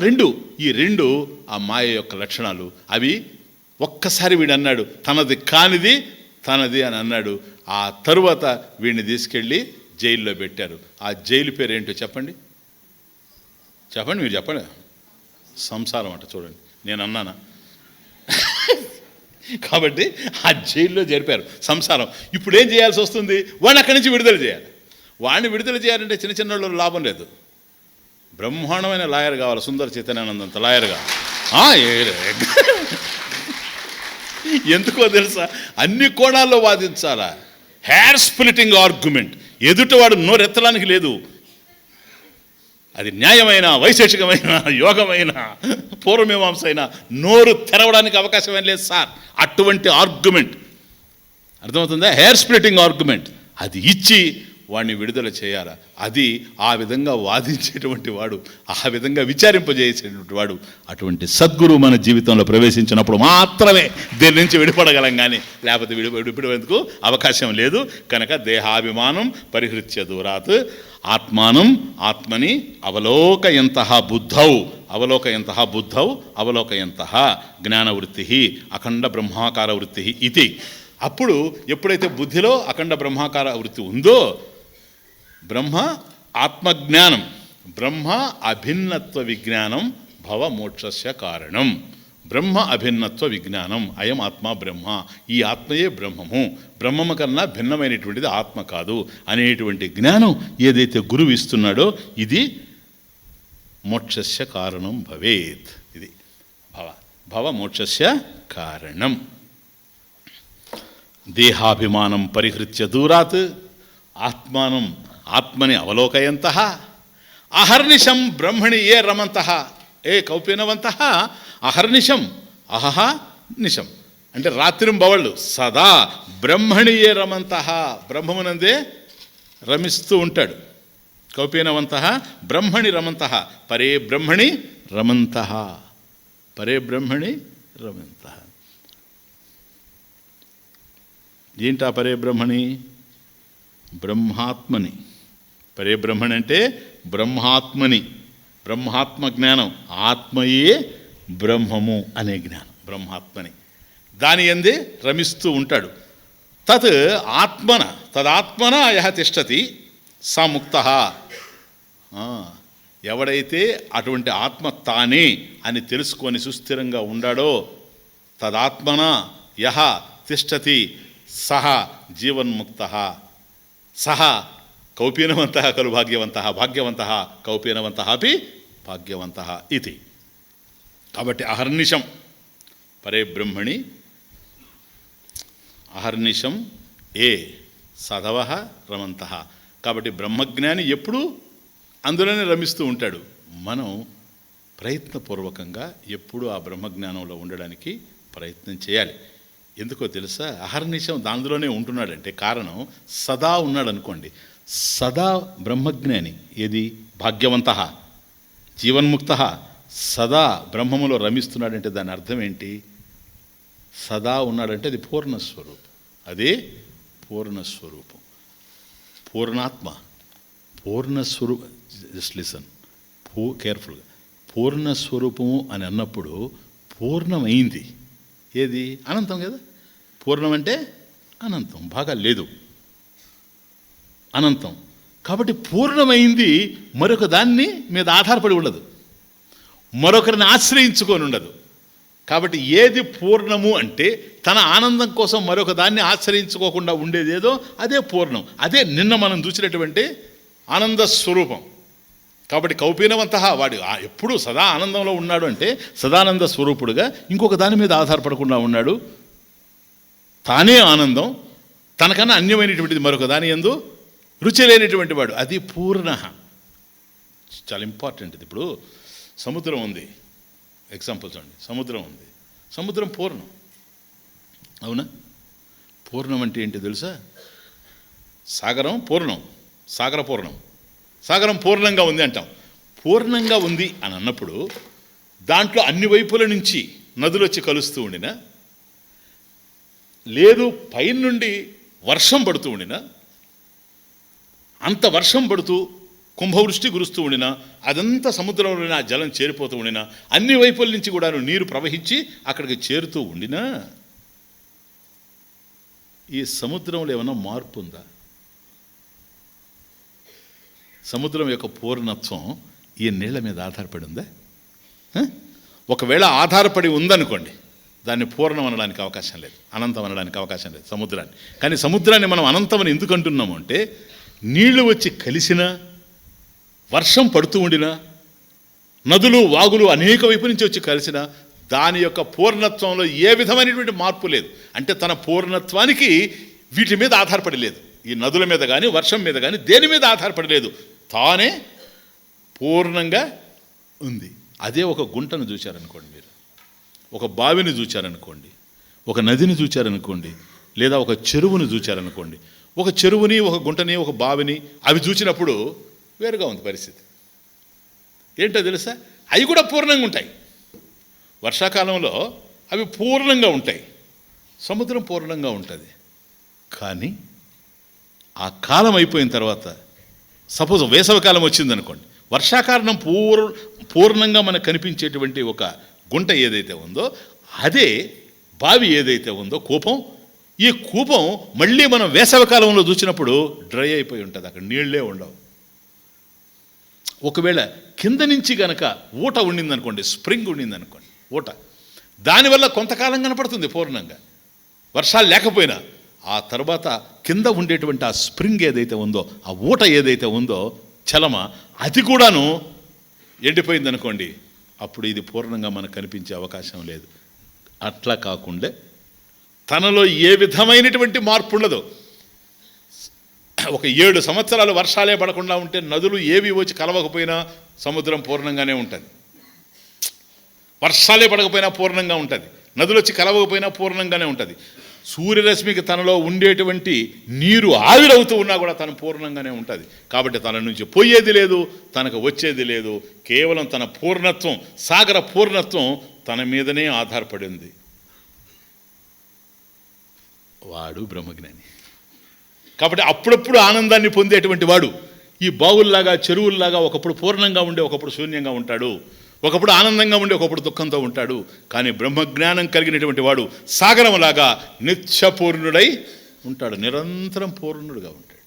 ఈ రెండు ఆ మాయ యొక్క లక్షణాలు. అవి ఒక్కసారి వీడు అన్నాడు, తనది కానిది తనది అని అన్నాడు. ఆ తరువాత వీడిని తీసుకెళ్ళి జైల్లో పెట్టారు. ఆ జైలు పేరు ఏంటో చెప్పండి, మీరు చెప్పండి. సంసారం అంట. చూడండి, నేను అన్నానా? కాబట్టి ఆ జైల్లో జరిపారు సంసారం. ఇప్పుడు ఏం చేయాల్సి వస్తుంది? వాడిని అక్కడి నుంచి విడుదల చేయాలి. వాడిని విడుదల చేయాలంటే చిన్న చిన్న వాళ్ళు లాభం లేదు. బ్రహ్మాండమైన లాయర్ కావాలి, సుందర చైతన్యానందంత లాయర్ కావాలి. ఎందుకో తెలుసా? అన్ని కోణాల్లో వాదించాలా. Hair splitting argument. ఎదుటివాడు నోరెత్తడానికి లేదు. అది న్యాయమైన, వైశేషికమైన, యోగమైన, పూర్వమీమాంస అయినా నోరు తెరవడానికి అవకాశం ఏం లేదు సార్. అటువంటి ఆర్గ్యుమెంట్, అర్థమవుతుందా? Hair splitting argument. అది ఇచ్చి వాడిని విడుదల చేయాలా. అది ఆ విధంగా వాదించేటువంటి వాడు, ఆ విధంగా విచారింపజేసేటువంటి వాడు, అటువంటి సద్గురువు మన జీవితంలో ప్రవేశించినప్పుడు మాత్రమే దీని నుంచి విడిపడగలం. కానీ లేకపోతే విడిపడేందుకు అవకాశం లేదు. కనుక దేహాభిమానం పరిహృత్య దూరాత్ ఆత్మానం ఆత్మని అవలోకయంతః బుద్ధౌ అవలోకయంతః జ్ఞానవృత్తి అఖండ బ్రహ్మాకార వృత్తి ఇది. అప్పుడు ఎప్పుడైతే బుద్ధిలో అఖండ బ్రహ్మాకార వృత్తి ఉందో, బ్రహ్మ ఆత్మజ్ఞానం, బ్రహ్మ అభిన్నత్వ విజ్ఞానం భవ మోక్షస్య కారణం. బ్రహ్మ అభిన్నత్వ విజ్ఞానం, అయం ఆత్మ బ్రహ్మ, ఈ ఆత్మయే బ్రహ్మము, బ్రహ్మము కన్నా భిన్నమైనటువంటిది ఆత్మ కాదు అనేటువంటి జ్ఞానం ఏదైతే గురువు ఇస్తున్నాడో, ఇది మోక్షస్య కారణం భవేత్. ఇది భవ మోక్షస్య కారణం. దేహాభిమానం పరిహృత్య దూరాత్ ఆత్మని అవలోకయంతః అహర్నిశం బ్రహ్మణి ఏ రమంతః ఏ కౌపీనవంతః అహర్నిశం అహహ నిశం అంటే రాత్రింబవళ్ళు సదా బ్రహ్మణియే రమంత, బ్రహ్మమునందే రమిస్తూ ఉంటాడు. కౌపీనవంత బ్రహ్మణి రమంత, పరే బ్రహ్మణి రమంత, పరే బ్రహ్మణి రమంత. ఏంటా పరే బ్రహ్మణి? బ్రహ్మాత్మని. పరే బ్రహ్మణి అంటే బ్రహ్మాత్మని, బ్రహ్మాత్మ జ్ఞానం, ఆత్మయే బ్రహ్మము అనే జ్ఞానం, బ్రహ్మాత్మని. దాని యందే రమిస్తూ ఉంటాడు. తత్ ఆత్మన, తదాత్మన యహ తిష్టతి స ముక్త. ఎవడైతే అటువంటి ఆత్మ తానే అని తెలుసుకొని సుస్థిరంగా ఉండాడో, తదాత్మన యహ తిష్టతి సహ జీవన్ముక్త, సహ కౌపీనవంత ఖలు భాగ్యవంత, భాగ్యవంత కౌపీనవంత అపి భాగ్యవంత ఇది. కాబట్టి అహర్నిశం పరే బ్రహ్మణి, అహర్నిశం ఏ సధవ రమంత. కాబట్టి బ్రహ్మజ్ఞాని ఎప్పుడూ అందులోనే రమిస్తూ ఉంటాడు. మనం ప్రయత్నపూర్వకంగా ఎప్పుడూ ఆ బ్రహ్మజ్ఞానంలో ఉండడానికి ప్రయత్నం చేయాలి. ఎందుకో తెలుసా? అహర్నిశం దానిలోనే ఉంటున్నాడంటే కారణం సదా ఉన్నాడు అనుకోండి. సదా బ్రహ్మజ్ఞాని ఏది? భాగ్యవంత జీవన్ముక్త, సదా బ్రహ్మములో రమిస్తున్నాడంటే దాని అర్థం ఏంటి? సదా ఉన్నాడంటే అది పూర్ణస్వరూపం, అదే పూర్ణస్వరూపం, పూర్ణాత్మ, పూర్ణస్వరూపం. జస్ట్ లిసన్ కేర్ఫుల్గా. పూర్ణస్వరూపము అని అన్నప్పుడు పూర్ణమైంది ఏది? అనంతం కదా. పూర్ణం అంటే అనంతం, బాగా లేదు, అనంతం. కాబట్టి పూర్ణమైంది మరొక దాన్ని మీద ఆధారపడి ఉండదు, మరొకరిని ఆశ్రయించుకొని ఉండదు. కాబట్టి ఏది పూర్ణము అంటే తన ఆనందం కోసం మరొక దాన్ని ఆశ్రయించుకోకుండా ఉండేదేదో అదే పూర్ణం, అదే నిన్న మనం చూసినటువంటి ఆనంద స్వరూపం. కాబట్టి కౌపీనవంత వాడు ఎప్పుడూ సదా ఆనందంలో ఉన్నాడు అంటే సదానంద స్వరూపుడుగా ఇంకొక దాని మీద ఆధారపడకుండా ఉన్నాడు. తానే ఆనందం, తనకన్నా అన్యమైనటువంటిది మరొక దాని యందు రుచి లేనటువంటి వాడు, అది పూర్ణ. చాలా ఇంపార్టెంట్ ఇది. ఇప్పుడు సముద్రం ఉంది, ఎగ్జాంపుల్ చూడండి. సముద్రం ఉంది, సముద్రం పూర్ణం, అవునా? పూర్ణం అంటే ఏంటి తెలుసా? సాగరం పూర్ణం, సాగర పూర్ణం, సాగరం పూర్ణంగా ఉంది అంటాం. పూర్ణంగా ఉంది అని అన్నప్పుడు దాంట్లో అన్ని వైపుల నుంచి నదులు వచ్చి కలుస్తూ ఉండినా, లేదు పైనుండి వర్షం పడుతూ ఉండినా, అంత వర్షం పడుతూ కుంభవృష్టి కురుస్తూ ఉండినా, అదంతా సముద్రంలోనే ఆ జలం చేరిపోతూ ఉండినా, అన్ని వైపుల నుంచి కూడా నీరు ప్రవహించి అక్కడికి చేరుతూ ఉండినా, ఈ సముద్రంలో ఏమైనా మార్పు ఉందా? సముద్రం యొక్క పూర్ణత్వం ఈ నీళ్ల మీద ఆధారపడి ఉందా? ఒకవేళ ఆధారపడి ఉందనుకోండి, దాన్ని పూర్ణం అనడానికి అవకాశం లేదు, అనంతం అనడానికి అవకాశం లేదు సముద్రాన్ని. కానీ సముద్రాన్ని మనం అనంతమని ఎందుకు అంటున్నాము అంటే, నీళ్లు వచ్చి కలిసినా, వర్షం పడుతూ ఉండినా, నదులు వాగులు అనేక వైపు నుంచి వచ్చి కలిసిన దాని యొక్క పూర్ణత్వంలో ఏ విధమైనటువంటి మార్పు లేదు. అంటే తన పూర్ణత్వానికి వీటి మీద ఆధారపడి లేదు, ఈ నదుల మీద కానీ వర్షం మీద కానీ దేని మీద ఆధారపడి లేదు, తానే పూర్ణంగా ఉంది. అదే ఒక గుంటను చూచారనుకోండి, మీరు ఒక బావిని చూచారనుకోండి, ఒక నదిని చూచారనుకోండి, లేదా ఒక చెరువుని చూచారనుకోండి. ఒక చెరువుని, ఒక గుంటని, ఒక బావిని అవి చూచినప్పుడు వేరుగా ఉంది పరిస్థితి. ఏంటో తెలుసా? అవి కూడా పూర్ణంగా ఉంటాయి. వర్షాకాలంలో అవి పూర్ణంగా ఉంటాయి, సముద్రం పూర్ణంగా ఉంటుంది. కానీ ఆ కాలం అయిపోయిన తర్వాత, సపోజ్ వేసవికాలం వచ్చిందనుకోండి, వర్షాకాలం పూర్ణంగా మనకు కనిపించేటువంటి ఒక గుంట ఏదైతే ఉందో, అదే బావి ఏదైతే ఉందో కూపం, ఈ కూపం మళ్ళీ మనం వేసవికాలంలో చూసినప్పుడు డ్రై అయిపోయి ఉంటుంది, అక్కడ నీళ్లే ఉండవు. ఒకవేళ కింద నుంచి గనక ఊట ఉండిందనుకోండి, స్ప్రింగ్ ఉండిందనుకోండి, ఊట, దానివల్ల కొంతకాలం కనపడుతుంది పూర్ణంగా, వర్షాలు లేకపోయినా. ఆ తర్వాత కింద ఉండేటువంటి ఆ స్ప్రింగ్ ఏదైతే ఉందో, ఆ ఊట ఏదైతే ఉందో, చలమ, అది కూడాను ఎండిపోయిందనుకోండి, అప్పుడు ఇది పూర్ణంగా మనకు కనిపించే అవకాశం లేదు. అట్లా కాకుండా తనలో ఏ విధమైనటువంటి మార్పు ఉండదు. ఒక 7 సంవత్సరాలు వర్షాలే పడకుండా ఉంటే, నదులు ఏవి వచ్చి కలవకపోయినా సముద్రం పూర్ణంగానే ఉంటుంది. వర్షాలే పడకపోయినా పూర్ణంగా ఉంటుంది. నదులు వచ్చి కలవకపోయినా పూర్ణంగానే ఉంటుంది. సూర్యరశ్మికి తనలో ఉండేటువంటి నీరు ఆవిరవుతూ ఉన్నా కూడా తను పూర్ణంగానే ఉంటుంది. కాబట్టి తన నుంచి పోయేది లేదు, తనకు వచ్చేది లేదు. కేవలం తన పూర్ణత్వం, సాగర పూర్ణత్వం తన మీదనే ఆధారపడింది. వాడు బ్రహ్మజ్ఞాని. కాబట్టి అప్పుడప్పుడు ఆనందాన్ని పొందేటువంటి వాడు ఈ బావుల్లాగా, చెరువుల్లాగా ఒకప్పుడు పూర్ణంగా ఉండే, ఒకప్పుడు శూన్యంగా ఉంటాడు. ఒకప్పుడు ఆనందంగా ఉండి ఒకప్పుడు దుఃఖంతో ఉంటాడు. కానీ బ్రహ్మజ్ఞానం కలిగినటువంటి వాడు సాగరంలాగా నిత్యపూర్ణుడై ఉంటాడు, నిరంతరం పూర్ణుడుగా ఉంటాడు.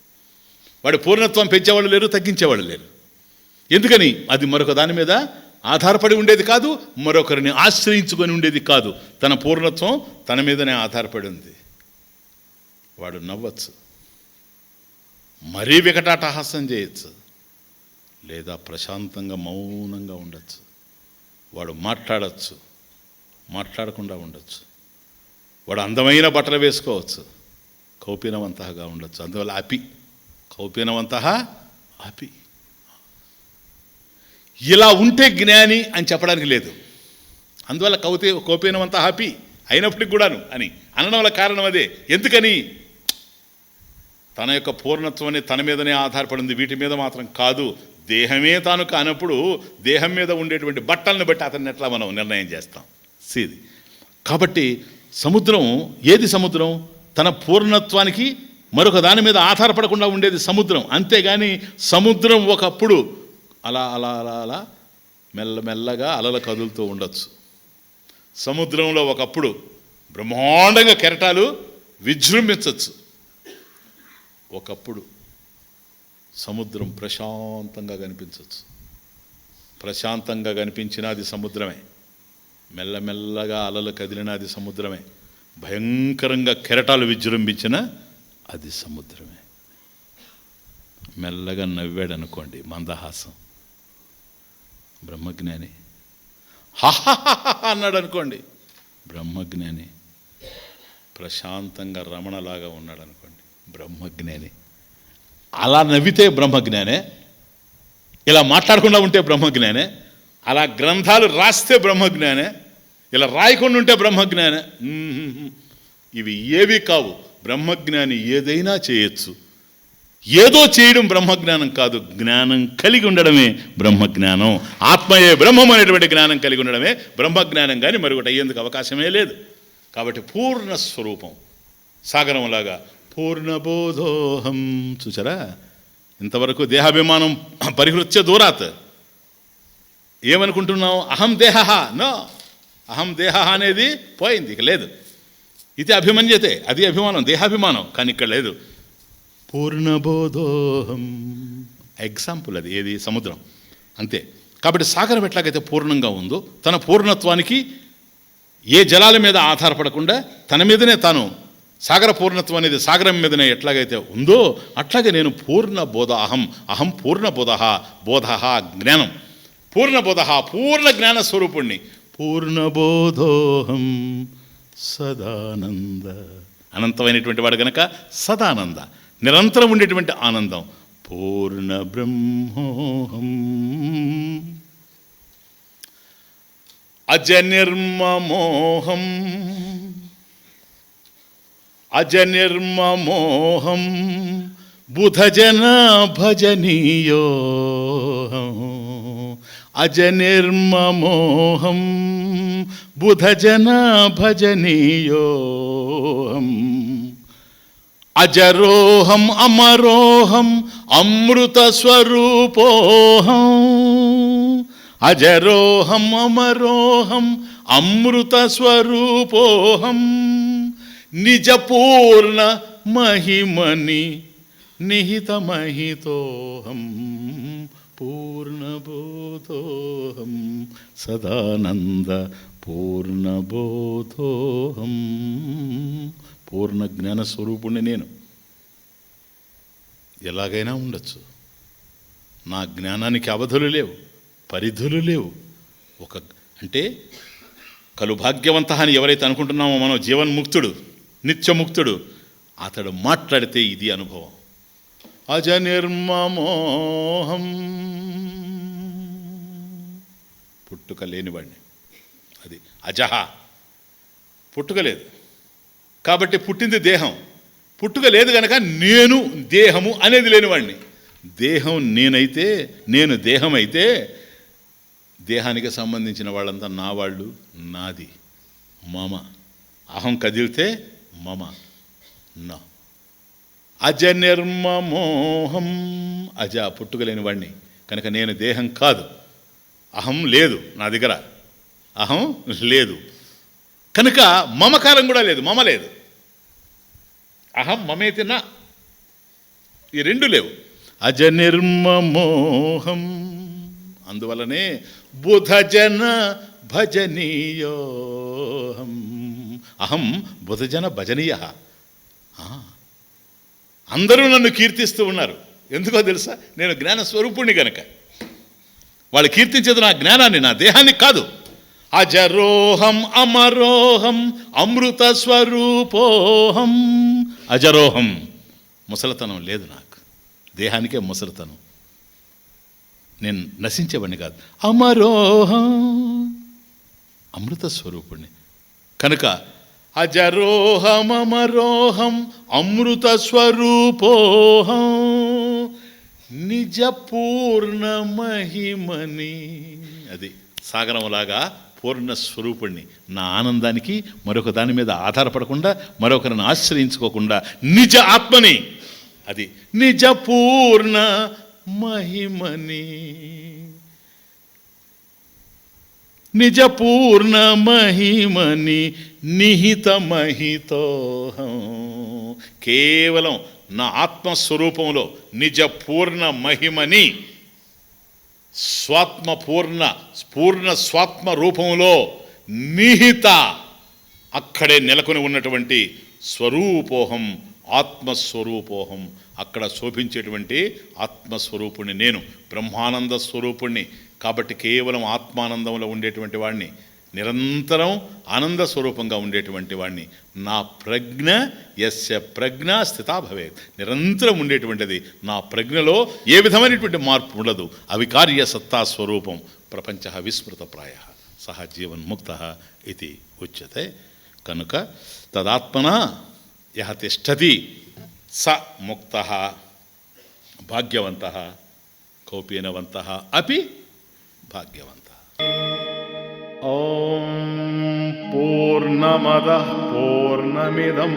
వాడి పూర్ణత్వం పెంచేవాళ్ళు లేరు, తగ్గించేవాళ్ళు లేరు. ఎందుకని? అది మరొక దాని మీద ఆధారపడి ఉండేది కాదు, మరొకరిని ఆశ్రయించుకొని ఉండేది కాదు. తన పూర్ణత్వం తన మీదనే ఆధారపడి ఉంది. వాడు నవ్వచ్చు, మరీ వికటాటహాసం చేయొచ్చు, లేదా ప్రశాంతంగా మౌనంగా ఉండొచ్చు. వాడు మాట్లాడచ్చు, మాట్లాడకుండా ఉండొచ్చు. వాడు అందమైన బట్టలు వేసుకోవచ్చు, కౌపీనవంతగా ఉండొచ్చు. అందువల్ల అపి కౌపీనవంత అపి. ఇలా ఉంటే జ్ఞాని అని చెప్పడానికి లేదు. అందువల్ల కౌపీనవంత అపి అయినప్పటికి కూడాను అని అనడం వల్ల కారణం అదే. ఎందుకని? తన యొక్క పూర్ణత్వాన్ని తన మీదనే ఆధారపడింది, వీటి మీద మాత్రం కాదు. దేహమే తాను కానప్పుడు దేహం మీద ఉండేటువంటి బట్టలను బట్టి అతన్ని ఎట్లా మనం నిర్ణయం చేస్తాం? సీది. కాబట్టి సముద్రం ఏది? సముద్రం తన పూర్ణత్వానికి మరొక దాని మీద ఆధారపడకుండా ఉండేది సముద్రం. అంతేగాని సముద్రం ఒకప్పుడు అలా అలా అలా అలా మెల్లమెల్లగా అలలు కదులుతూ ఉండొచ్చు. సముద్రంలో ఒకప్పుడు బ్రహ్మాండంగా కెరటాలు విజృంభించవచ్చు. ఒకప్పుడు సముద్రం ప్రశాంతంగా కనిపించవచ్చు. ప్రశాంతంగా కనిపించిన అది సముద్రమే. మెల్లమెల్లగా అలలు కదిలిన అది సముద్రమే. భయంకరంగా కెరటాలు విజృంభించిన అది సముద్రమే. మెల్లగా నవ్వాడు అనుకోండి, మందహాసం, బ్రహ్మజ్ఞాని. హాహాహా అన్నాడు అనుకోండి, బ్రహ్మజ్ఞాని. ప్రశాంతంగా రమణలాగా ఉన్నాడు అనుకోండి, బ్రహ్మజ్ఞాని. అలా నవ్వితే బ్రహ్మజ్ఞానే, ఇలా మాట్లాడకుండా ఉంటే బ్రహ్మజ్ఞానే, అలా గ్రంథాలు రాస్తే బ్రహ్మజ్ఞానే, ఇలా రాయకుండా ఉంటే బ్రహ్మజ్ఞానే. ఇవి ఏవి కావు. బ్రహ్మజ్ఞాని ఏదైనా చేయొచ్చు. ఏదో చేయడం బ్రహ్మజ్ఞానం కాదు, జ్ఞానం కలిగి ఉండడమే బ్రహ్మజ్ఞానం. ఆత్మయే బ్రహ్మం అనేటువంటి జ్ఞానం కలిగి ఉండడమే బ్రహ్మజ్ఞానం. కానీ మరొకటి అయ్యేందుకు అవకాశమే లేదు. కాబట్టి పూర్ణ స్వరూపం సాగరంలాగా పూర్ణబోధోహం. చూసారా? ఇంతవరకు దేహాభిమానం పరిహృత్య దూరాత్. ఏమనుకుంటున్నావు? అహం దేహ. నో, అహం దేహ అనేది పోయింది, ఇక లేదు. ఇది అభిమన్యతే, అది అభిమానం, దేహాభిమానం. కానీ ఇక్కడ లేదు. పూర్ణబోధోహం ఎగ్జాంపుల్ అది. ఏది? సముద్రం. అంతే. కాబట్టి సాగరం ఎట్లాగైతే పూర్ణంగా ఉందో, తన పూర్ణత్వానికి ఏ జలాల మీద ఆధారపడకుండా తన మీదనే తాను, సాగర పూర్ణత్వం అనేది సాగరం మీదనే ఎట్లాగైతే ఉందో అట్లాగే నేను పూర్ణబోధ. అహం పూర్ణబోధ. బోధ జ్ఞానం. పూర్ణబోధ పూర్ణ జ్ఞాన స్వరూపుణ్ణి. పూర్ణబోధోహం సదానంద. అనంతమైనటువంటి వాడు గనక సదానంద, నిరంతరం ఉండేటువంటి ఆనందం. పూర్ణ బ్రహ్మోహం అజనిర్మమోహం. అజనిర్మమోహం బుధజన భజనీయో. అజనిర్మమోహం బుధజన భజనీయో. అజరోహం అమరోహం అమృత స్వరూపోహం. అజరోహం అమరోహం అమృత స్వరూపోహం. నిజపూర్ణ మహిమని నిహిత మహితోహం. పూర్ణబోధోహం సదానంద పూర్ణబోధోహం. పూర్ణ జ్ఞాన స్వరూపుణ్ణి నేను. ఎలాగైనా ఉండొచ్చు. నా జ్ఞానానికి అవధులు లేవు, పరిధులు లేవు. అంటే కలు భాగ్యవంత అని ఎవరైతే అనుకుంటున్నామో మనం, జీవన్ముక్తుడు, నిత్యముక్తుడు, అతడు మాట్లాడితే ఇది అనుభవం. అజనిర్మమోహం. పుట్టుక లేనివాడిని. అది అజహ. పుట్టుక లేదు. కాబట్టి పుట్టింది దేహం. పుట్టుక లేదు గనక నేను దేహము అనేది లేనివాడిని. దేహం నేనైతే, నేను దేహం అయితే దేహానికి సంబంధించిన వాళ్ళంతా నా వాళ్ళు, నాది, మమ. అహం కదిలితే మమ, నా. అజ నిర్మమోహం, అజ పుట్టుకలేని వాడిని కనుక నేను దేహం కాదు. అహం లేదు నా దగ్గర, అహం లేదు కనుక మమకారం కూడా లేదు, మమ లేదు. అహం మమేతి నా, ఈ రెండు లేవు. అజ నిర్మమోహం, అందువలనే బుధజన భజనీయోహం. అహం బుధజన భజనీయ. అందరూ నన్ను కీర్తిస్తూ ఉన్నారు. ఎందుకో తెలుసా? నేను జ్ఞానస్వరూపుణ్ణి గనక. వాళ్ళు కీర్తించేది నా జ్ఞానాన్ని, నా దేహాన్ని కాదు. అజరోహం అమరోహం అమృత స్వరూపోహం. అజరోహం, ముసలితనం లేదు నాకు, దేహానికే ముసలితనం, నేను నశించేవాడిని కాదు. అమరోహం, అమృత స్వరూపుణ్ణి కనుక అజరోహం అమరోహం అమృత స్వరూపోహం నిజ పూర్ణ మహిమని. అది సాగరంలాగా పూర్ణ స్వరూపుణ్ణి. నా ఆనందానికి మరొక దాని మీద ఆధారపడకుండా, మరొకరిని ఆశ్రయించుకోకుండా నిజ ఆత్మని, అది నిజ పూర్ణ మహిమని. నిజ పూర్ణ మహిమని నిహిత మహితోహం. కేవలం నా ఆత్మస్వరూపంలో నిజ పూర్ణ మహిమని స్వాత్మ పూర్ణ స్వాత్మ రూపంలో నిహిత, అక్కడే నెలకొని ఉన్నటువంటి స్వరూపోహం, ఆత్మస్వరూపోహం, అక్కడ శోభించేటువంటి ఆత్మస్వరూపుణ్ణి నేను, బ్రహ్మానంద స్వరూపుణ్ణి. కాబట్టి కేవలం ఆత్మానందంలో ఉండేటువంటి వాడిని, నిరంతరం ఆనంద స్వరూపంగా ఉండేటువంటి వాడిని. నా ప్రజ్ఞ యస్య ప్రజ్ఞ స్థితా భవేత్, నిరంతరం ఉండేటువంటిది. నా ప్రజ్ఞలో ఏ విధమైనటువంటి మార్పు ఉండదు. అవికార్య సత్తా స్వరూపం. ప్రపంచ విస్మృతప్రాయ సహ జీవన్ముక్త ఇది ఉచ్యతే. కనుక తదాత్మన యః తిష్టతి స ముక్త భాగ్యవంత, కౌపీనవంత అపి భాగ్యవంత. ఓం పూర్ణమదః పూర్ణమిదం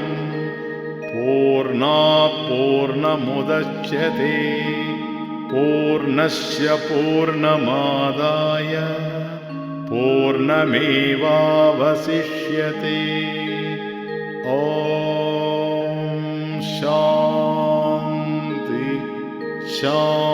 పూర్ణాత్ పూర్ణముదచ్యతే పూర్ణస్య పూర్ణమాదాయ పూర్ణమేవావశిష్యతే. ఓం శాంతి శాంతి.